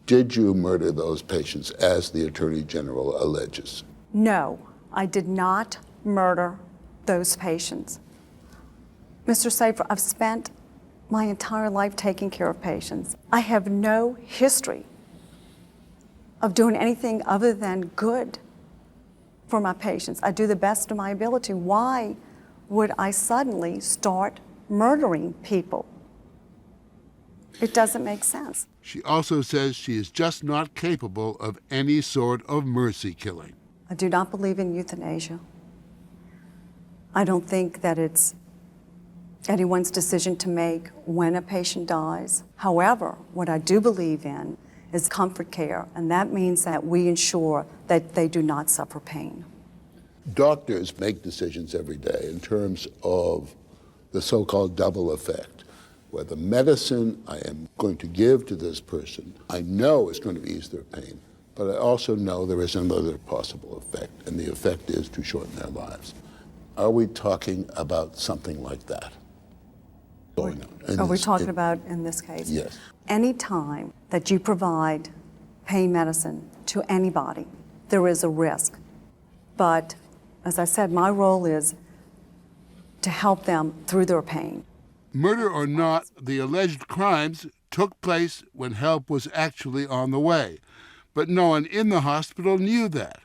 Did you murder those patients as the Attorney General alleges? No, I did not murder those patients. Mr. Safer, I've spent my entire life taking care of patients. I have no history of doing anything other than good for my patients. I do the best of my ability. Why would I suddenly start murdering people? It doesn't make sense. She also says she is just not capable of any sort of mercy killing. I do not believe in euthanasia. I don't think that it's anyone's decision to make when a patient dies. However, what I do believe in is comfort care, and that means that we ensure that they do not suffer pain. Doctors make decisions every day in terms of the so-called double effect, where the medicine I am going to give to this person, I know is going to ease their pain, but I also know there is another possible effect, and the effect is to shorten their lives. Are we talking about something like that going on? Are we talking about in this case? Yes. Any time that you provide pain medicine to anybody, there is a risk. But as I said, my role is to help them through their pain. Murder or not, the alleged crimes took place when help was actually on the way. But no one in the hospital knew that.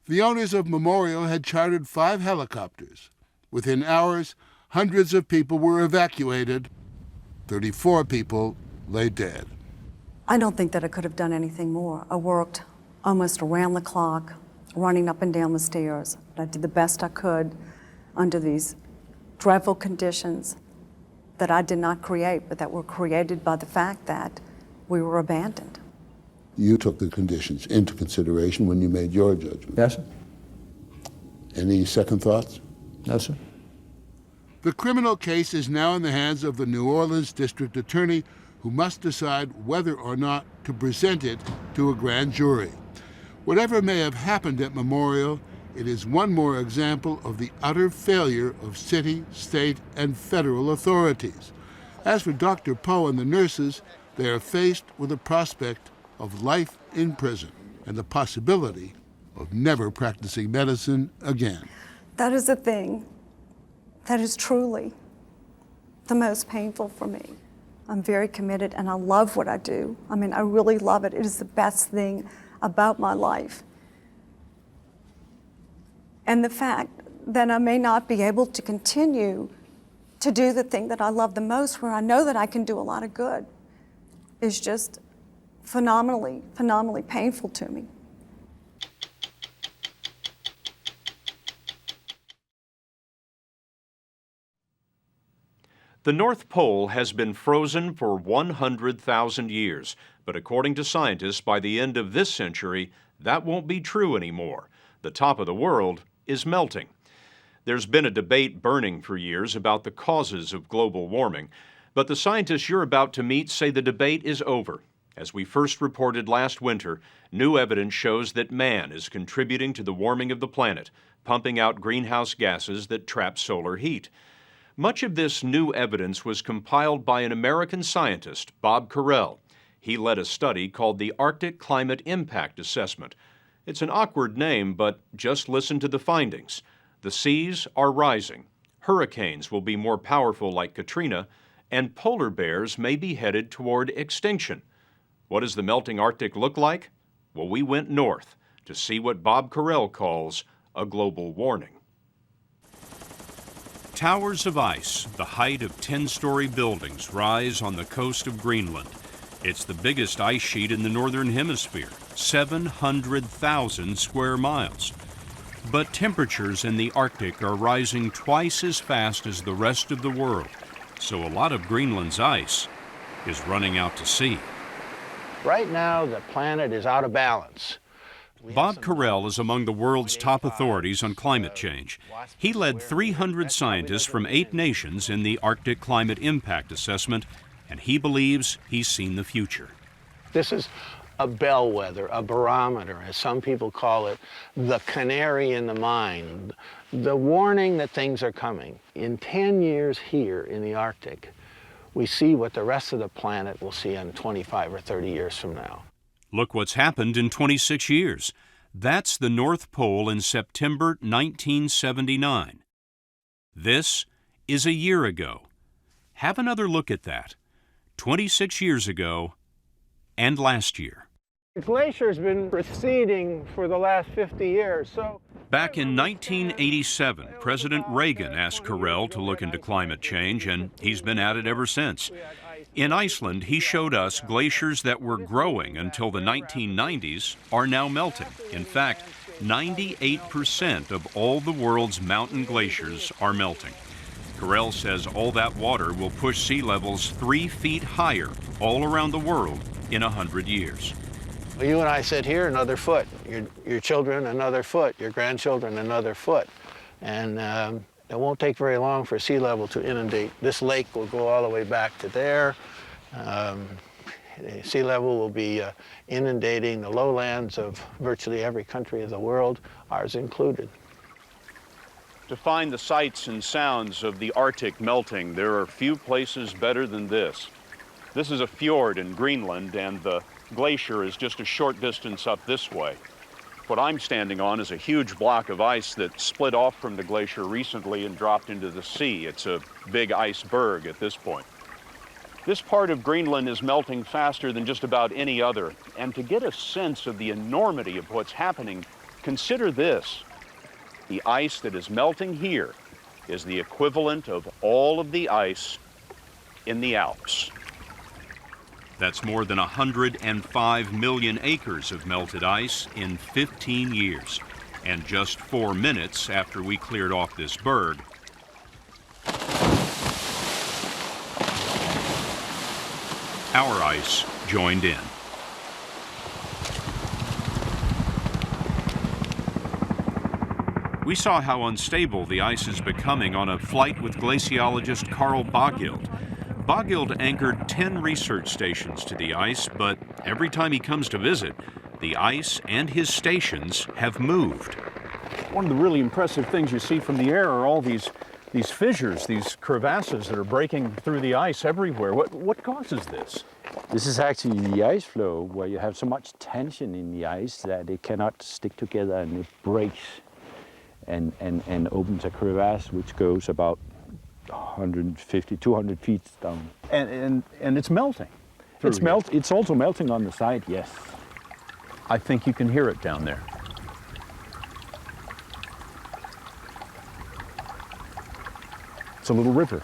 The owners of Memorial had chartered 5 helicopters. Within hours, hundreds of people were evacuated. 34 people lay dead. I don't think that I could have done anything more. I worked almost around the clock, running up and down the stairs. I did the best I could under these dreadful conditions that I did not create, but that were created by the fact that we were abandoned. You took the conditions into consideration when you made your judgment? Yes, sir. Any second thoughts? No, sir. The criminal case is now in the hands of the New Orleans District Attorney, who must decide whether or not to present it to a grand jury. Whatever may have happened at Memorial, it is one more example of the utter failure of city, state, and federal authorities. As for Dr. Poe and the nurses, they are faced with the prospect of life in prison and the possibility of never practicing medicine again. That is the thing that is truly the most painful for me. I'm very committed and I love what I do. I mean, I really love it. It is the best thing about my life. And the fact that I may not be able to continue to do the thing that I love the most, where I know that I can do a lot of good, is just phenomenally, phenomenally painful to me. The North Pole has been frozen for 100,000 years, but according to scientists, by the end of this century, that won't be true anymore. The top of the world is melting. There's been a debate burning for years about the causes of global warming, but the scientists you're about to meet say the debate is over. As we first reported last winter, new evidence shows that man is contributing to the warming of the planet, pumping out greenhouse gases that trap solar heat. Much of this new evidence was compiled by an American scientist, Bob Carell. He led a study called the Arctic Climate Impact Assessment. It's an awkward name, but just listen to the findings. The seas are rising. Hurricanes will be more powerful like Katrina, and polar bears may be headed toward extinction. What does the melting Arctic look like? Well, we went north to see what Bob Carell calls a global warning. Towers of ice, the height of 10-story buildings, rise on the coast of Greenland. It's the biggest ice sheet in the northern hemisphere, 700,000 square miles. But temperatures in the Arctic are rising twice as fast as the rest of the world, so a lot of Greenland's ice is running out to sea. Right now, the planet is out of balance. Bob Carell is among the world's top authorities on climate change. He led 300 scientists from 8 nations in the Arctic Climate Impact Assessment, and he believes he's seen the future. This is a bellwether, a barometer, as some people call it, the canary in the mine, the warning that things are coming. In 10 years here in the Arctic, we see what the rest of the planet will see in 25 or 30 years from now. Look what's happened in 26 years. That's the North Pole in September 1979. This is a year ago. Have another look at that. 26 years ago and last year. The glacier's been receding for the last 50 years, so... Back in 1987, President Reagan asked Carell to look into climate change, and he's been at it ever since. In Iceland, he showed us glaciers that were growing until the 1990s are now melting. In fact, 98% of all the world's mountain glaciers are melting. Carell says all that water will push sea levels 3 feet higher all around the world in 100 years. You and I sit here another foot, your children another foot, your grandchildren another foot. And it won't take very long for sea level to inundate. This lake will go all the way back to there. Sea level will be inundating the lowlands of virtually every country of the world, ours included. To find the sights and sounds of the Arctic melting, there are few places better than this. This is a fjord in Greenland, and the glacier is just a short distance up this way. What I'm standing on is a huge block of ice that split off from the glacier recently and dropped into the sea. It's a big iceberg at this point. This part of Greenland is melting faster than just about any other. And to get a sense of the enormity of what's happening, consider this. The ice that is melting here is the equivalent of all of the ice in the Alps. That's more than 105 million acres of melted ice in 15 years. And just 4 minutes after we cleared off this berg, our ice joined in. We saw how unstable the ice is becoming on a flight with glaciologist Carl Bogild. Bogild anchored 10 research stations to the ice, but every time he comes to visit, the ice and his stations have moved. One of the really impressive things you see from the air are all these fissures, these crevasses that are breaking through the ice everywhere. What causes this? This is actually the ice flow, where you have so much tension in the ice that it cannot stick together and it breaks and opens a crevasse which goes about 150, 200 feet down. And it's melting. It's also melting on the side, yes. I think you can hear it down there. It's a little river.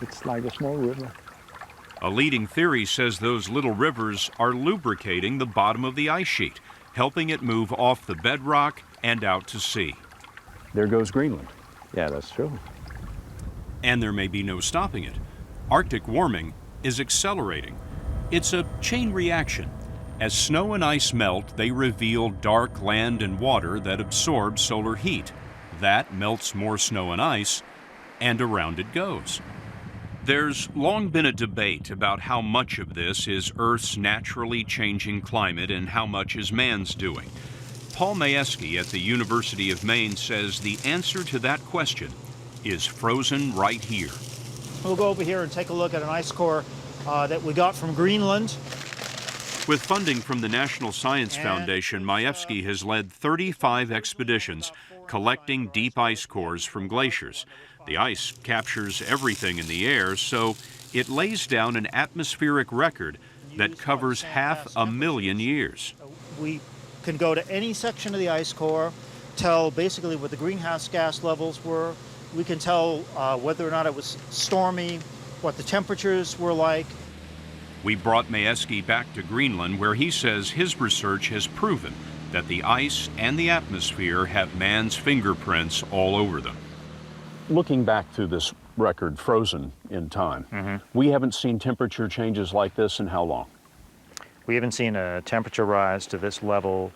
It's like a small river. A leading theory says those little rivers are lubricating the bottom of the ice sheet, helping it move off the bedrock and out to sea. There goes Greenland. Yeah, that's true. And there may be no stopping it. Arctic warming is accelerating. It's a chain reaction. As snow and ice melt, they reveal dark land and water that absorb solar heat. That melts more snow and ice, and around it goes. There's long been a debate about how much of this is Earth's naturally changing climate and how much is man's doing. Paul Majewski at the University of Maine says the answer to that question is frozen right here. We'll go over here and take a look at an ice core that we got from Greenland. With funding from the National Science Foundation, Majewski has led 35 expeditions collecting deep ice cores from glaciers. The ice captures everything in the air, so it lays down an atmospheric record that covers 500,000 years. We can go to any section of the ice core, tell basically what the greenhouse gas levels were. We can tell whether or not it was stormy, what the temperatures were like. We brought Majewski back to Greenland, where he says his research has proven that the ice and the atmosphere have man's fingerprints all over them. Looking back through this record, frozen in time, we haven't seen temperature changes like this in how long? We haven't seen a temperature rise to this level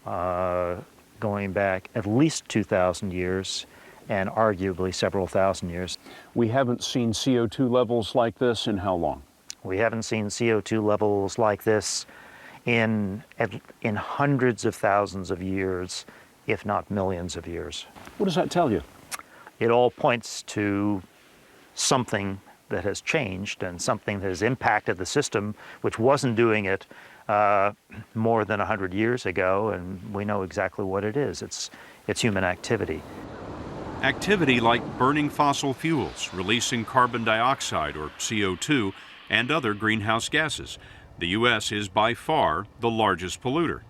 going back at least 2,000 years and arguably several thousand years. We haven't seen CO2 levels like this in how long? We haven't seen CO2 levels like this in hundreds of thousands of years, if not millions of years. What does that tell you? It all points to something that has changed and something that has impacted the system, which wasn't doing it more than 100 years ago, and we know exactly what it is. It's human activity. Activity like burning fossil fuels, releasing carbon dioxide or CO2, and other greenhouse gases. The U.S. is by far the largest polluter.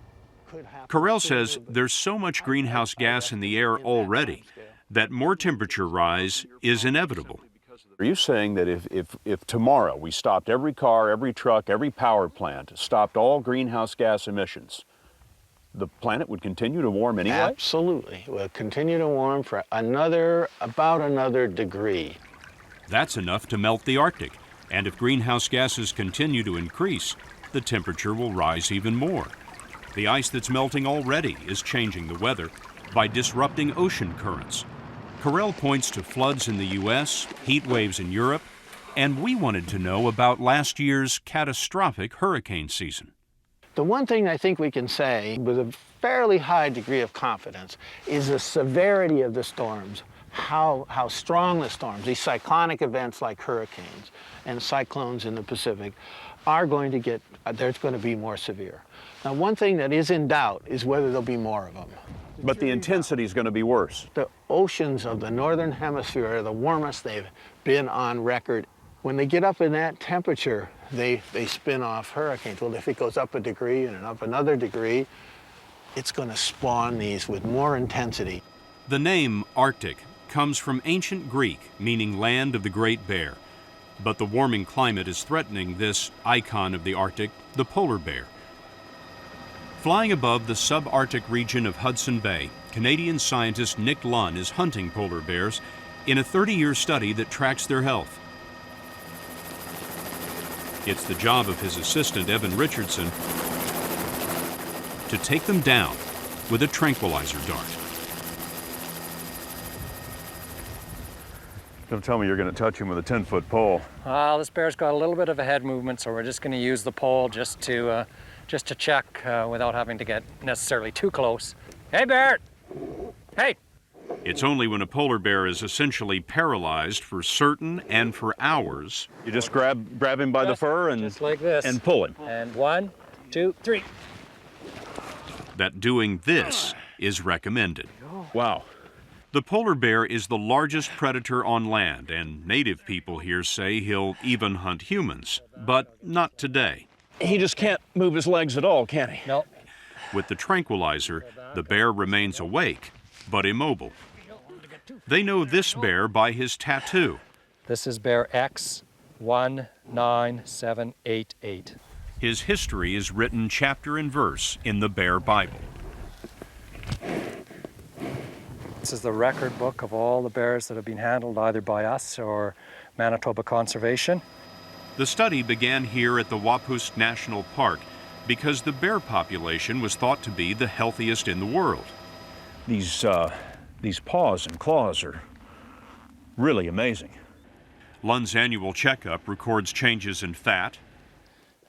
Carell says there's so much greenhouse gas in the air already that more temperature rise is inevitable. Are you saying that if tomorrow we stopped every car, every truck, every power plant, stopped all greenhouse gas emissions, the planet would continue to warm anyway? Absolutely. It will continue to warm for about another degree. That's enough to melt the Arctic. And if greenhouse gases continue to increase, the temperature will rise even more. The ice that's melting already is changing the weather by disrupting ocean currents. Carell points to floods in the U.S., heat waves in Europe, and we wanted to know about last year's catastrophic hurricane season. The one thing I think we can say with a fairly high degree of confidence is the severity of the storms, how strong the storms, these cyclonic events like hurricanes and cyclones in the Pacific are going to get, there's going to be more severe. Now, one thing that is in doubt is whether there'll be more of them. But the intensity is going to be worse. The oceans of the northern hemisphere are the warmest they've been on record. When they get up in that temperature, they spin off hurricanes. Well, if it goes up a degree and up another degree, it's going to spawn these with more intensity. The name Arctic comes from ancient Greek, meaning land of the Great Bear. But the warming climate is threatening this icon of the Arctic, the polar bear. Flying above the subarctic region of Hudson Bay, Canadian scientist Nick Lunn is hunting polar bears in a 30-year study that tracks their health. It's the job of his assistant, Evan Richardson, to take them down with a tranquilizer dart. Don't tell me you're going to touch him with a 10-foot pole. This bear's got a little bit of a head movement, so we're just going to use the pole just to check without having to get necessarily too close. Hey, bear! Hey! It's only when a polar bear is essentially paralyzed for certain and for hours. You just grab him by the fur and just like this, and pull him. And 1, 2, 3. That doing this is recommended. Wow. The polar bear is the largest predator on land, and native people here say he'll even hunt humans, but not today. He just can't move his legs at all, can he? No. With the tranquilizer, the bear remains awake, but immobile. They know this bear by his tattoo. This is bear X19788. His history is written chapter and verse in the Bear Bible. This is the record book of all the bears that have been handled either by us or Manitoba Conservation. The study began here at the Wapust National Park because the bear population was thought to be the healthiest in the world. These paws and claws are really amazing. Lund's annual checkup records changes in fat,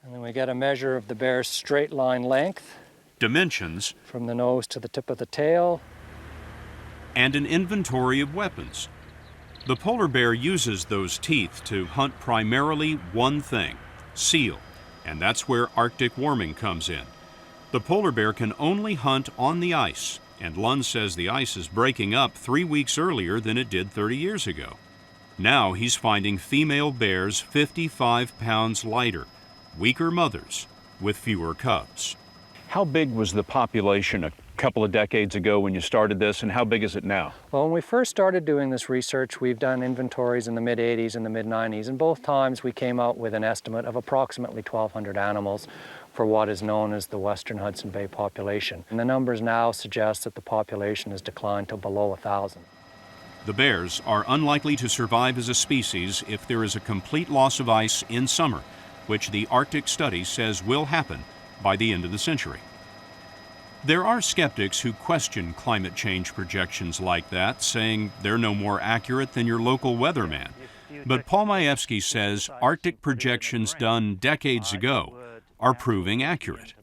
And then we get a measure of the bear's straight line length, dimensions, from the nose to the tip of the tail, and an inventory of weapons. The polar bear uses those teeth to hunt primarily one thing, seal, and that's where Arctic warming comes in. The polar bear can only hunt on the ice, and Lund says the ice is breaking up 3 weeks earlier than it did 30 years ago. Now he's finding female bears 55 pounds lighter, weaker mothers with fewer cubs. How big was the population a couple of decades ago when you started this, and how big is it now? Well, when we first started doing this research, we've done inventories in the mid-80s and the mid-90s, and both times we came out with an estimate of approximately 1,200 animals for what is known as the Western Hudson Bay population. And the numbers now suggest that the population has declined to below 1,000. The bears are unlikely to survive as a species if there is a complete loss of ice in summer, which the Arctic study says will happen by the end of the century. There are skeptics who question climate change projections like that, saying they're no more accurate than your local weatherman. But Paul Majewski says Arctic projections done decades ago are proving accurate.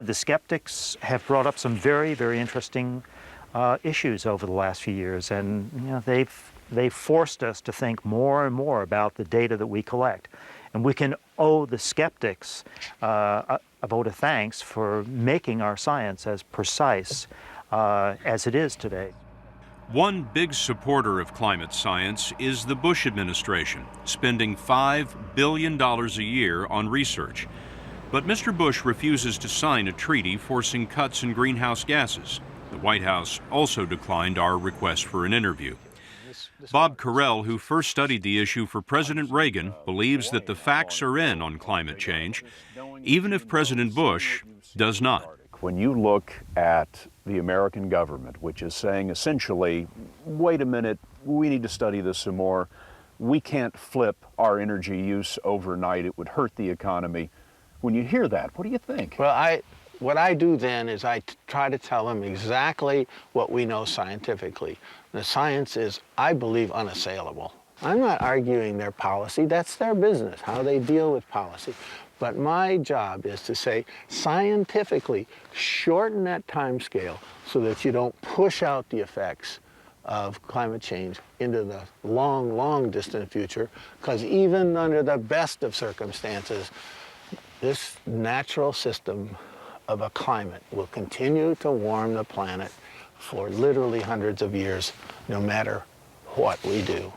The skeptics have brought up some very, very interesting issues over the last few years, and they've forced us to think more and more about the data that we collect. And we can owe the skeptics a vote of thanks for making our science as precise as it is today. One big supporter of climate science is the Bush administration, spending $5 billion a year on research. But Mr. Bush refuses to sign a treaty forcing cuts in greenhouse gases. The White House also declined our request for an interview. Bob Carell, who first studied the issue for President Reagan, believes that the facts are in on climate change, even if President Bush does not. When you look at the American government, which is saying essentially, wait a minute, we need to study this some more. We can't flip our energy use overnight. It would hurt the economy. When you hear that, what do you think? Well, what I do then is I try to tell them exactly what we know scientifically. The science is, I believe, unassailable. I'm not arguing their policy. That's their business, how they deal with policy. But my job is to say, scientifically, shorten that time scale so that you don't push out the effects of climate change into the long, long distant future, because even under the best of circumstances, this natural system of a climate will continue to warm the planet for literally hundreds of years, no matter what we do.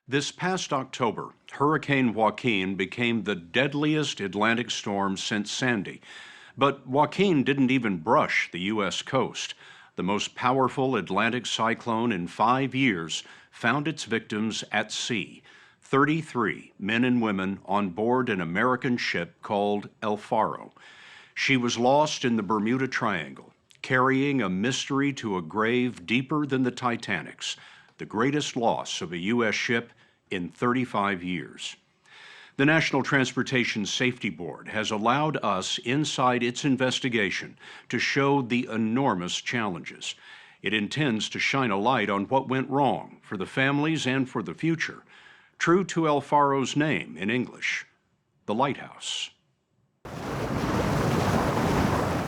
This past October, Hurricane Joaquin became the deadliest Atlantic storm since Sandy. But Joaquin didn't even brush the U.S. coast. The most powerful Atlantic cyclone in 5 years found its victims at sea. 33 men and women on board an American ship called El Faro. She was lost in the Bermuda Triangle, carrying a mystery to a grave deeper than the Titanic's, the greatest loss of a U.S. ship in 35 years. The National Transportation Safety Board has allowed us inside its investigation to show the enormous challenges. It intends to shine a light on what went wrong for the families and for the future, true to El Faro's name in English, the Lighthouse.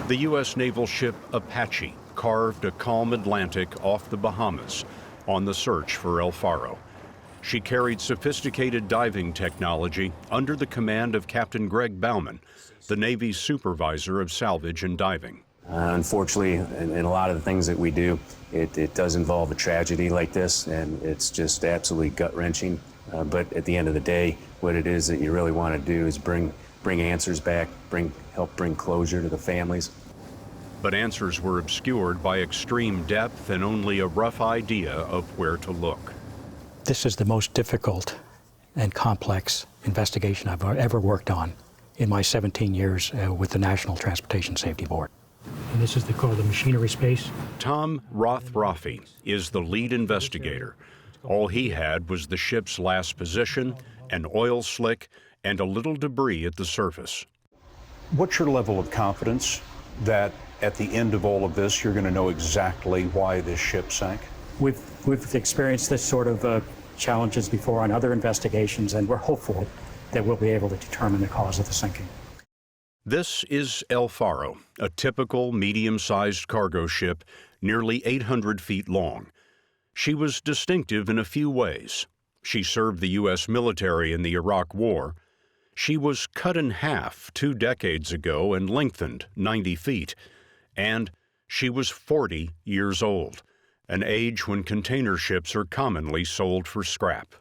The U.S. naval ship Apache carved a calm Atlantic off the Bahamas on the search for El Faro. She carried sophisticated diving technology under the command of Captain Greg Bauman, the Navy's supervisor of salvage and diving. Unfortunately, in a lot of the things that we do, it does involve a tragedy like this, and it's just absolutely gut-wrenching. But at the end of the day, what it is that you really want to do is bring answers back, help bring closure to the families. But answers were obscured by extreme depth and only a rough idea of where to look. This is the most difficult and complex investigation I've ever worked on in my 17 years with the National Transportation Safety Board. and this is called the machinery space. Tom Rothroffey is the lead investigator. All he had was the ship's last position, an oil slick, and a little debris at the surface. What's your level of confidence that at the end of all of this, you're going to know exactly why this ship sank? We've experienced this sort of challenges before on other investigations, and we're hopeful that we'll be able to determine the cause of the sinking. This is El Faro, a typical medium-sized cargo ship, nearly 800 feet long. She was distinctive in a few ways. She served the U.S. military in the Iraq War. She was cut in half 2 decades ago and lengthened 90 feet. And she was 40 years old, an age when container ships are commonly sold for scrap.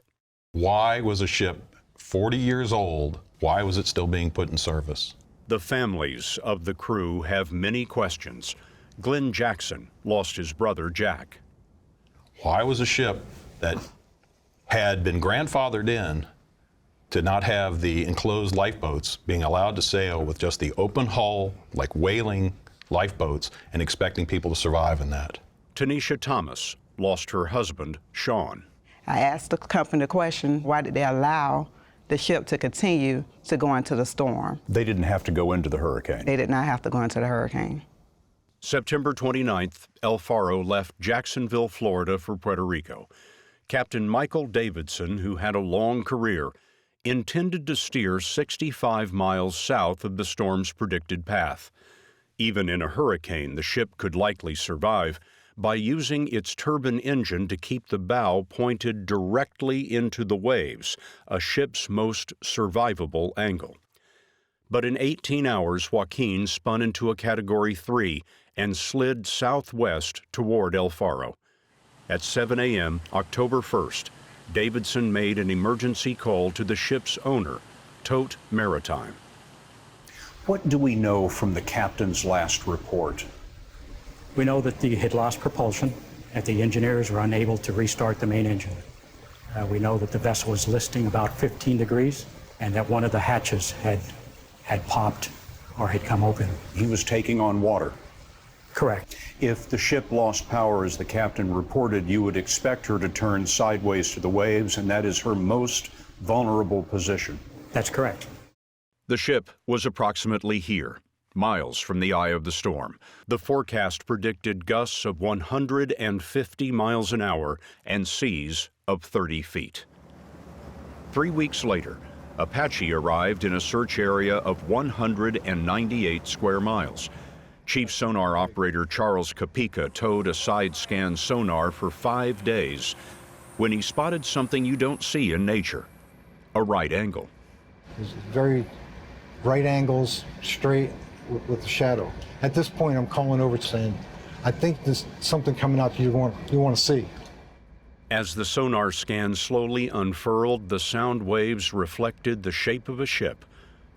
Why was a ship 40 years old, why was it still being put in service? The families of the crew have many questions. Glenn Jackson lost his brother, Jack. Why was a ship that had been grandfathered in to not have the enclosed lifeboats being allowed to sail with just the open hull, like whaling lifeboats, and expecting people to survive in that? Tanisha Thomas lost her husband, Sean. I asked the company the question, why did they allow the ship to continue to go into the storm? They didn't have to go into the hurricane. They did not have to go into the hurricane. September 29th, El Faro left Jacksonville, Florida for Puerto Rico. Captain Michael Davidson, who had a long career, intended to steer 65 miles south of the storm's predicted path. Even in a hurricane, the ship could likely survive by using its turbine engine to keep the bow pointed directly into the waves, a ship's most survivable angle. But in 18 hours, Joaquin spun into a Category 3 and slid southwest toward El Faro. At 7 a.m., October 1st, Davidson made an emergency call to the ship's owner, Tote Maritime. What do we know from the captain's last report? We know that they had lost propulsion, that the engineers were unable to restart the main engine. We know that the vessel was listing about 15 degrees, and that one of the hatches had popped or had come open. He was taking on water. Correct. If the ship lost power, as the captain reported, you would expect her to turn sideways to the waves, and that is her most vulnerable position. That's correct. The ship was approximately here, miles from the eye of the storm. The forecast predicted gusts of 150 miles an hour and seas of 30 feet. 3 weeks later, Apache arrived in a search area of 198 square miles. Chief sonar operator Charles Kapika towed a side-scan sonar for 5 days when he spotted something you don't see in nature, a right angle. There's very right angles, straight with the shadow. At this point, I'm calling over saying, I think there's something coming out you want to see. As the sonar scan slowly unfurled, the sound waves reflected the shape of a ship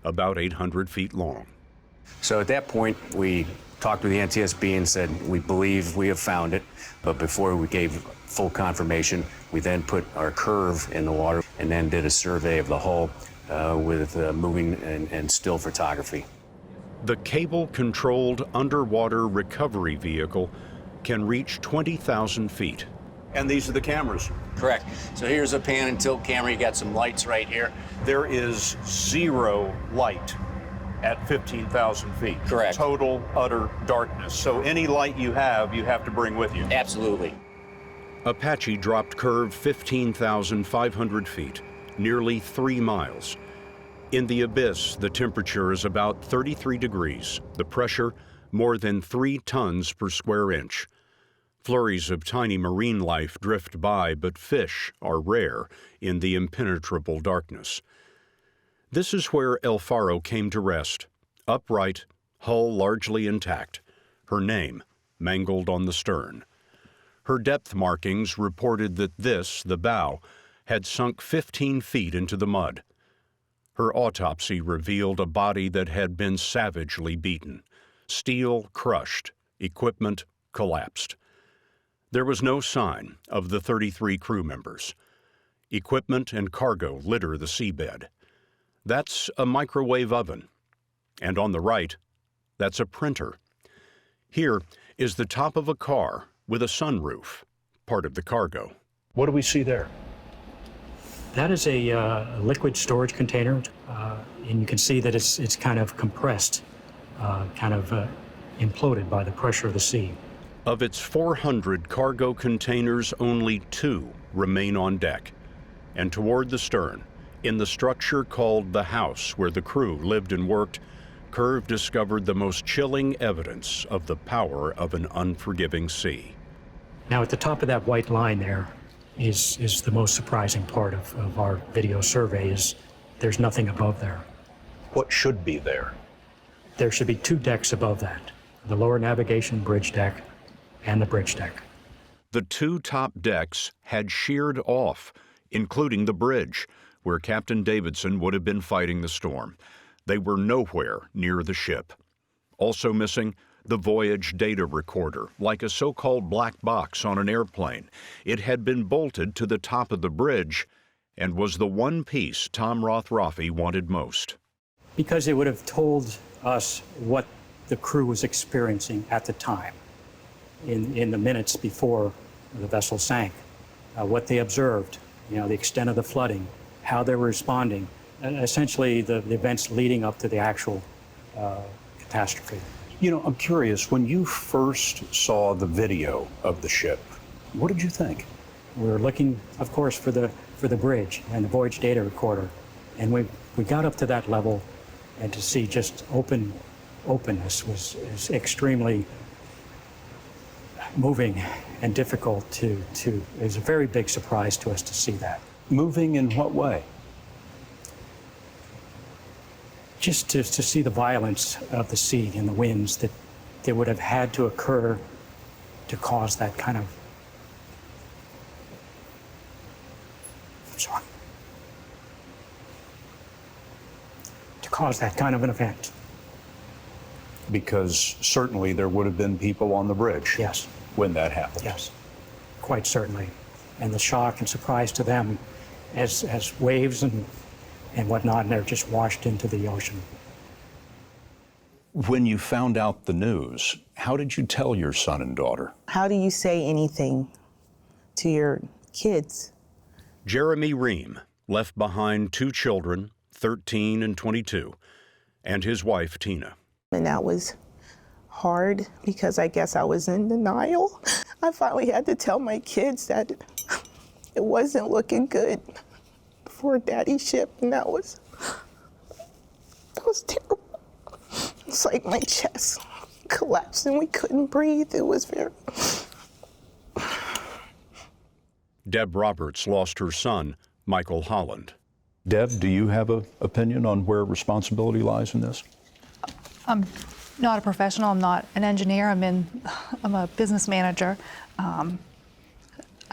about 800 feet long. So at that point, we talked with the NTSB and said, we believe we have found it. But before we gave full confirmation, we then put our curve in the water and then did a survey of the hull with moving and still photography. The cable-controlled underwater recovery vehicle can reach 20,000 feet. And these are the cameras. Correct. So here's a pan and tilt camera. You got some lights right here. There is zero light at 15,000 feet. Correct. Total, utter darkness. So any light you have to bring with you. Absolutely. Apache dropped curve 15,500 feet, nearly 3 miles. In the abyss, the temperature is about 33 degrees, the pressure more than 3 tons per square inch. Flurries of tiny marine life drift by, but fish are rare in the impenetrable darkness. This is where El Faro came to rest, upright, hull largely intact, her name mangled on the stern. Her depth markings reported that this, the bow, had sunk 15 feet into the mud. Her autopsy revealed a body that had been savagely beaten. Steel crushed, equipment collapsed. There was no sign of the 33 crew members. Equipment and cargo litter the seabed. That's a microwave oven. And on the right, that's a printer. Here is the top of a car with a sunroof, part of the cargo. What do we see there? That is a liquid storage container, and you can see that it's kind of compressed, imploded by the pressure of the sea. Of its 400 cargo containers, only 2 remain on deck. And toward the stern, in the structure called the house where the crew lived and worked, Curve discovered the most chilling evidence of the power of an unforgiving sea. Now, at the top of that white line there is the most surprising part of our video survey, is there's nothing above there. What should be there? There should be 2 decks above that, the lower navigation bridge deck and the bridge deck. The 2 top decks had sheared off, including the bridge, where Captain Davidson would have been fighting the storm. They were nowhere near the ship. Also missing, the voyage data recorder, like a so-called black box on an airplane. It had been bolted to the top of the bridge and was the one piece Tom Rothroffy wanted most. Because it would have told us what the crew was experiencing at the time, in the minutes before the vessel sank, what they observed, the extent of the flooding, how they were responding, essentially the events leading up to the actual catastrophe. I'm curious, when you first saw the video of the ship, what did you think? We were looking, of course, for the bridge and the voyage data recorder, and we got up to that level, and to see just openness was extremely moving and difficult to. It was a very big surprise to us to see that. Moving in what way? Just to see the violence of the sea and the winds that would have had to occur to cause that kind of. To cause that kind of an event. Because certainly there would have been people on the bridge. Yes. When that happened. Yes, quite certainly. And the shock and surprise to them as waves and whatnot, and they're just washed into the ocean. When you found out the news, how did you tell your son and daughter? How do you say anything to your kids? Jeremy Ream left behind 2 children, 13 and 22, and his wife, Tina. And that was hard because I guess I was in denial. I finally had to tell my kids that it wasn't looking good for Daddy's ship, and that was terrible. It's like my chest collapsed and we couldn't breathe. It was very. Deb Roberts lost her son, Michael Holland. Deb, do you have an opinion on where responsibility lies in this? I'm not a professional. I'm not an engineer. I'm a business manager.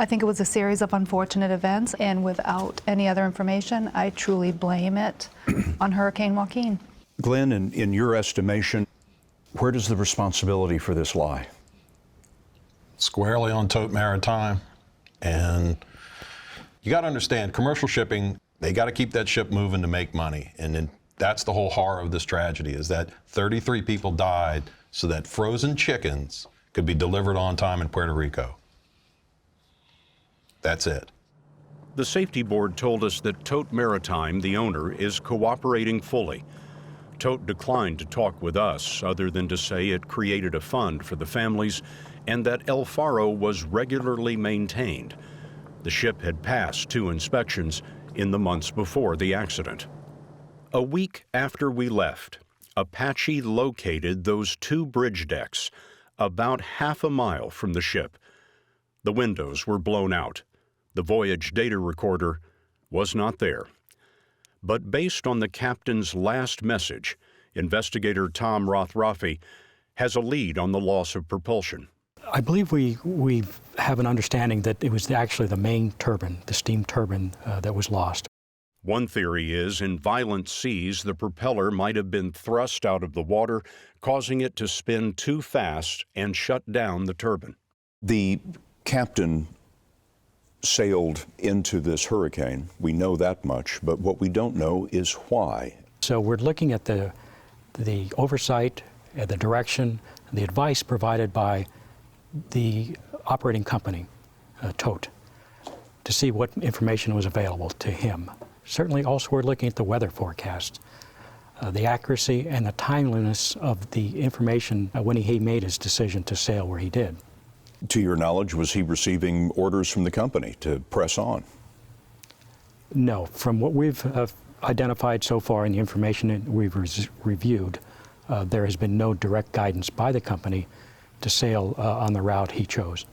I think it was a series of unfortunate events, and without any other information, I truly blame it on Hurricane Joaquin. Glenn, in your estimation, where does the responsibility for this lie? Squarely on Tote Maritime. And you got to understand, commercial shipping, they got to keep that ship moving to make money. And then that's the whole horror of this tragedy, is that 33 people died so that frozen chickens could be delivered on time in Puerto Rico. That's it. The safety board told us that Tote Maritime, the owner, is cooperating fully. Tote declined to talk with us, other than to say it created a fund for the families and that El Faro was regularly maintained. The ship had passed 2 inspections in the months before the accident. A week after we left, Apache located those 2 bridge decks about half a mile from the ship. The windows were blown out. The voyage data recorder was not there. But based on the captain's last message, investigator Tom Rothroffy has a lead on the loss of propulsion. I believe we have an understanding that it was actually the main turbine, the steam turbine, that was lost. One theory is, in violent seas, the propeller might have been thrust out of the water, causing it to spin too fast and shut down the turbine. The captain sailed into this hurricane. We know that much, but what we don't know is why. So we're looking at the oversight the direction, the advice provided by the operating company, TOTE, to see what information was available to him. Certainly also we're looking at the weather forecast, the accuracy and the timeliness of the information when he made his decision to sail where he did. To your knowledge, was he receiving orders from the company to press on? No. From what we've identified so far in the information that we've reviewed, there has been no direct guidance by the company to sail on the route he chose.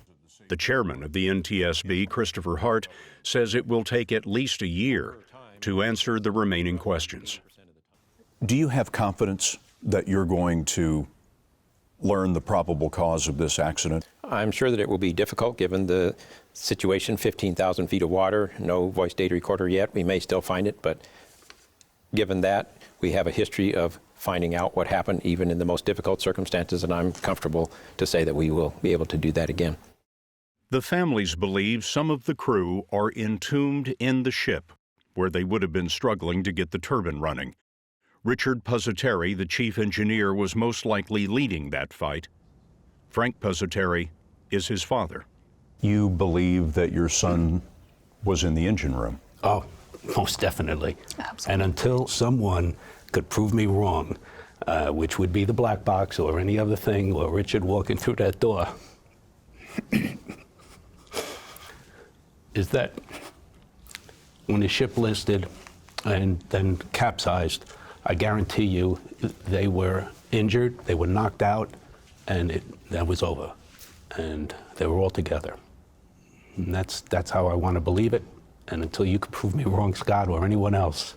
The chairman of the NTSB, Christopher Hart, says it will take at least a year to answer the remaining questions. Do you have confidence that you're going to learn the probable cause of this accident? I'm sure that it will be difficult given the situation, 15,000 feet of water, no voice data recorder yet. We may still find it, but given that, we have a history of finding out what happened even in the most difficult circumstances, and I'm comfortable to say that we will be able to do that again. The families believe some of the crew are entombed in the ship, where they would have been struggling to get the turbine running. Richard Puzzateri, the chief engineer, was most likely leading that fight. Frank Puzzateri is his father. You believe that your son was in the engine room? Oh, most definitely. Absolutely. And until someone could prove me wrong, which would be the black box or any other thing, or Richard walking through that door, is that when the ship listed and then capsized, I guarantee you they were injured, they were knocked out, and that was over. And they were all together. And that's how I want to believe it. And until you can prove me wrong, Scott, or anyone else,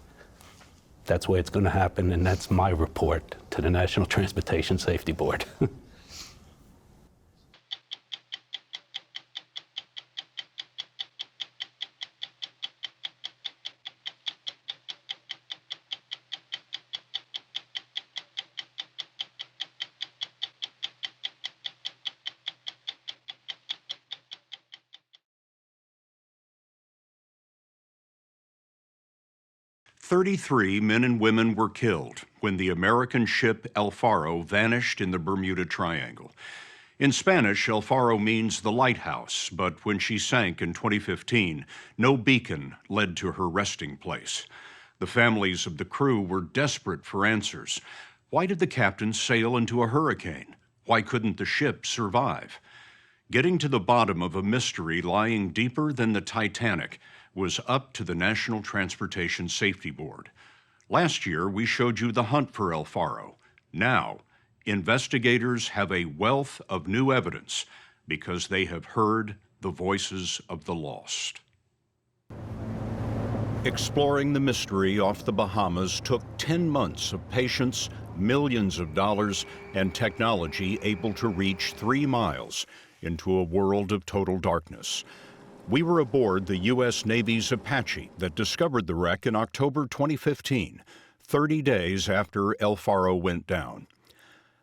that's where it's going to happen, and that's my report to the National Transportation Safety Board. "33 men and women were killed when the American ship El Faro vanished in the Bermuda Triangle. In Spanish, El Faro means the lighthouse, but when she sank in 2015, no beacon led to her resting place. The families of the crew were desperate for answers. Why did the captain sail into a hurricane? Why couldn't the ship survive? Getting to the bottom of a mystery lying deeper than the Titanic was up to the National Transportation Safety Board. Last year, we showed you the hunt for El Faro. Now, investigators have a wealth of new evidence because they have heard the voices of the lost. Exploring the mystery off the Bahamas took 10 months of patience, millions of dollars, and technology able to reach 3 miles into a world of total darkness. We were aboard the U.S. Navy's Apache that discovered the wreck in October 2015, 30 days after El Faro went down.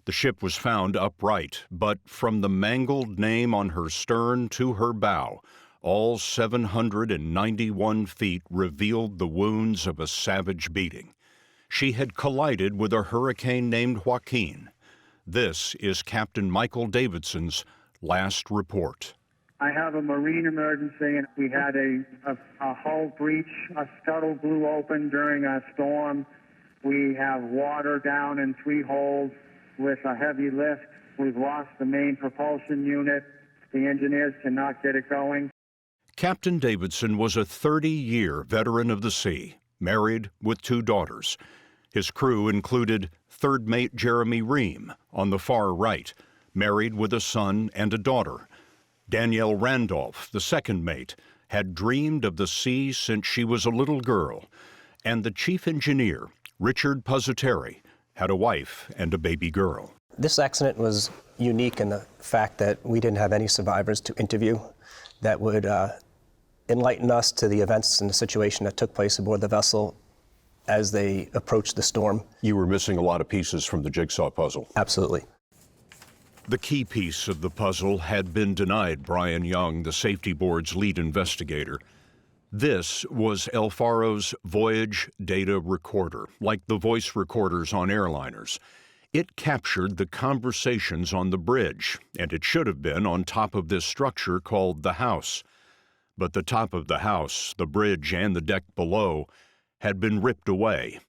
The ship was found upright, but from the mangled name on her stern to her bow, all 791 feet revealed the wounds of a savage beating. She had collided with a hurricane named Joaquin. This is Captain Michael Davidson's last report. I have a marine emergency, and we had a hull breach. A scuttle blew open during a storm. We have water down in 3 holes with a heavy lift. We've lost the main propulsion unit. The engineers cannot get it going. Captain Davidson was a 30-year veteran of the sea, married with 2 daughters. His crew included third mate Jeremy Ream on the far right, married with a son and a daughter. Danielle Randolph, the second mate, had dreamed of the sea since she was a little girl. And the chief engineer, Richard Puzzateri, had a wife and a baby girl. This accident was unique in the fact that we didn't have any survivors to interview that would enlighten us to the events and the situation that took place aboard the vessel as they approached the storm. You were missing a lot of pieces from the jigsaw puzzle. Absolutely. The key piece of the puzzle had been denied Brian Young, the safety board's lead investigator. This was El Faro's voyage data recorder, like the voice recorders on airliners. It captured the conversations on the bridge, and it should have been on top of this structure called the house. But the top of the house, the bridge, and the deck below had been ripped away.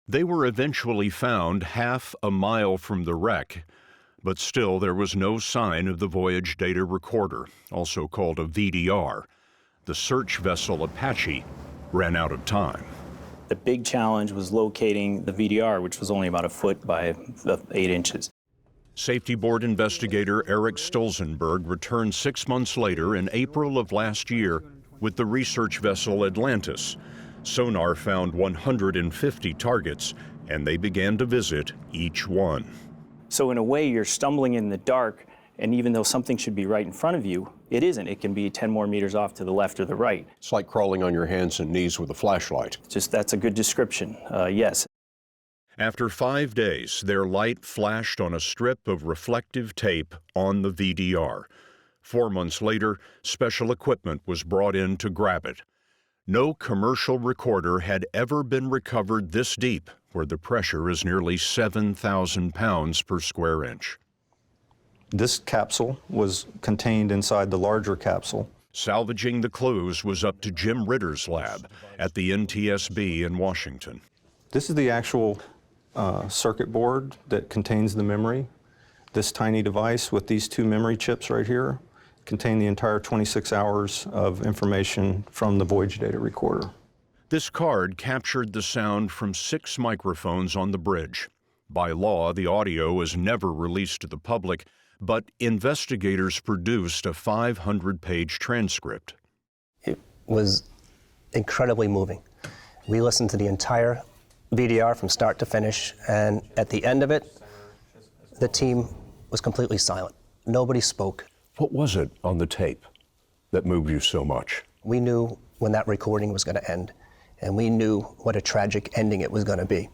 They were eventually found half a mile from the wreck, but still there was no sign of the voyage data recorder, also called a VDR. The search vessel Apache ran out of time. The big challenge was locating the VDR, which was only about 1 foot by 8 inches. Safety Board investigator Eric Stolzenberg returned 6 months later in April of last year with the research vessel Atlantis. Sonar found 150 targets, and they began to visit each one. So in a way, you're stumbling in the dark, and even though something should be right in front of you, it isn't. It can be 10 more meters off to the left or the right. It's like crawling on your hands and knees with a flashlight. That's a good description, yes. After 5 days, their light flashed on a strip of reflective tape on the VDR. 4 months later, special equipment was brought in to grab it. No commercial recorder had ever been recovered this deep, where the pressure is nearly 7,000 pounds per square inch. This capsule was contained inside the larger capsule. Salvaging the clues was up to Jim Ritter's lab at the NTSB in Washington. This is the actual circuit board that contains the memory. This tiny device with these 2 memory chips right here contain the entire 26 hours of information from the voyage data recorder. This card captured the sound from 6 microphones on the bridge. By law, the audio is never released to the public, but investigators produced a 500-page transcript. It was incredibly moving. We listened to the entire VDR from start to finish, and at the end of it, the team was completely silent. Nobody spoke. What was it on the tape that moved you so much? We knew when that recording was going to end, and we knew what a tragic ending it was going to be.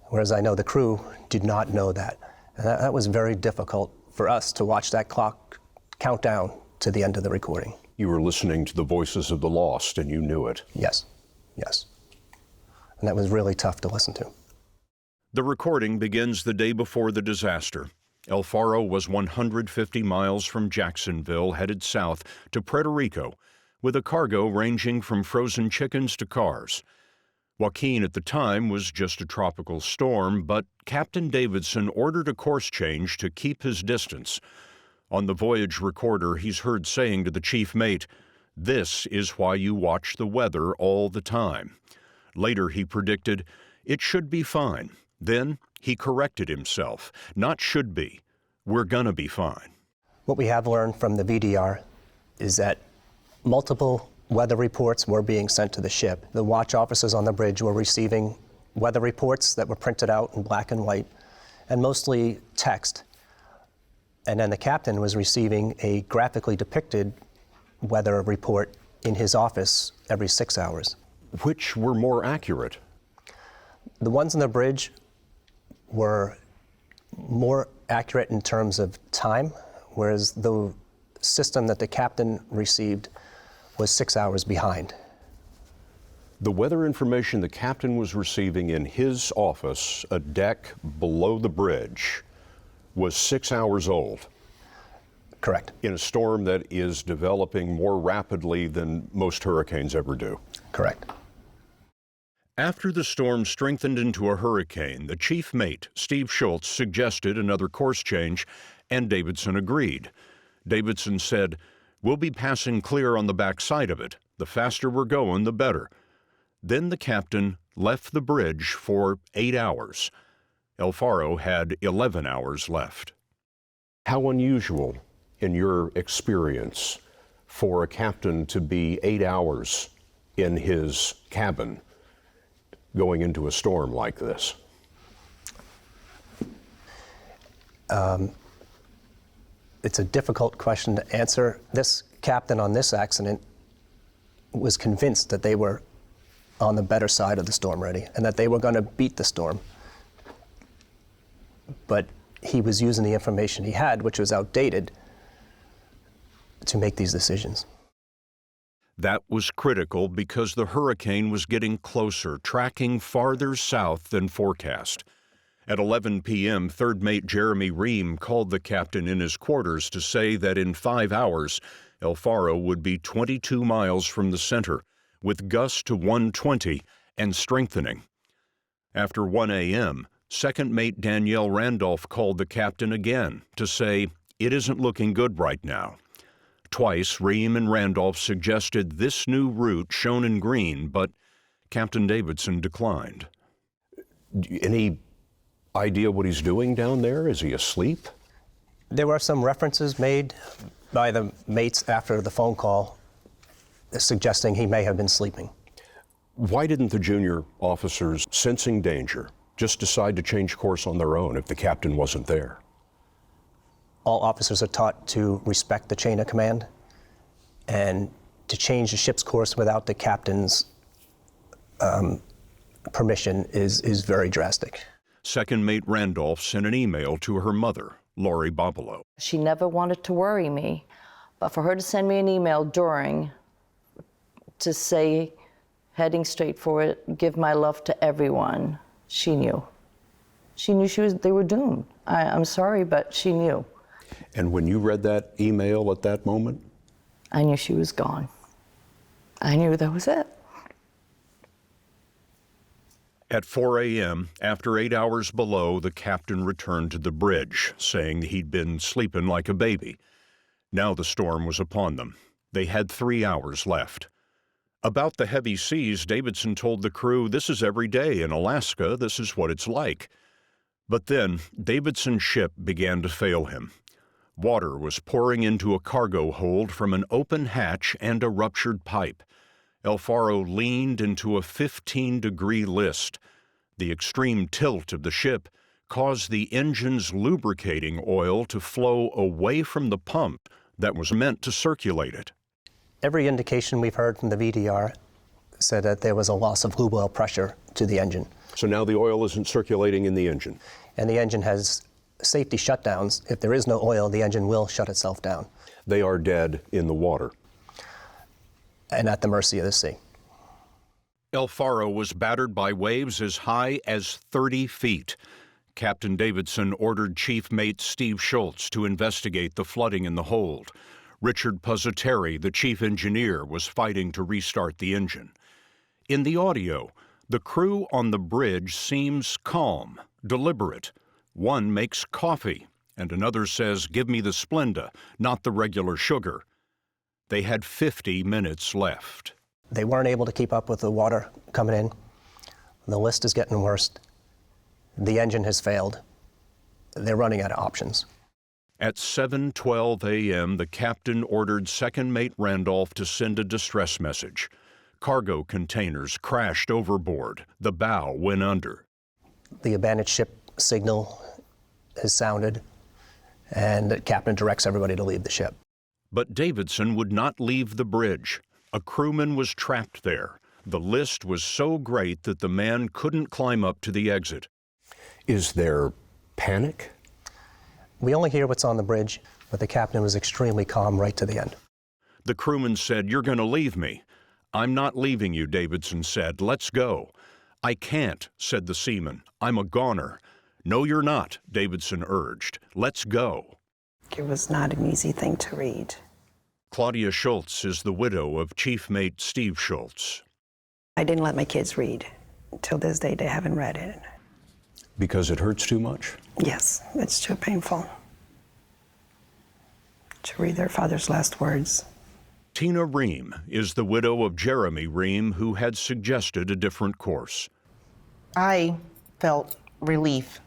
Whereas I know the crew did not know that. And that was very difficult for us to watch that clock count down to the end of the recording. You were listening to the voices of the lost, and you knew it. Yes, yes. And that was really tough to listen to. The recording begins the day before the disaster. El Faro was 150 miles from Jacksonville, headed south to Puerto Rico, with a cargo ranging from frozen chickens to cars. Joaquin at the time was just a tropical storm, but Captain Davidson ordered a course change to keep his distance. On the voyage recorder, he's heard saying to the chief mate, "This is why you watch the weather all the time." Later he predicted, "It should be fine." Then he corrected himself. Not should be. We're gonna be fine. What we have learned from the VDR is that multiple weather reports were being sent to the ship. The watch officers on the bridge were receiving weather reports that were printed out in black and white, and mostly text. And then the captain was receiving a graphically depicted weather report in his office every 6 hours. Which were more accurate? The ones on the bridge were more accurate in terms of time, whereas the system that the captain received was 6 hours behind. The weather information the captain was receiving in his office, a deck below the bridge, was 6 hours old. Correct. In a storm that is developing more rapidly than most hurricanes ever do. Correct. After the storm strengthened into a hurricane, the chief mate, Steve Schultz, suggested another course change, and Davidson agreed. Davidson said, "We'll be passing clear on the backside of it. The faster we're going, the better." Then the captain left the bridge for 8 hours. El Faro had 11 hours left. How unusual, in your experience, for a captain to be 8 hours in his cabin going into a storm like this? It's a difficult question to answer. This captain on this accident was convinced that they were on the better side of the storm already and that they were going to beat the storm. But he was using the information he had, which was outdated, to make these decisions. That was critical because the hurricane was getting closer, tracking farther south than forecast. At 11 p.m., third mate Jeremy Ream called the captain in his quarters to say that in 5 hours, El Faro would be 22 miles from the center, with gusts to 120 and strengthening. After 1 a.m., second mate Danielle Randolph called the captain again to say it isn't looking good right now. Twice, Ream and Randolph suggested this new route shown in green, but Captain Davidson declined. Any idea what he's doing down there? Is he asleep? There were some references made by the mates after the phone call suggesting he may have been sleeping. Why didn't the junior officers, sensing danger, just decide to change course on their own if the captain wasn't there? All officers are taught to respect the chain of command, and to change the ship's course without the captain's permission is very drastic. Second mate Randolph sent an email to her mother, Lori Bobolo. She never wanted to worry me, but for her to send me an email during to say, heading straight for it, give my love to everyone, she knew. She knew they were doomed. I'm sorry, but she knew. And when you read that email at that moment? I knew she was gone. I knew that was it. At 4 a.m., after 8 hours below, the captain returned to the bridge, saying he'd been sleeping like a baby. Now the storm was upon them. They had 3 hours left. About the heavy seas, Davidson told the crew, this is every day in Alaska, this is what it's like. But then, Davidson's ship began to fail him. Water was pouring into a cargo hold from an open hatch and a ruptured pipe. El Faro leaned into a 15-degree list. The extreme tilt of the ship caused the engine's lubricating oil to flow away from the pump that was meant to circulate it. Every indication we've heard from the VDR said that there was a loss of lube oil pressure to the engine. So now the oil isn't circulating in the engine? And the engine has safety shutdowns. If there is no oil, the engine will shut itself down. They are dead in the water. And at the mercy of the sea. El Faro was battered by waves as high as 30 feet. Captain Davidson ordered Chief Mate Steve Schultz to investigate the flooding in the hold. Richard Puzzateri, the chief engineer, was fighting to restart the engine. In the audio, the crew on the bridge seems calm, deliberate. One makes coffee, and another says, "Give me the Splenda, not the regular sugar." They had 50 minutes left. They weren't able to keep up with the water coming in. The list is getting worse. The engine has failed. They're running out of options. At 7:12 a.m., the captain ordered Second Mate Randolph to send a distress message. Cargo containers crashed overboard. The bow went under. The abandoned ship signal has sounded, and the captain directs everybody to leave the ship. But Davidson would not leave the bridge. A crewman was trapped there. The list was so great that the man couldn't climb up to the exit. Is there panic? We only hear what's on the bridge, but the captain was extremely calm right to the end. The crewman said, "You're going to leave me." "I'm not leaving you," Davidson said. "Let's go." "I can't," said the seaman. "I'm a goner." "No, you're not," Davidson urged. "Let's go." It was not an easy thing to read. Claudia Schultz is the widow of Chief Mate Steve Schultz. I didn't let my kids read. Till this day, they haven't read it. Because it hurts too much? Yes, it's too painful to read their father's last words. Tina Ream is the widow of Jeremy Ream, who had suggested a different course. I felt relief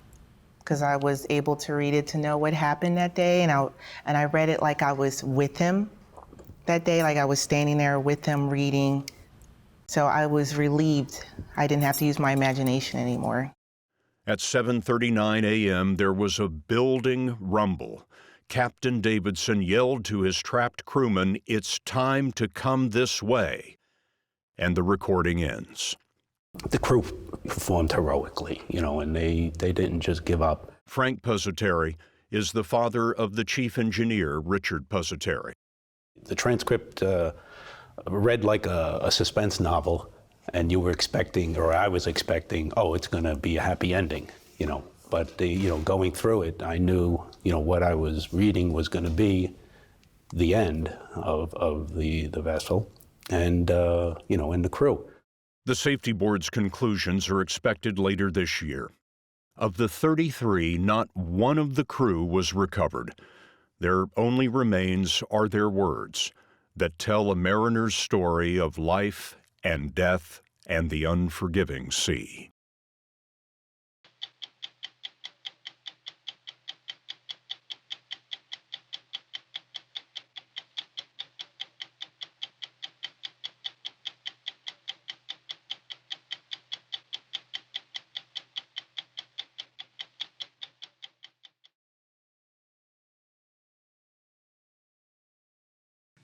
because I was able to read it to know what happened that day, and I read it like I was with him that day, like I was standing there with him reading. So I was relieved. I didn't have to use my imagination anymore. At 7:39 a.m., there was a building rumble. Captain Davidson yelled to his trapped crewmen, "It's time to come this way." And the recording ends. The crew performed heroically, and they didn't just give up. Frank Puzzateri is the father of the chief engineer, Richard Puzzateri. The transcript read like a suspense novel, and you were expecting, or I was expecting, oh, it's going to be a happy ending, But going through it, I knew what I was reading was going to be the end of the vessel, and and the crew. The safety board's conclusions are expected later this year. Of the 33, not one of the crew was recovered. Their only remains are their words that tell a mariner's story of life and death and the unforgiving sea.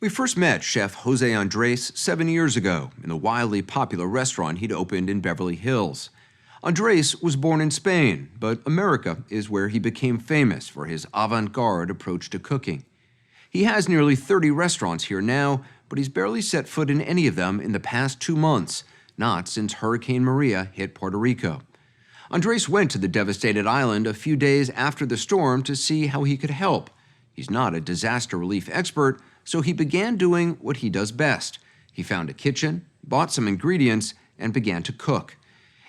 We first met Chef Jose Andres 7 years ago in the wildly popular restaurant he'd opened in Beverly Hills. Andres was born in Spain, but America is where he became famous for his avant-garde approach to cooking. He has nearly 30 restaurants here now, but he's barely set foot in any of them in the past 2 months, not since Hurricane Maria hit Puerto Rico. Andres went to the devastated island a few days after the storm to see how he could help. He's not a disaster relief expert, so he began doing what he does best. He found a kitchen, bought some ingredients, and began to cook.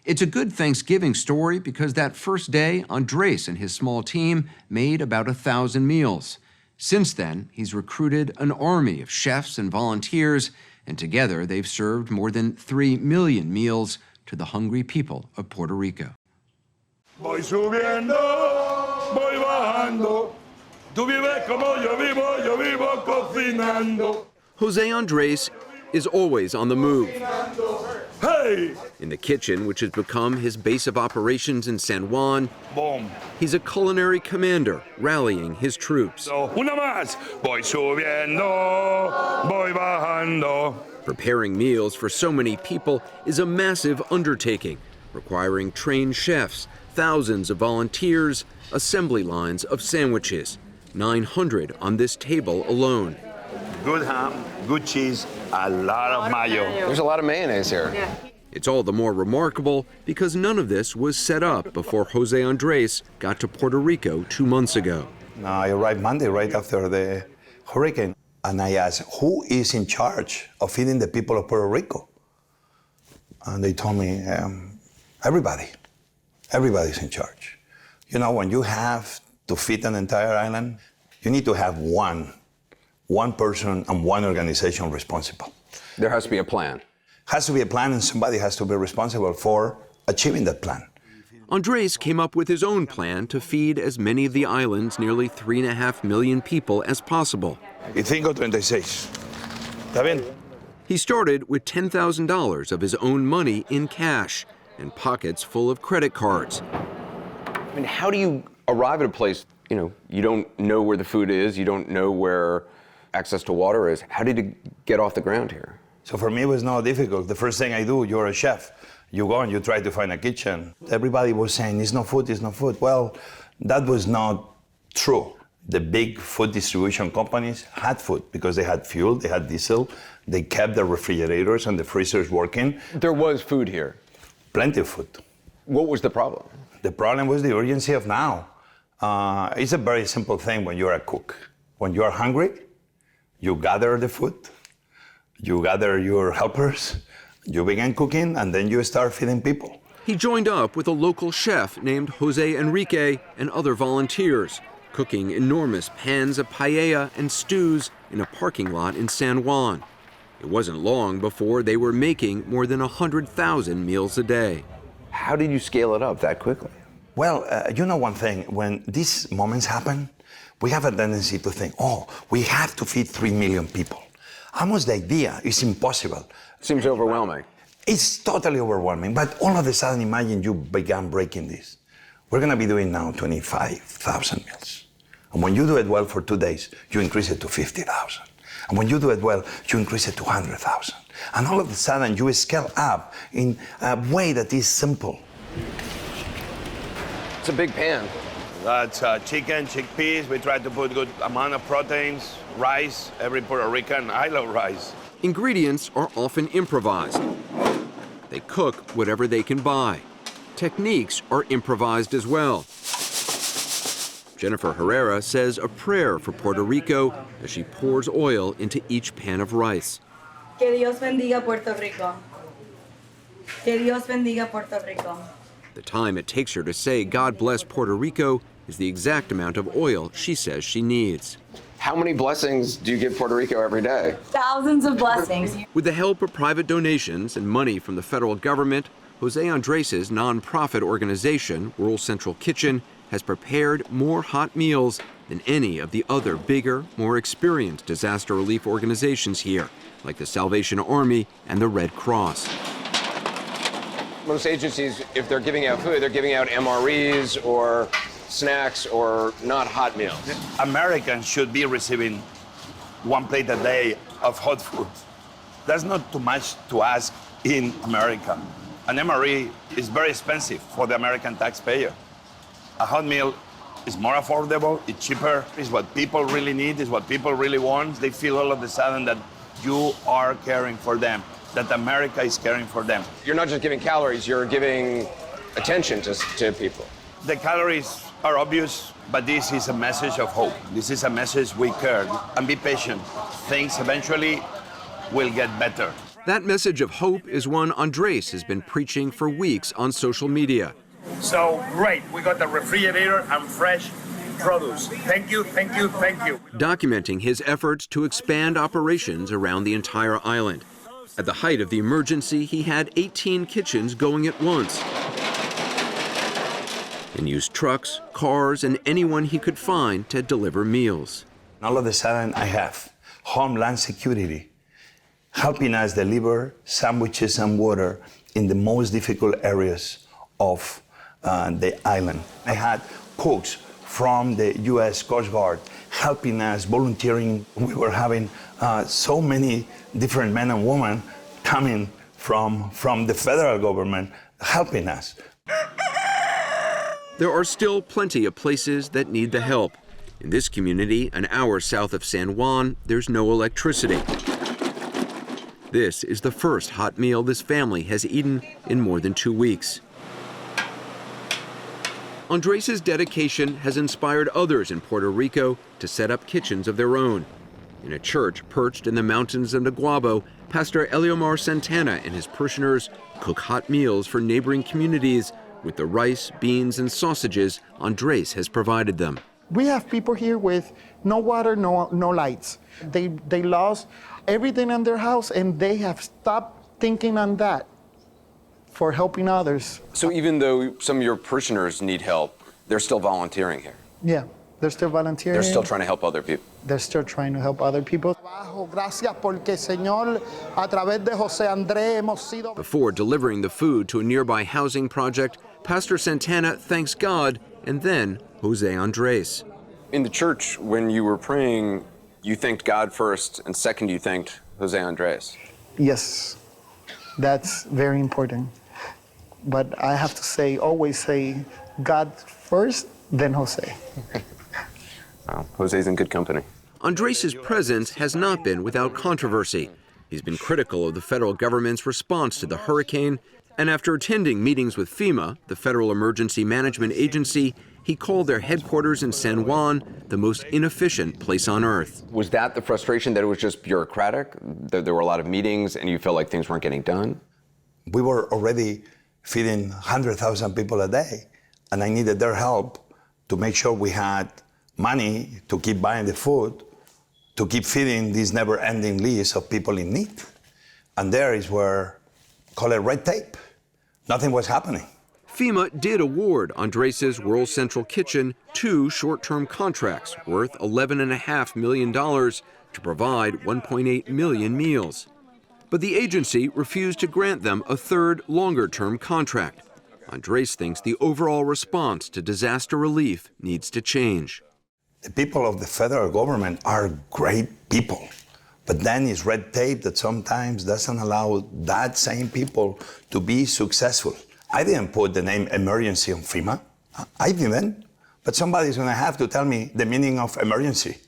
It's a good Thanksgiving story because that first day, Andres and his small team made about 1,000 meals. Since then, he's recruited an army of chefs and volunteers, and together they've served more than 3 million meals to the hungry people of Puerto Rico. Voy subiendo, voy bajando. Tú vives como yo vivo cocinando. Jose Andres is always on the move. Hey! In the kitchen, which has become his base of operations in San Juan, Boom. He's a culinary commander rallying his troops. Una más. Voy subiendo, voy bajando. Preparing meals for so many people is a massive undertaking, requiring trained chefs, thousands of volunteers, assembly lines of sandwiches. 900 on this table alone. Good ham, good cheese, a lot of mayo. There's a lot of mayonnaise here. Yeah. It's all the more remarkable because none of this was set up before Jose Andres got to Puerto Rico 2 months ago. I arrived Monday right after the hurricane, and I asked, who is in charge of feeding the people of Puerto Rico? And they told me, everybody. Everybody's in charge. When you have to feed an entire island, you need to have one person and one organization responsible. There has to be a plan. Has to be a plan, and somebody has to be responsible for achieving that plan. Andres came up with his own plan to feed as many of the island's nearly 3.5 million people as possible. Y 5.36. ¿Está bien? He started with $10,000 of his own money in cash and pockets full of credit cards. I mean, how do you arrive at a place, you don't know where the food is, you don't know where access to water is. How did you get off the ground here? So for me, it was not difficult. The first thing I do, you're a chef. You go and you try to find a kitchen. Everybody was saying, it's no food, it's no food. Well, that was not true. The big food distribution companies had food because they had fuel, they had diesel, they kept the refrigerators and the freezers working. There was food here? Plenty of food. What was the problem? The problem was the urgency of now. It's a very simple thing when you're a cook. When you're hungry, you gather the food, you gather your helpers, you begin cooking, and then you start feeding people. He joined up with a local chef named Jose Enrique and other volunteers, cooking enormous pans of paella and stews in a parking lot in San Juan. It wasn't long before they were making more than 100,000 meals a day. How did you scale it up that quickly? Well, you know one thing, when these moments happen, we have a tendency to think, we have to feed 3 million people. Almost the idea is impossible. Seems overwhelming. It's totally overwhelming, but all of a sudden, imagine you began breaking this. We're gonna be doing now 25,000 meals. And when you do it well for 2 days, you increase it to 50,000. And when you do it well, you increase it to 100,000. And all of a sudden, you scale up in a way that is simple. It's a big pan. That's chicken, chickpeas. We try to put good amount of proteins, rice. Every Puerto Rican, I love rice. Ingredients are often improvised. They cook whatever they can buy. Techniques are improvised as well. Jennifer Herrera says a prayer for Puerto Rico as she pours oil into each pan of rice. Que Dios bendiga Puerto Rico. Que Dios bendiga Puerto Rico. The time it takes her to say God bless Puerto Rico is the exact amount of oil she says she needs. How many blessings do you give Puerto Rico every day? Thousands of blessings. With the help of private donations and money from the federal government, Jose Andres' nonprofit organization, Rural Central Kitchen, has prepared more hot meals than any of the other bigger, more experienced disaster relief organizations here, like the Salvation Army and the Red Cross. Most agencies, if they're giving out food, they're giving out MREs or snacks or not hot meals. Americans should be receiving 1 plate a day of hot food. That's not too much to ask in America. An MRE is very expensive for the American taxpayer. A hot meal is more affordable, it's cheaper, it's what people really need, it's what people really want. They feel all of a sudden that you are caring for them, that America is caring for them. You're not just giving calories, you're giving attention to people. The calories are obvious, but this is a message of hope. This is a message we care, and be patient. Things eventually will get better. That message of hope is one Andres has been preaching for weeks on social media. So great, we got the refrigerator and fresh produce. Thank you, thank you, thank you. Documenting his efforts to expand operations around the entire island. At the height of the emergency, he had 18 kitchens going at once and used trucks, cars, and anyone he could find to deliver meals. All of a sudden, I have Homeland Security helping us deliver sandwiches and water in the most difficult areas of the island. I had cooks from the U.S. Coast Guard helping us, volunteering. We were having so many different men and women coming from the federal government helping us. There are still plenty of places that need the help. In this community, an hour south of San Juan, there's no electricity. This is the first hot meal this family has eaten in more than 2 weeks. Andres' dedication has inspired others in Puerto Rico to set up kitchens of their own. In a church perched in the mountains of Naguabo, Pastor Eliomar Santana and his parishioners cook hot meals for neighboring communities with the rice, beans, and sausages Andres has provided them. We have people here with no water, no lights. They lost everything in their house, and they have stopped thinking on that for helping others. So even though some of your parishioners need help, they're still volunteering here? Yeah, they're still volunteering. They're still trying to help other people? They're still trying to help other people. Before delivering the food to a nearby housing project, Pastor Santana thanks God and then Jose Andres. In the church, when you were praying, you thanked God first, and second, you thanked Jose Andres. Yes, that's very important. But I have to say, always say God first, then Jose. Wow, Jose's in good company. Andres' presence has not been without controversy. He's been critical of the federal government's response to the hurricane, and after attending meetings with FEMA, the Federal Emergency Management Agency, he called their headquarters in San Juan the most inefficient place on earth. Was that the frustration, that it was just bureaucratic, that there were a lot of meetings and you felt like things weren't getting done? We were already feeding 100,000 people a day, and I needed their help to make sure we had money to keep buying the food, to keep feeding this never-ending list of people in need. And there is where, call it red tape. Nothing was happening. FEMA did award Andres' Rural Central Kitchen 2 short-term contracts worth $11.5 million to provide 1.8 million meals. But the agency refused to grant them a third, longer-term contract. Andres thinks the overall response to disaster relief needs to change. The people of the federal government are great people, but then it's red tape that sometimes doesn't allow that same people to be successful. I didn't put the name emergency on FEMA. I didn't, but somebody's gonna have to tell me the meaning of emergency.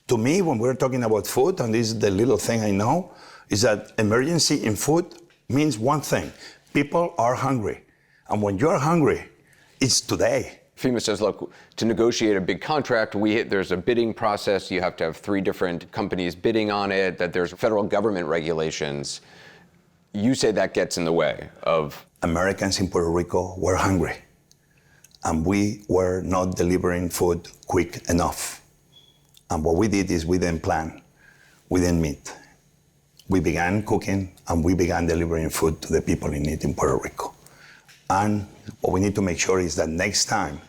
To me, when we're talking about food, and this is the little thing I know, is that emergency in food means one thing: people are hungry. And when you're hungry, it's today. FEMA says, look, to negotiate a big contract, there's a bidding process. You have to have 3 different companies bidding on it, that there's federal government regulations. You say that gets in the way of... Americans in Puerto Rico were hungry, and we were not delivering food quick enough. And what we did is we didn't plan, we didn't meet. We began cooking, and we began delivering food to the people in need in Puerto Rico. And what we need to make sure is that next time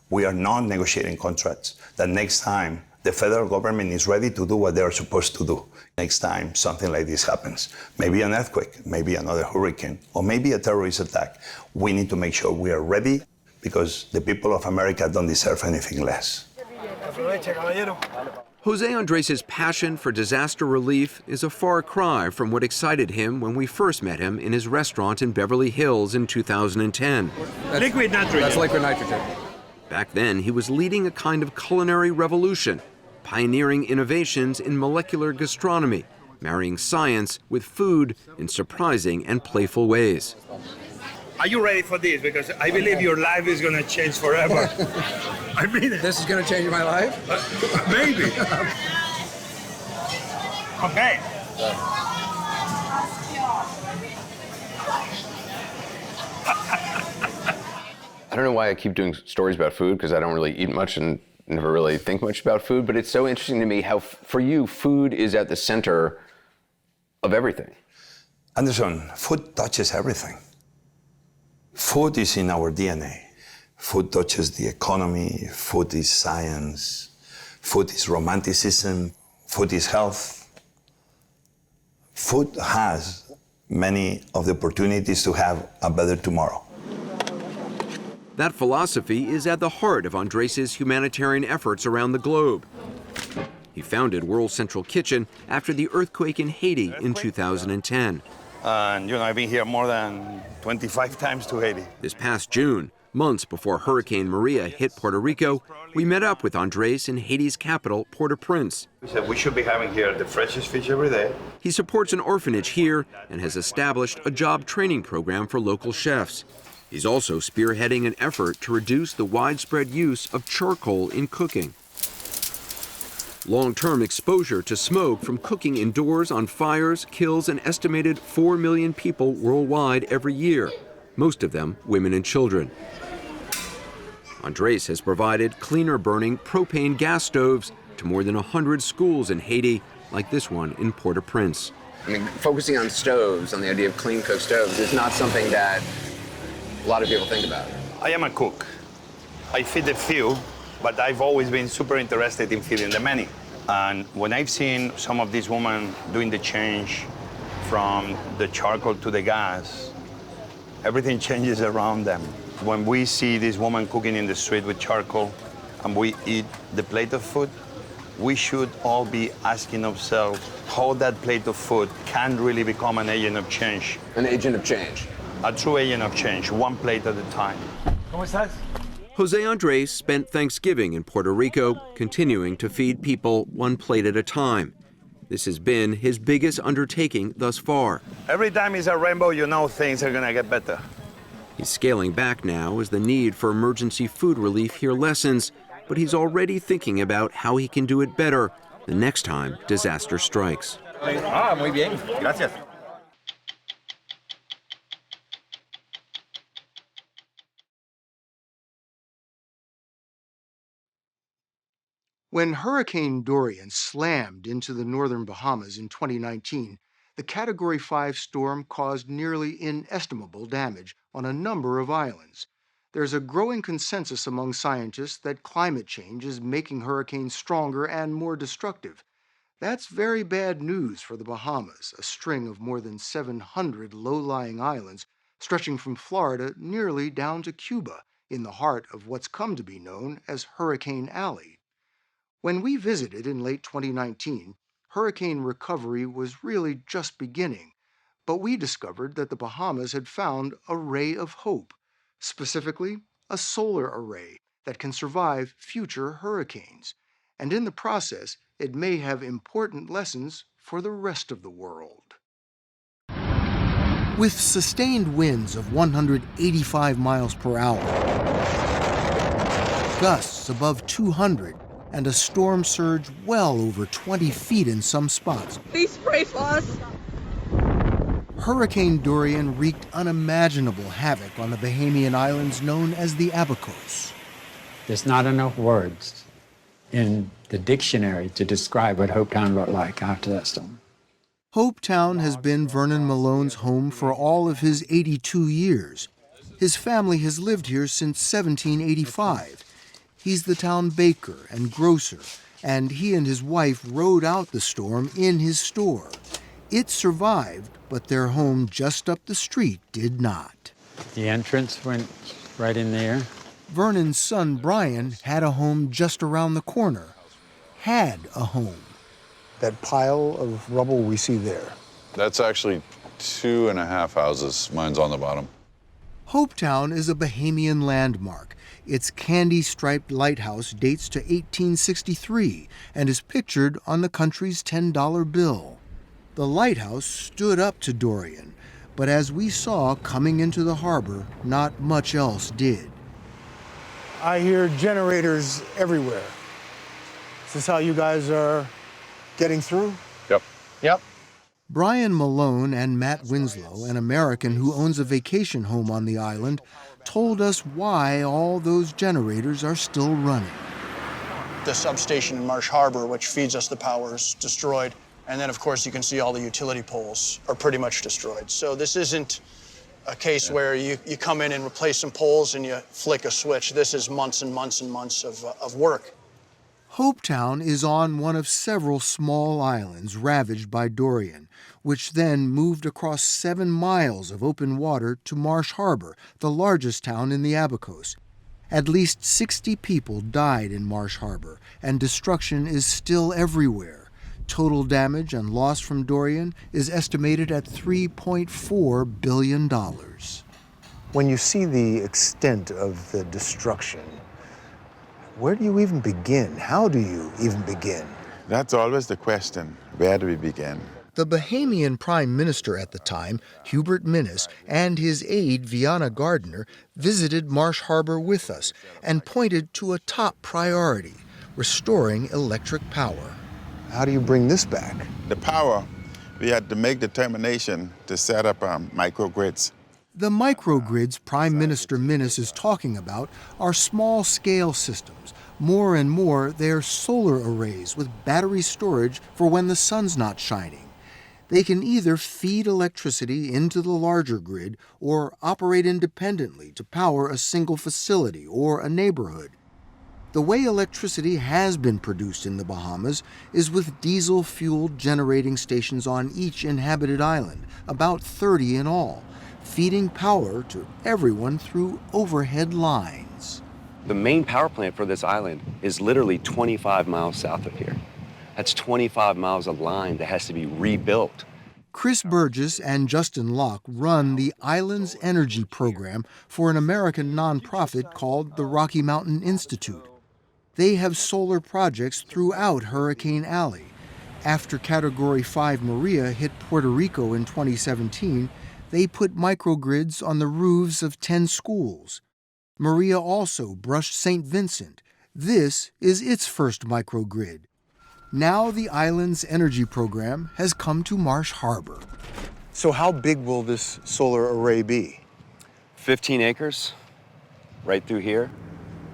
we are not negotiating contracts, that next time the federal government is ready to do what they are supposed to do. Next time something like this happens, maybe an earthquake, maybe another hurricane, or maybe a terrorist attack, we need to make sure we are ready, because the people of America don't deserve anything less. Jose Andres' passion for disaster relief is a far cry from what excited him when we first met him in his restaurant in Beverly Hills in 2010. Liquid nitrogen. That's liquid nitrogen. Back then, he was leading a kind of culinary revolution, pioneering innovations in molecular gastronomy, marrying science with food in surprising and playful ways. Are you ready for this? Because I believe your life is going to change forever. I mean it. This is going to change my life? Maybe. Okay. I don't know why I keep doing stories about food, because I don't really eat much and never really think much about food, but it's so interesting to me how, for you, food is at the center of everything. Anderson, food touches everything. Food is in our DNA. Food touches the economy, food is science, food is romanticism, food is health. Food has many of the opportunities to have a better tomorrow. That philosophy is at the heart of Andres' humanitarian efforts around the globe. He founded World Central Kitchen after the earthquake in Haiti in 2010. And I've been here more than 25 times to Haiti. This past June, months before Hurricane Maria hit Puerto Rico, we met up with Andres in Haiti's capital, Port-au-Prince. We said we should be having here the freshest fish every day. He supports an orphanage here and has established a job training program for local chefs. He's also spearheading an effort to reduce the widespread use of charcoal in cooking. Long-term exposure to smoke from cooking indoors on fires kills an estimated 4 million people worldwide every year, most of them women and children. Andres has provided cleaner-burning propane gas stoves to more than 100 schools in Haiti, like this one in Port-au-Prince. I mean, focusing on stoves, on the idea of clean cook stoves, is not something that a lot of people think about. I am a cook. I feed a few, but I've always been super interested in feeding the many. And when I've seen some of these women doing the change from the charcoal to the gas, everything changes around them. When we see this woman cooking in the street with charcoal and we eat the plate of food, we should all be asking ourselves how that plate of food can really become an agent of change. An agent of change. A true agent of change, one plate at a time. ¿Cómo estás? Jose Andres spent Thanksgiving in Puerto Rico, continuing to feed people one plate at a time. This has been his biggest undertaking thus far. Every time it's a rainbow, you know things are gonna get better. He's scaling back now as the need for emergency food relief here lessens, but he's already thinking about how he can do it better the next time disaster strikes. Ah, muy bien. Gracias. When Hurricane Dorian slammed into the northern Bahamas in 2019, the Category 5 storm caused nearly inestimable damage on a number of islands. There's a growing consensus among scientists that climate change is making hurricanes stronger and more destructive. That's very bad news for the Bahamas, a string of more than 700 low-lying islands stretching from Florida nearly down to Cuba, in the heart of what's come to be known as Hurricane Alley. When we visited in late 2019, hurricane recovery was really just beginning, but we discovered that the Bahamas had found a ray of hope, specifically a solar array that can survive future hurricanes. And in the process, it may have important lessons for the rest of the world. With sustained winds of 185 miles per hour, gusts above 200 and a storm surge well over 20 feet in some spots. Please pray for us. Hurricane Dorian wreaked unimaginable havoc on the Bahamian islands known as the Abacos. There's not enough words in the dictionary to describe what Hopetown looked like after that storm. Hopetown has been Vernon Malone's home for all of his 82 years. His family has lived here since 1785. He's the town baker and grocer, and he and his wife rode out the storm in his store. It survived, but their home just up the street did not. The entrance went right in there. Vernon's son, Brian, had a home just around the corner. Had a home. That pile of rubble we see there. That's actually 2.5 houses. Mine's on the bottom. Hopetown is a Bahamian landmark. Its candy-striped lighthouse dates to 1863 and is pictured on the country's $10 bill. The lighthouse stood up to Dorian, but as we saw coming into the harbor, not much else did. I hear generators everywhere. Is this how you guys are getting through? Yep. Brian Malone and Matt Winslow, an American who owns a vacation home on the island, told us why all those generators are still running. The substation in Marsh Harbor, which feeds us the power, is destroyed. And then, of course, you can see all the utility poles are pretty much destroyed. So this isn't a case where you come in and replace some poles and you flick a switch. This is months and months and months of work. Hopetown is on one of several small islands ravaged by Dorian, which then moved across 7 miles of open water to Marsh Harbor, the largest town in the Abacos. At least 60 people died in Marsh Harbor, and destruction is still everywhere. Total damage and loss from Dorian is estimated at $3.4 billion. When you see the extent of the destruction, where do you even begin? How do you even begin? That's always the question. Where do we begin? The Bahamian Prime Minister at the time, Hubert Minnis, and his aide, Viana Gardner, visited Marsh Harbor with us and pointed to a top priority, restoring electric power. How do you bring this back? The power, we had to make determination to set up microgrids. The microgrids Prime Minister Minnis is talking about are small-scale systems. More and more, they're solar arrays with battery storage for when the sun's not shining. They can either feed electricity into the larger grid or operate independently to power a single facility or a neighborhood. The way electricity has been produced in the Bahamas is with diesel-fueled generating stations on each inhabited island, about 30 in all, feeding power to everyone through overhead lines. The main power plant for this island is literally 25 miles south of here. That's 25 miles of line that has to be rebuilt. Chris Burgess and Justin Locke run the Islands Energy Program for an American nonprofit called the Rocky Mountain Institute. They have solar projects throughout Hurricane Alley. After Category 5 Maria hit Puerto Rico in 2017, they put microgrids on the roofs of 10 schools. Maria also brushed St. Vincent. This is its first microgrid. Now the island's energy program has come to Marsh Harbor. So how big will this solar array be? 15 acres, right through here.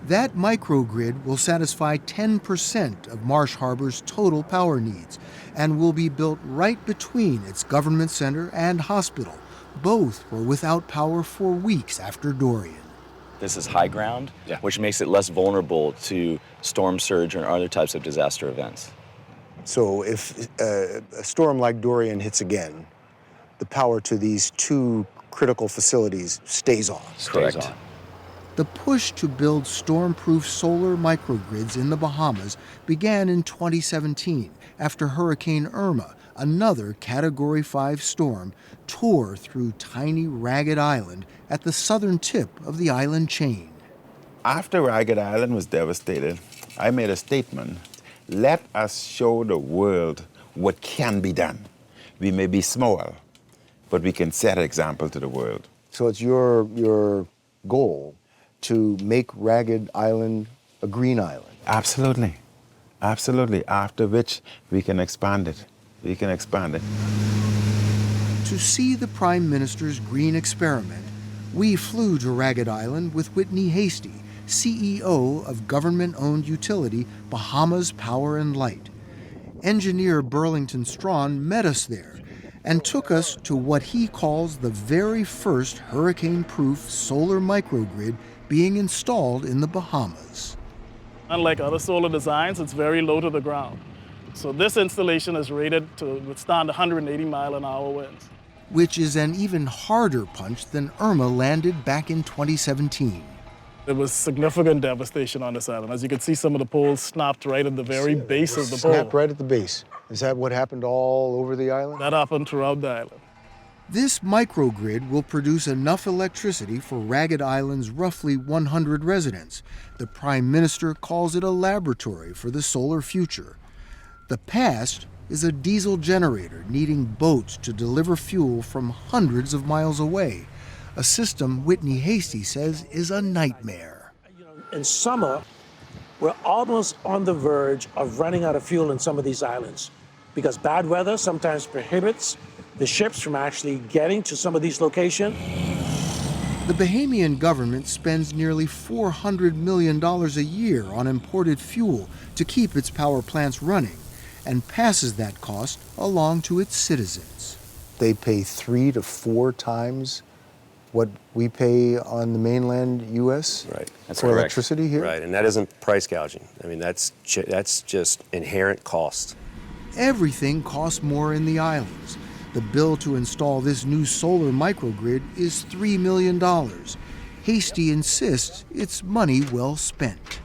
That microgrid will satisfy 10% of Marsh Harbor's total power needs and will be built right between its government center and hospital. Both were without power for weeks after Dorian. This is high ground, which makes it less vulnerable to storm surge or other types of disaster events. So if a storm like Dorian hits again, the power to these 2 critical facilities stays on. Correct. The push to build storm-proof solar microgrids in the Bahamas began in 2017 after Hurricane Irma, another Category 5 storm, tore through tiny Ragged Island at the southern tip of the island chain. After Ragged Island was devastated, I made a statement. Let us show the world what can be done. We may be small, but we can set an example to the world. So it's your goal to make Ragged Island a green island. Absolutely. Absolutely. After which we can expand it. We can expand it. To see the Prime Minister's green experiment, we flew to Ragged Island with Whitney Hasty, CEO of government-owned utility Bahamas Power and Light. Engineer Burlington Strawn met us there and took us to what he calls the very first hurricane-proof solar microgrid being installed in the Bahamas. Unlike other solar designs, it's very low to the ground. So this installation is rated to withstand 180-mile-an-hour winds. Which is an even harder punch than Irma landed back in 2017. There was significant devastation on this island. As you can see, some of the poles snapped right at the very base of the pole. Snapped right at the base. Is that what happened all over the island? That happened throughout the island. This microgrid will produce enough electricity for Ragged Island's roughly 100 residents. The Prime Minister calls it a laboratory for the solar future. The past is a diesel generator needing boats to deliver fuel from hundreds of miles away, a system Whitney Hasty says is a nightmare. In summer, we're almost on the verge of running out of fuel in some of these islands because bad weather sometimes prohibits the ships from actually getting to some of these locations. The Bahamian government spends nearly $400 million a year on imported fuel to keep its power plants running and passes that cost along to its citizens. They pay 3 to 4 times what we pay on the mainland U.S. Right. That's for correct. electricity here? Right, and that isn't price gouging. I mean, that's just inherent cost. Everything costs more in the islands. The bill to install this new solar microgrid is $3 million. Hasty insists it's money well spent.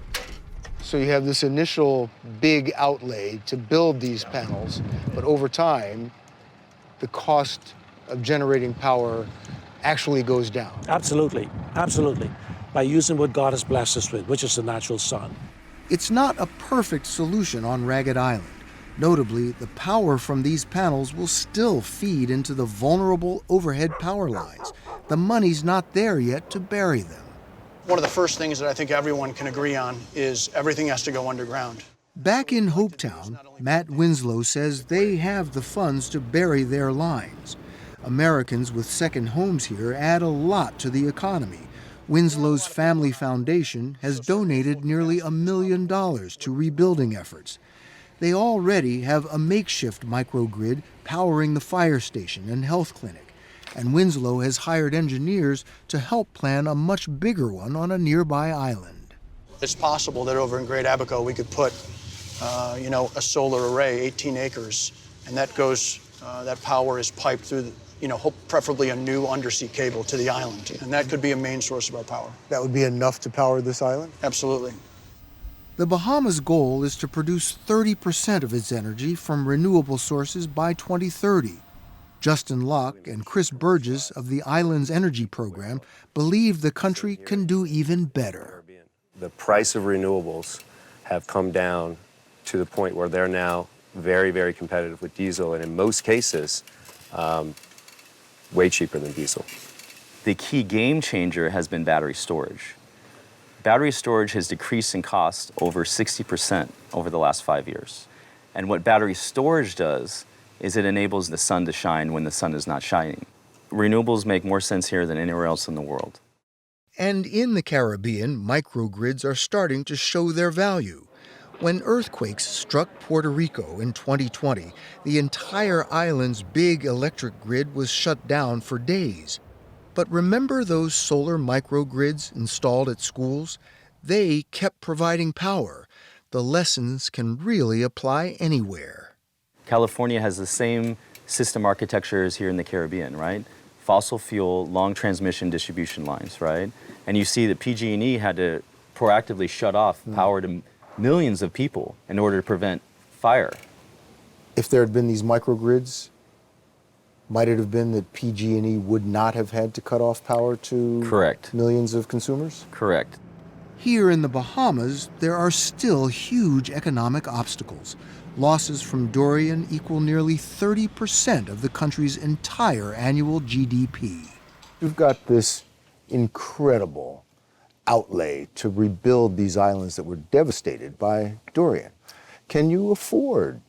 So you have this initial big outlay to build these panels, but over time, the cost of generating power actually goes down. Absolutely, absolutely. By using what God has blessed us with, which is the natural sun. It's not a perfect solution on Ragged Island. Notably, the power from these panels will still feed into the vulnerable overhead power lines. The money's not there yet to bury them. One of the first things that I think everyone can agree on is everything has to go underground. Back in Hopetown, Matt Winslow says they have the funds to bury their lines. Americans with second homes here add a lot to the economy. Winslow's Family Foundation has donated nearly $1 million to rebuilding efforts. They already have a makeshift microgrid powering the fire station and health clinic, and Winslow has hired engineers to help plan a much bigger one on a nearby island. It's possible that over in Great Abaco we could put, a solar array, 18 acres, and that goes, that power is piped through, preferably a new undersea cable to the island, and that could be a main source of our power. That would be enough to power this island? Absolutely. The Bahamas' goal is to produce 30% of its energy from renewable sources by 2030. Justin Locke and Chris Burgess of the Islands Energy Program believe the country can do even better. The price of renewables have come down to the point where they're now very, very competitive with diesel, and in most cases, way cheaper than diesel. The key game changer has been battery storage. Battery storage has decreased in cost over 60% over the last 5 years. And what battery storage does is it enables the sun to shine when the sun is not shining. Renewables make more sense here than anywhere else in the world. And in the Caribbean, microgrids are starting to show their value. When earthquakes struck Puerto Rico in 2020, the entire island's big electric grid was shut down for days. But remember those solar microgrids installed at schools? They kept providing power. The lessons can really apply anywhere. California has the same system architecture as here in the Caribbean, right? Fossil fuel, long transmission distribution lines, right? And you see that PG&E had to proactively shut off power to millions of people in order to prevent fire. If there had been these microgrids, might it have been that PG&E would not have had to cut off power to Correct. Millions of consumers? Correct. Here in the Bahamas, there are still huge economic obstacles. Losses from Dorian equal nearly 30% of the country's entire annual GDP. You've got this incredible outlay to rebuild these islands that were devastated by Dorian. Can you afford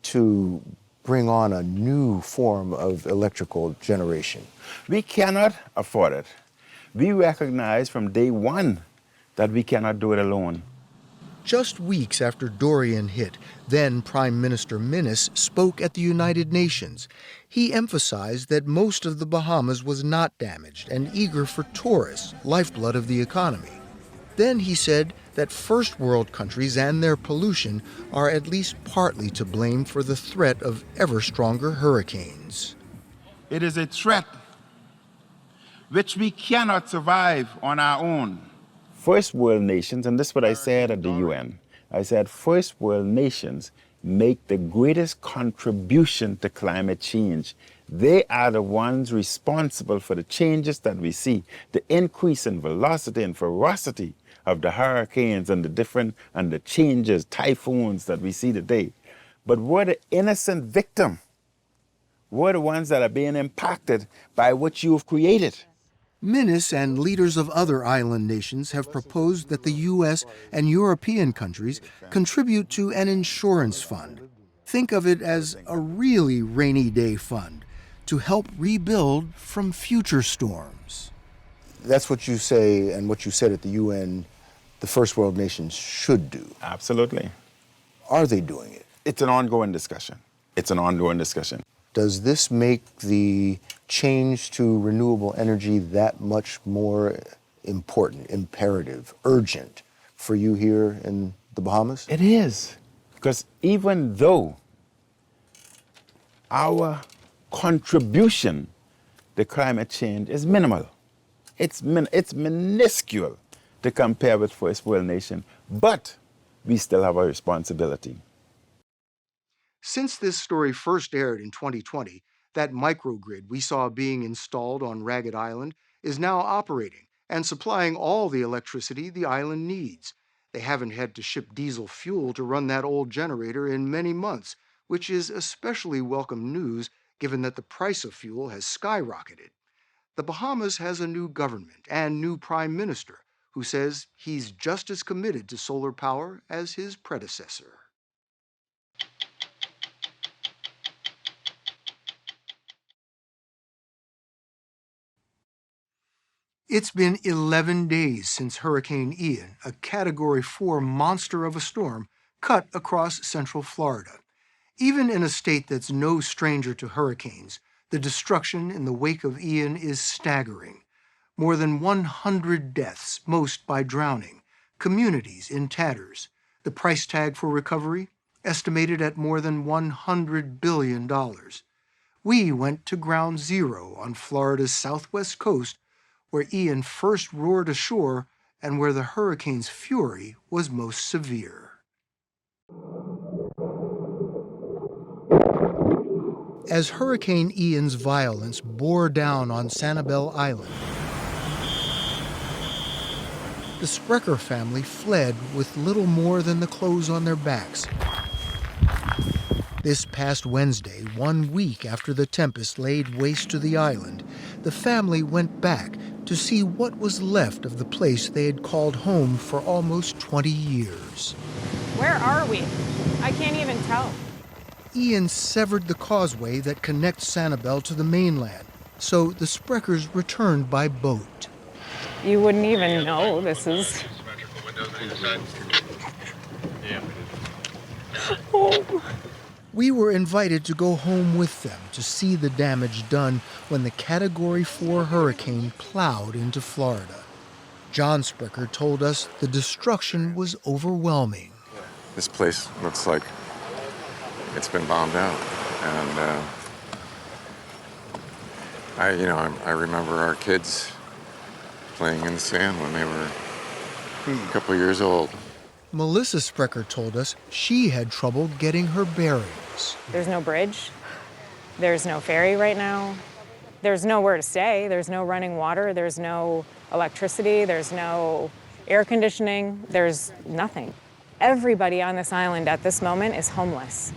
to bring on a new form of electrical generation? We cannot afford it. We recognize from day one that we cannot do it alone. Just weeks after Dorian hit, then Prime Minister Minnis spoke at the United Nations. He emphasized that most of the Bahamas was not damaged and eager for tourists, lifeblood of the economy. Then he said that first world countries and their pollution are at least partly to blame for the threat of ever stronger hurricanes. It is a threat which we cannot survive on our own. First world nations, and this is what I said at the UN, I said first world nations make the greatest contribution to climate change. They are the ones responsible for the changes that we see, the increase in velocity and ferocity of the hurricanes and the changes, typhoons that we see today. But we're the innocent victim. We're the ones that are being impacted by what you've created. Minnis and leaders of other island nations have proposed that the U.S. and European countries contribute to an insurance fund. Think of it as a really rainy day fund to help rebuild from future storms. That's what you say and what you said at the UN the first world nations should do. Absolutely. Are they doing it? It's an ongoing discussion. It's an ongoing discussion. Does this make the change to renewable energy that much more important, imperative, urgent for you here in the Bahamas? It is. Because even though our contribution to climate change is minimal, it's minuscule to compare with first world nation, but we still have a responsibility. Since this story first aired in 2020, that microgrid we saw being installed on Ragged Island is now operating and supplying all the electricity the island needs. They haven't had to ship diesel fuel to run that old generator in many months, which is especially welcome news given that the price of fuel has skyrocketed. The Bahamas has a new government and new prime minister who says he's just as committed to solar power as his predecessor. It's been 11 days since Hurricane Ian, a Category 4 monster of a storm, cut across central Florida. Even in a state that's no stranger to hurricanes, the destruction in the wake of Ian is staggering. More than 100 deaths, most by drowning, communities in tatters. The price tag for recovery, estimated at more than $100 billion. We went to ground zero on Florida's southwest coast, where Ian first roared ashore and where the hurricane's fury was most severe. As Hurricane Ian's violence bore down on Sanibel Island, the Sprecher family fled with little more than the clothes on their backs. This past Wednesday, 1 week after the tempest laid waste to the island, the family went back to see what was left of the place they had called home for almost 20 years. Where are we? I can't even tell. Ian severed the causeway that connects Sanibel to the mainland, so the Sprechers returned by boat. You wouldn't even know this is home. We were invited to go home with them to see the damage done when the Category 4 hurricane plowed into Florida. John Sprecher told us the destruction was overwhelming. This place looks like it's been bombed out. And I remember our kids playing in the sand when they were a couple years old. Melissa Sprecher told us she had trouble getting her bearings. There's no bridge. There's no ferry right now. There's nowhere to stay. There's no running water. There's no electricity. There's no air conditioning. There's nothing. Everybody on this island at this moment is homeless.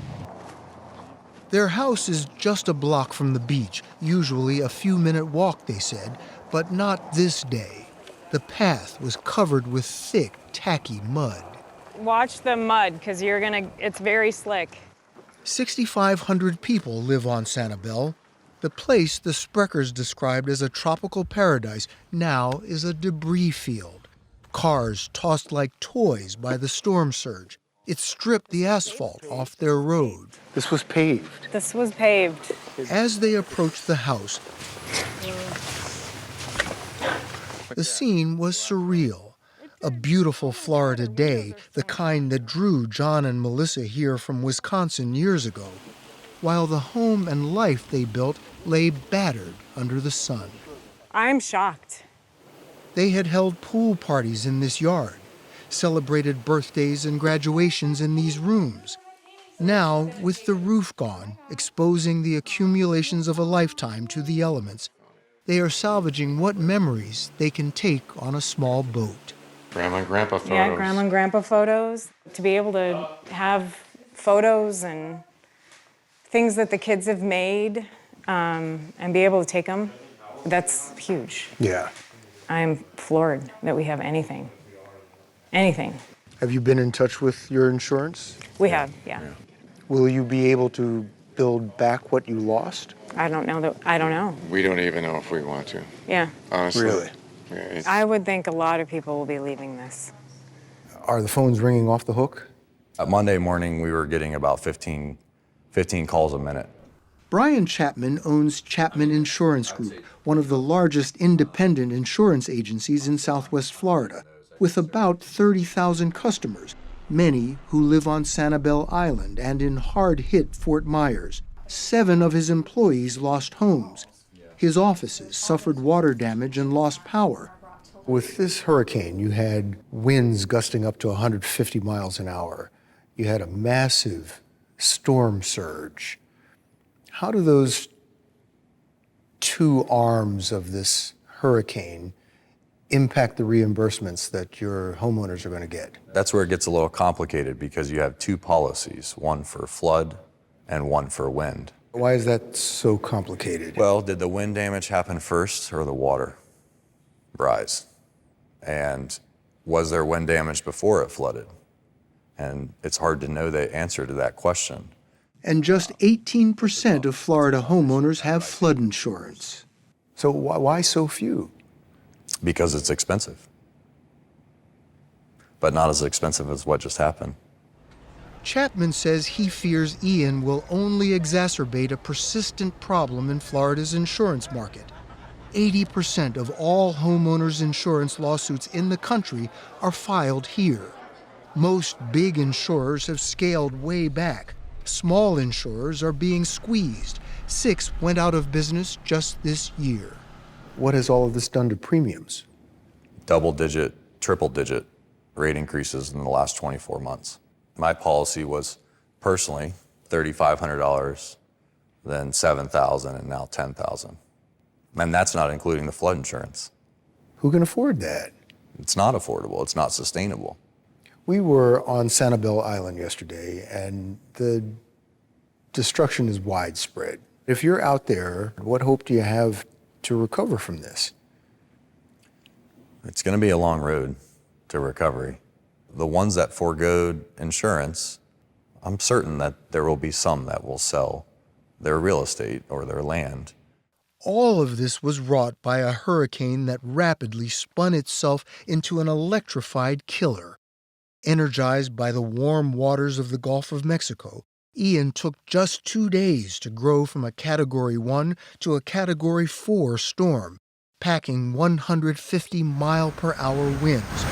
Their house is just a block from the beach, usually a few-minute walk, they said, but not this day. The path was covered with thick, tacky mud. Watch the mud, because it's very slick. 6,500 people live on Sanibel. The place the Spreckers described as a tropical paradise now is a debris field. Cars tossed like toys by the storm surge. It stripped the asphalt off their road. This was paved. This was paved. As they approached the house, the scene was surreal. A beautiful Florida day, the kind that drew John and Melissa here from Wisconsin years ago, while the home and life they built lay battered under the sun. I'm shocked. They had held pool parties in this yard, celebrated birthdays and graduations in these rooms. Now, with the roof gone, exposing the accumulations of a lifetime to the elements, they are salvaging what memories they can take on a small boat. Grandma and Grandpa photos. Yeah, Grandma and Grandpa photos. To be able to have photos and things that the kids have made and be able to take them, that's huge. Yeah. I'm floored that we have anything. Anything. Have you been in touch with your insurance? We have, yeah. Will you be able to build back what you lost? I don't know. We don't even know if we want to. Yeah. Honestly. Really? Yeah, I would think a lot of people will be leaving this. Are the phones ringing off the hook? Monday morning, we were getting about 15 calls a minute. Brian Chapman owns Chapman Insurance Group, one of the largest independent insurance agencies in Southwest Florida, with about 30,000 customers, many who live on Sanibel Island and in hard-hit Fort Myers. 7 of his employees lost homes. His offices suffered water damage and lost power. With this hurricane, you had winds gusting up to 150 miles an hour. You had a massive storm surge. How do those two arms of this hurricane impact the reimbursements that your homeowners are going to get? That's where it gets a little complicated because you have 2 policies, one for flood and one for wind. Why is that so complicated? Well, did the wind damage happen first or the water rise? And was there wind damage before it flooded? And it's hard to know the answer to that question. And just 18% of Florida homeowners have flood insurance. So why so few? Because it's expensive. But not as expensive as what just happened. Chapman says he fears Ian will only exacerbate a persistent problem in Florida's insurance market. 80% of all homeowners' insurance lawsuits in the country are filed here. Most big insurers have scaled way back. Small insurers are being squeezed. 6 went out of business just this year. What has all of this done to premiums? Double-digit, triple-digit rate increases in the last 24 months. My policy was personally $3,500, then $7,000, and now $10,000. And that's not including the flood insurance. Who can afford that? It's not affordable. It's not sustainable. We were on Sanibel Island yesterday, and the destruction is widespread. If you're out there, what hope do you have to recover from this? It's going to be a long road to recovery. The ones that forgoed insurance, I'm certain that there will be some that will sell their real estate or their land. All of this was wrought by a hurricane that rapidly spun itself into an electrified killer. Energized by the warm waters of the Gulf of Mexico, Ian took just 2 days to grow from a Category 1 to a Category 4 storm, packing 150-mile-per-hour winds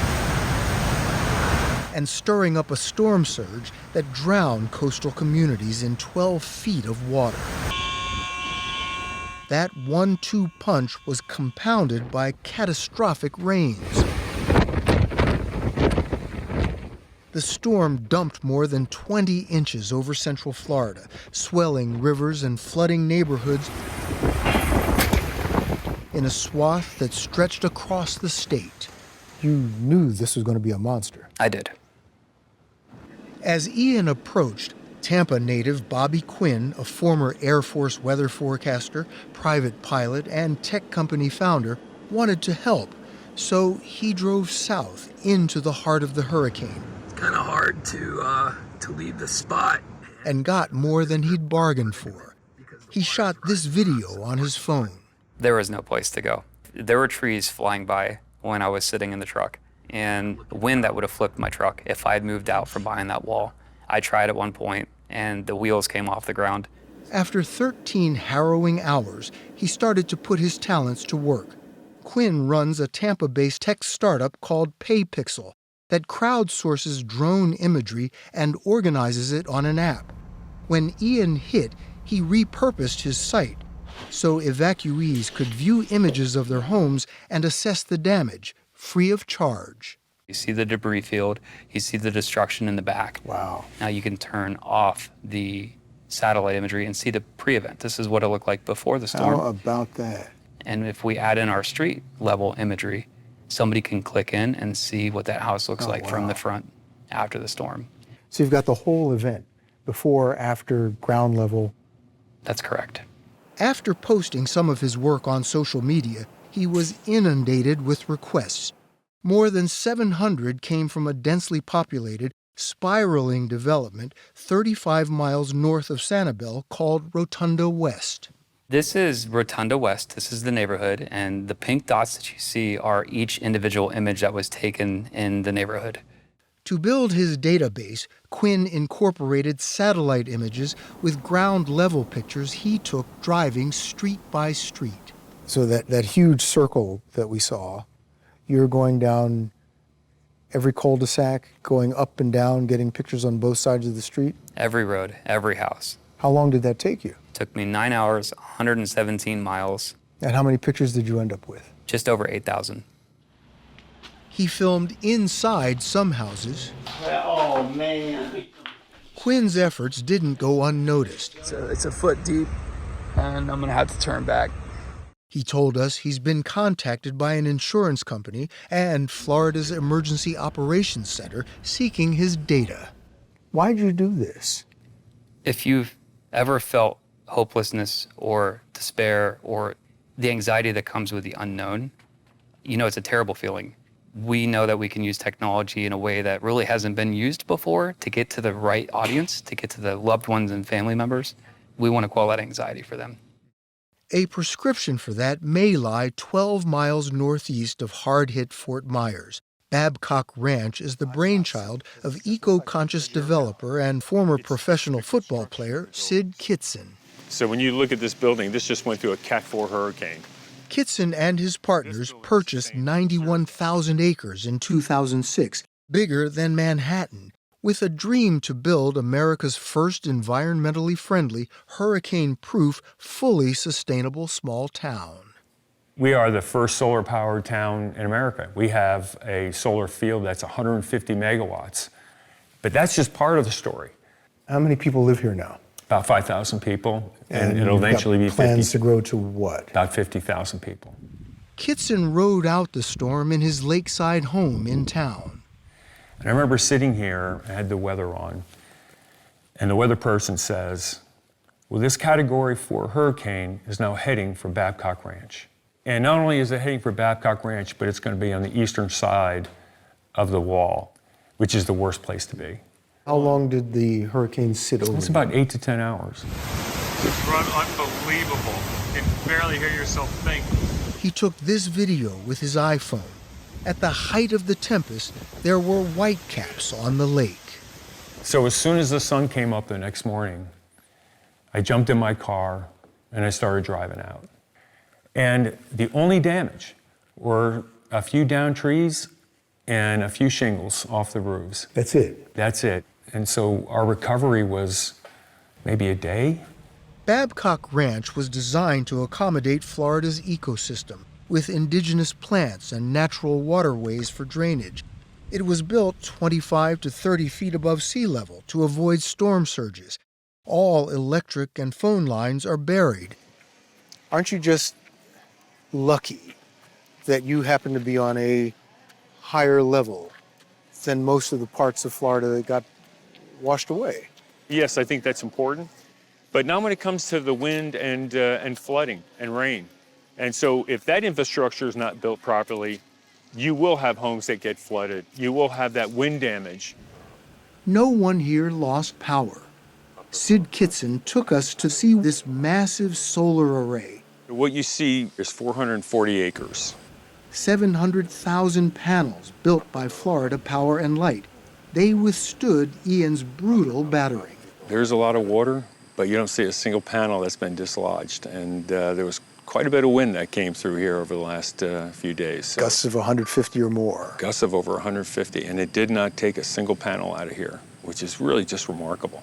and stirring up a storm surge that drowned coastal communities in 12 feet of water. That 1-2 punch was compounded by catastrophic rains. The storm dumped more than 20 inches over central Florida, swelling rivers and flooding neighborhoods in a swath that stretched across the state. You knew this was going to be a monster. I did. As Ian approached, Tampa native Bobby Quinn, a former Air Force weather forecaster, private pilot, and tech company founder, wanted to help, so he drove south into the heart of the hurricane. It's kind of hard to leave the spot. And got more than he'd bargained for. He shot this video on his phone. There was no place to go. There were trees flying by when I was sitting in the truck, and wind that would have flipped my truck if I had moved out from behind that wall. I tried at one point, and the wheels came off the ground. After 13 harrowing hours, he started to put his talents to work. Quinn runs a Tampa-based tech startup called PayPixel that crowdsources drone imagery and organizes it on an app. When Ian hit, he repurposed his site so evacuees could view images of their homes and assess the damage, free of charge. You see the debris field, you see the destruction in the back. Wow. Now you can turn off the satellite imagery and see the pre-event. This is what it looked like before the storm. How about that? And if we add in our street level imagery, somebody can click in and see what that house looks like from the front after the storm. So you've got the whole event, before, after, ground level. That's correct. After posting some of his work on social media, he was inundated with requests. More than 700 came from a densely populated, spiraling development 35 miles north of Sanibel called Rotunda West. This is Rotunda West. This is the neighborhood, and the pink dots that you see are each individual image that was taken in the neighborhood. To build his database, Quinn incorporated satellite images with ground-level pictures he took driving street by street. So that huge circle that we saw, you're going down every cul-de-sac, going up and down, getting pictures on both sides of the street? Every road, every house. How long did that take you? Took me 9 hours, 117 miles. And how many pictures did you end up with? Just over 8,000. He filmed inside some houses. Oh, man. Quinn's efforts didn't go unnoticed. It's a foot deep, and I'm gonna have to turn back. He told us he's been contacted by an insurance company and Florida's Emergency Operations Center seeking his data. Why'd you do this? If you've ever felt hopelessness or despair or the anxiety that comes with the unknown, you know it's a terrible feeling. We know that we can use technology in a way that really hasn't been used before to get to the right audience, to get to the loved ones and family members. We want to quell that anxiety for them. A prescription for that may lie 12 miles northeast of hard-hit Fort Myers. Babcock Ranch is the brainchild of eco-conscious developer and former professional football player Sid Kitson. So when you look at this building, this just went through a Cat 4 hurricane. Kitson and his partners purchased 91,000 acres in 2006, bigger than Manhattan, with a dream to build America's first environmentally friendly, hurricane-proof, fully sustainable small town. We are the first solar-powered town in America. We have a solar field that's 150 megawatts. But that's just part of the story. How many people live here now? About 5,000 people, and you've it'll got eventually be plans to grow to what? About 50,000 people. Kitson rode out the storm in his lakeside home in town. And I remember sitting here, I had the weather on, and the weather person says, well, this Category 4 hurricane is now heading for Babcock Ranch. And not only is it heading for Babcock Ranch, but it's going to be on the eastern side of the wall, which is the worst place to be. How long did the hurricane sit over? It's about 8 to 10 hours. It's run unbelievable. You can barely hear yourself think. He took this video with his iPhone. At the height of the tempest, there were whitecaps on the lake. So as soon as the sun came up the next morning, I jumped in my car and I started driving out. And the only damage were a few downed trees and a few shingles off the roofs. That's it? That's it. And so our recovery was maybe a day. Babcock Ranch was designed to accommodate Florida's ecosystem, with indigenous plants and natural waterways for drainage. It was built 25 to 30 feet above sea level to avoid storm surges. All electric and phone lines are buried. Aren't you just lucky that you happen to be on a higher level than most of the parts of Florida that got washed away? Yes, I think that's important. But not when it comes to the wind and flooding and rain. And so if that infrastructure is not built properly, You will have homes that get flooded. You will have that wind damage. No one here lost power. Sid Kitson took us to see this massive solar array. What you see is 440 acres. 700,000 panels built by Florida Power and Light. They withstood Ian's brutal battering. There's a lot of water, but you don't see a single panel that's been dislodged. And there was quite a bit of wind that came through here over the last few days. So Gusts of 150 or more. gusts of over 150, and it did not take a single panel out of here, which is really just remarkable.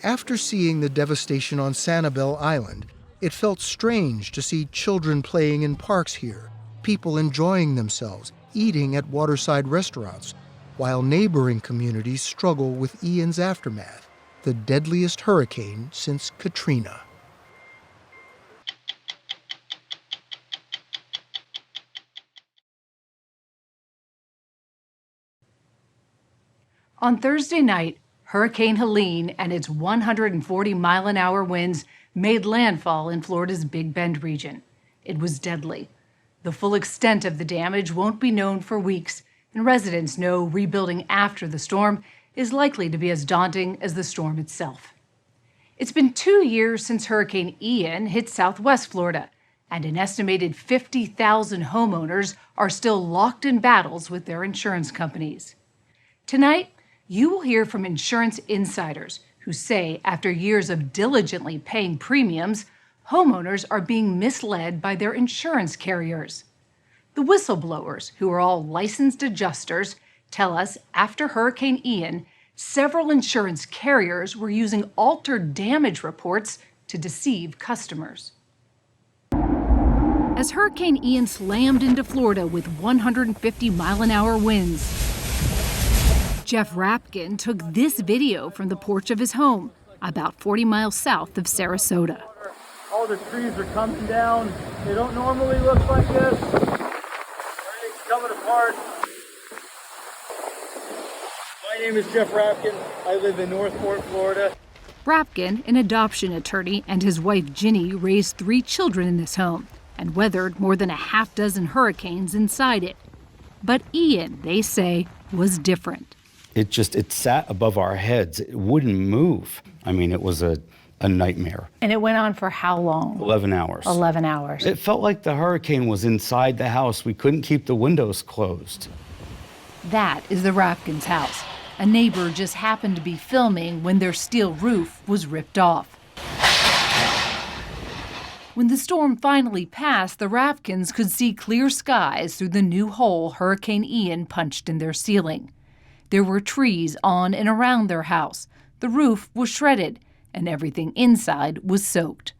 After seeing the devastation on Sanibel Island, it felt strange to see children playing in parks here, people enjoying themselves, eating at waterside restaurants, while neighboring communities struggle with Ian's aftermath, the deadliest hurricane since Katrina. On Thursday night, Hurricane Helene and its 140-mile-an-hour winds made landfall in Florida's Big Bend region. It was deadly. The full extent of the damage won't be known for weeks, and residents know rebuilding after the storm is likely to be as daunting as the storm itself. It's been 2 years since Hurricane Ian hit southwest Florida, and an estimated 50,000 homeowners are still locked in battles with their insurance companies. Tonight, you will hear from insurance insiders who say after years of diligently paying premiums, homeowners are being misled by their insurance carriers. The whistleblowers, who are all licensed adjusters, tell us after Hurricane Ian, several insurance carriers were using altered damage reports to deceive customers. As Hurricane Ian slammed into Florida with 150-mile-an-hour winds, Jeff Rapkin took this video from the porch of his home, about 40 miles south of Sarasota. All the trees are coming down. They don't normally look like this. Everything's coming apart. My name is Jeff Rapkin. I live in Northport, Florida. Rapkin, an adoption attorney, and his wife Ginny raised 3 children in this home and weathered more than a half dozen hurricanes inside it. But Ian, they say, was different. It sat above our heads. It wouldn't move. I mean, it was a nightmare. And it went on for how long? 11 hours. 11 hours. It felt like the hurricane was inside the house. We couldn't keep the windows closed. That is the Rapkins' house. A neighbor just happened to be filming when their steel roof was ripped off. When the storm finally passed, the Rapkins could see clear skies through the new hole Hurricane Ian punched in their ceiling. There were trees on and around their house. The roof was shredded, and everything inside was soaked.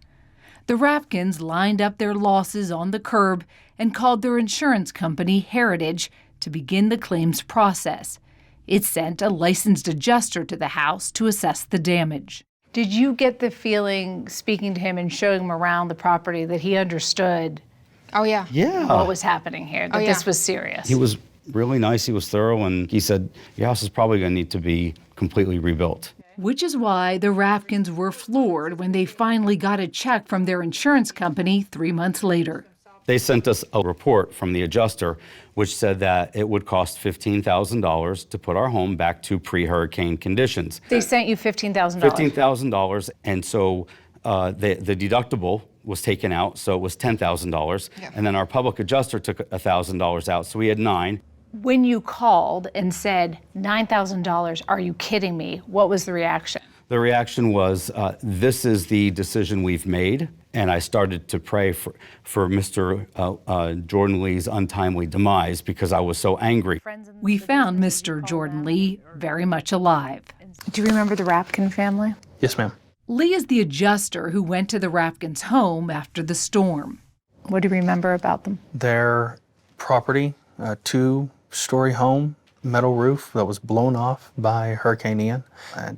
The Rapkins lined up their losses on the curb and called their insurance company, Heritage, to begin the claims process. It sent a licensed adjuster to the house to assess the damage. Did you get the feeling, speaking to him and showing him around the property, that he understood what was happening here, that this was serious? He was really nice. He was thorough, and he said, your house is probably going to need to be completely rebuilt. Which is why the Rapkins were floored when they finally got a check from their insurance company 3 months later. They sent us a report from the adjuster which said that it would cost $15,000 to put our home back to pre-hurricane conditions. They sent you $15,000? $15,000, and so the deductible was taken out, so it was $10,000, and then our public adjuster took $1,000 out, so we had $9,000. When you called and said, $9,000, are you kidding me? What was the reaction? The reaction was, this is the decision we've made, and I started to pray for Mr. Jordan Lee's untimely demise because I was so angry. We found Mr. Jordan Lee very much alive. Do you remember the Rapkin family? Yes, ma'am. Lee is the adjuster who went to the Rapkins' home after the storm. What do you remember about them? Their property, a 2-story home, metal roof that was blown off by Hurricane Ian,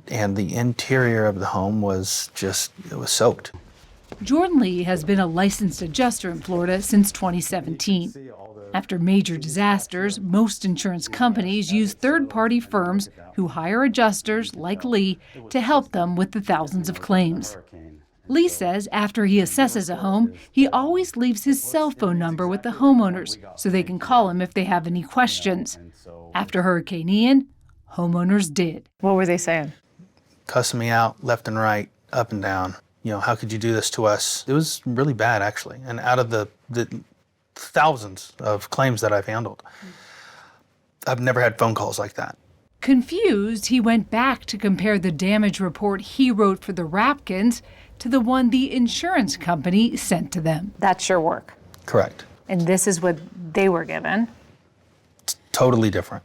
and the interior of the home was it was soaked. Jordan Lee has been a licensed adjuster in Florida since 2017. After major disasters, most insurance companies use third-party firms who hire adjusters like Lee to help them with the thousands of claims. Lee says after he assesses a home, he always leaves his cell phone number with the homeowners so they can call him if they have any questions. After Hurricane Ian, homeowners did. What were they saying? Cussing me out left and right, up and down. How could you do this to us? It was really bad, actually. And out of the thousands of claims that I've handled, I've never had phone calls like that. Confused, he went back to compare the damage report he wrote for the Rapkins to the one the insurance company sent to them. That's your work. Correct. And this is what they were given. Totally different.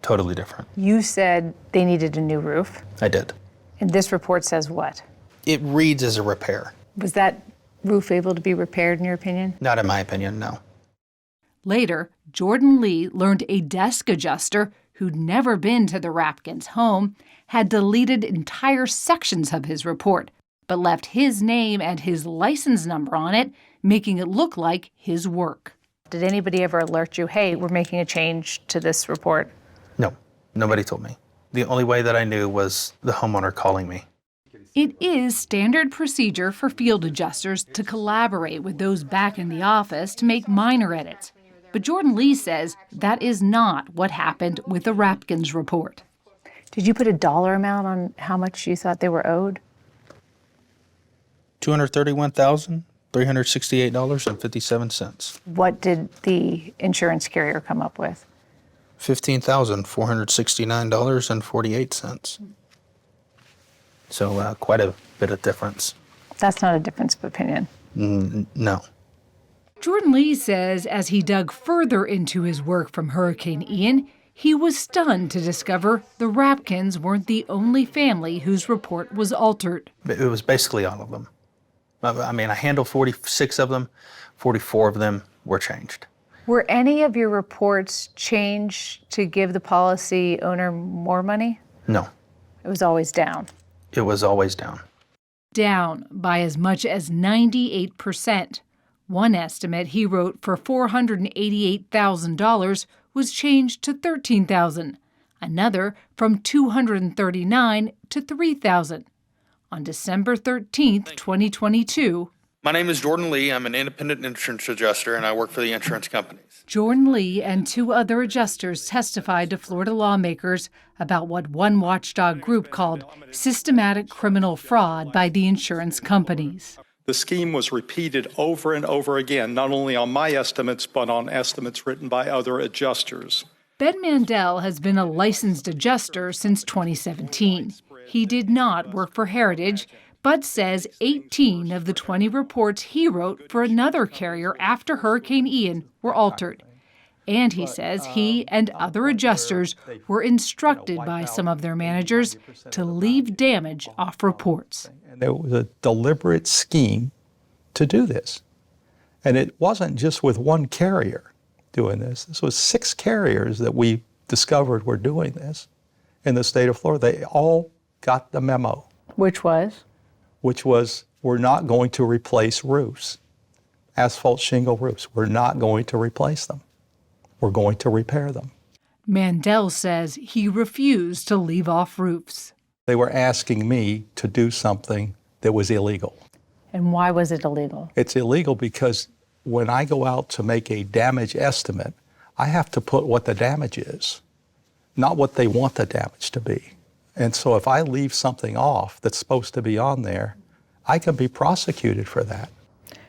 Totally different. You said they needed a new roof. I did. And this report says what? It reads as a repair. Was that roof able to be repaired, in your opinion? Not in my opinion, no. Later, Jordan Lee learned a desk adjuster who'd never been to the Rapkins' home had deleted entire sections of his report, but left his name and his license number on it, making it look like his work. Did anybody ever alert you, hey, we're making a change to this report? No, nobody told me. The only way that I knew was the homeowner calling me. It is standard procedure for field adjusters to collaborate with those back in the office to make minor edits. But Jordan Lee says that is not what happened with the Rapkins report. Did you put a dollar amount on how much you thought they were owed? $231,368.57. What did the insurance carrier come up with? $15,469.48. So quite a bit of difference. That's not a difference of opinion. No. Jordan Lee says as he dug further into his work from Hurricane Ian, he was stunned to discover the Rapkins weren't the only family whose report was altered. It was basically all of them. I mean, I handled 46 of them, 44 of them were changed. Were any of your reports changed to give the policy owner more money? No. It was always down. It was always down. Down by as much as 98%. One estimate he wrote for $488,000 was changed to $13,000. Another from $239,000 to $3,000. On December 13th, 2022, my name is Jordan Lee. I'm an independent insurance adjuster, and I work for the insurance companies. Jordan Lee and two other adjusters testified to Florida lawmakers about what one watchdog group called systematic criminal fraud by the insurance companies. The scheme was repeated over and over again, not only on my estimates, but on estimates written by other adjusters. Ben Mandel has been a licensed adjuster since 2017. He did not work for Heritage, but says 18 of the 20 reports he wrote for another carrier after Hurricane Ian were altered. And he says he and other adjusters were instructed by some of their managers to leave damage off reports. And there was a deliberate scheme to do this. And it wasn't just with one carrier doing this. This was 6 carriers that we discovered were doing this in the state of Florida. They all got the memo. Which was? Which was, we're not going to replace roofs, asphalt shingle roofs. We're not going to replace them. We're going to repair them. Mandel says he refused to leave off roofs. They were asking me to do something that was illegal. And why was it illegal? It's illegal because when I go out to make a damage estimate, I have to put what the damage is, not what they want the damage to be. And so if I leave something off that's supposed to be on there, I can be prosecuted for that.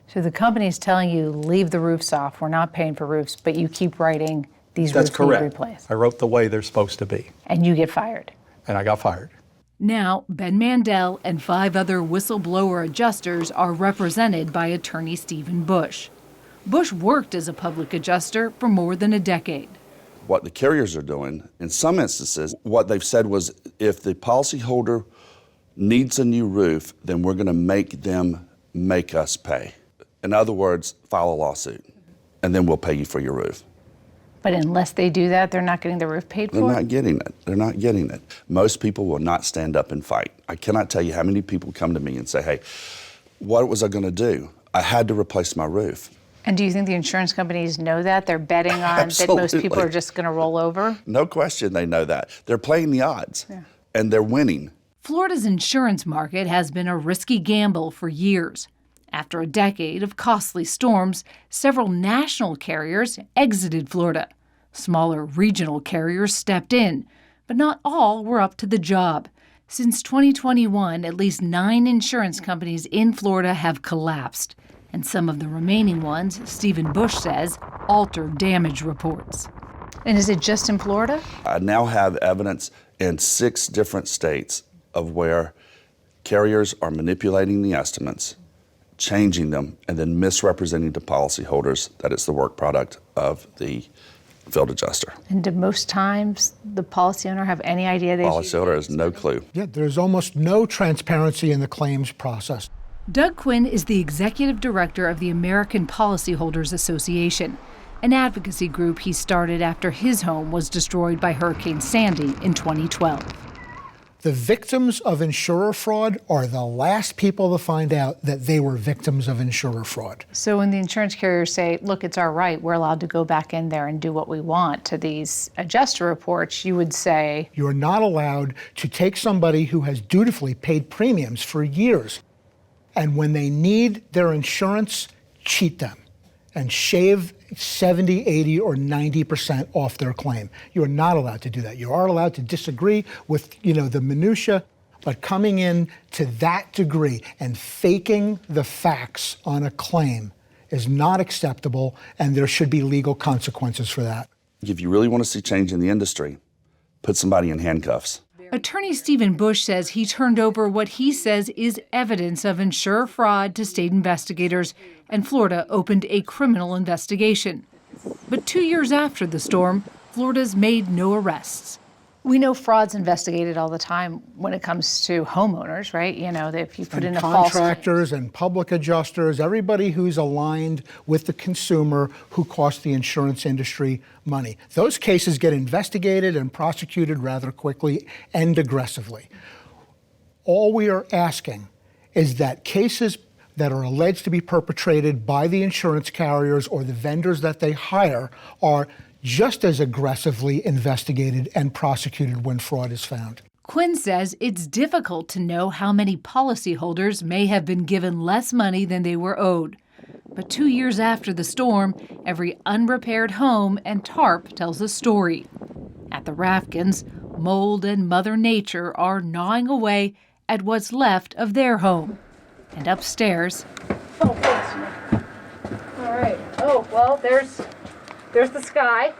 So the company's telling you, leave the roofs off, we're not paying for roofs, but you keep writing these roofs need replaced. I wrote the way they're supposed to be. And you get fired. And I got fired. Now, Ben Mandel and 5 other whistleblower adjusters are represented by attorney Stephen Bush. Bush worked as a public adjuster for more than a decade. What the carriers are doing, in some instances, what they've said was if the policyholder needs a new roof, then we're going to make them make us pay. In other words, file a lawsuit, and then we'll pay you for your roof. But unless they do that, they're not getting the roof paid for? They're not getting it. They're not getting it. Most people will not stand up and fight. I cannot tell you how many people come to me and say, hey, what was I going to do? I had to replace my roof. And do you think the insurance companies know that? They're betting on that most people are just going to roll over? No question they know that. They're playing the odds, and they're winning. Florida's insurance market has been a risky gamble for years. After a decade of costly storms, several national carriers exited Florida. Smaller regional carriers stepped in, but not all were up to the job. Since 2021, at least 9 insurance companies in Florida have collapsed, and some of the remaining ones, Stephen Bush says, altered damage reports. And is it just in Florida? I now have evidence in 6 different states of where carriers are manipulating the estimates, changing them, and then misrepresenting to policyholders that it's the work product of the field adjuster. And do most times the policy owner have any idea they Policyholder has no clue. Yeah, there's almost no transparency in the claims process. Doug Quinn is the executive director of the American Policyholders Association, an advocacy group he started after his home was destroyed by Hurricane Sandy in 2012. The victims of insurer fraud are the last people to find out that they were victims of insurer fraud. So when the insurance carriers say, look, it's our right, we're allowed to go back in there and do what we want to these adjuster reports, you would say, you're not allowed to take somebody who has dutifully paid premiums for years, and when they need their insurance, cheat them and shave 70, 80, or 90% off their claim. You're not allowed to do that. You are allowed to disagree with, the minutia, but coming in to that degree and faking the facts on a claim is not acceptable, and there should be legal consequences for that. If you really want to see change in the industry, put somebody in handcuffs. Attorney Stephen Bush says he turned over what he says is evidence of insurer fraud to state investigators, and Florida opened a criminal investigation. But 2 years after the storm, Florida's made no arrests. We know fraud's investigated all the time when it comes to homeowners, right? That if you put in a false contractors and public adjusters, everybody who's aligned with the consumer who costs the insurance industry money. Those cases get investigated and prosecuted rather quickly and aggressively. All we are asking is that cases that are alleged to be perpetrated by the insurance carriers or the vendors that they hire are just as aggressively investigated and prosecuted when fraud is found. Quinn says it's difficult to know how many policyholders may have been given less money than they were owed. But 2 years after the storm, every unrepaired home and tarp tells a story. At the Rafkins, mold and Mother Nature are gnawing away at what's left of their home. And upstairs... Oh, thanks. All right. Oh, well, there's the sky.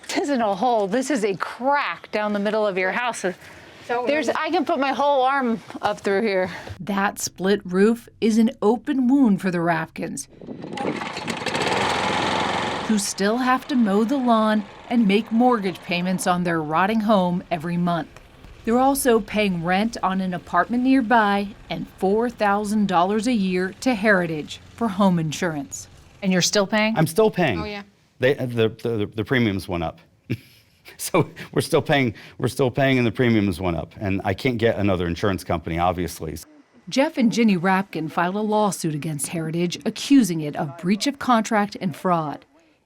This isn't a hole. This is a crack down the middle of your house. I can put my whole arm up through here. That split roof is an open wound for the Rafkins, who still have to mow the lawn and make mortgage payments on their rotting home every month. They're also paying rent on an apartment nearby and $4,000 a year to Heritage for home insurance. And you're still paying? I'm still paying. Oh, yeah. The premiums went up. So we're still paying and the premiums went up. And I can't get another insurance company, obviously. Jeff and Ginny Rapkin filed a lawsuit against Heritage, accusing it of breach of contract and fraud.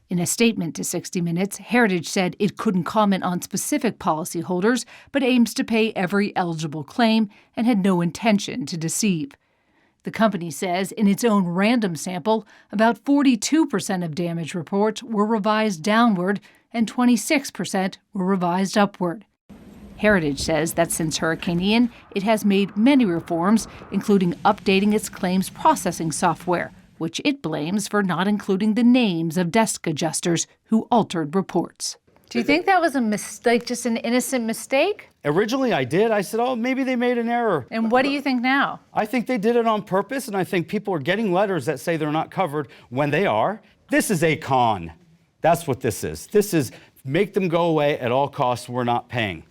In a statement to 60 Minutes, Heritage said it couldn't comment on specific policyholders, but aims to pay every eligible claim and had no intention to deceive. The company says in its own random sample, about 42% of damage reports were revised downward and 26% were revised upward. Heritage says that since Hurricane Ian, it has made many reforms, including updating its claims processing software, which it blames for not including the names of desk adjusters who altered reports. Do you think that was a mistake, just an innocent mistake? Originally I did. I said, oh, maybe they made an error. And what do you think now? I think they did it on purpose, and I think people are getting letters that say they're not covered when they are. This is a con. That's what this is. This is make them go away at all costs. We're not paying.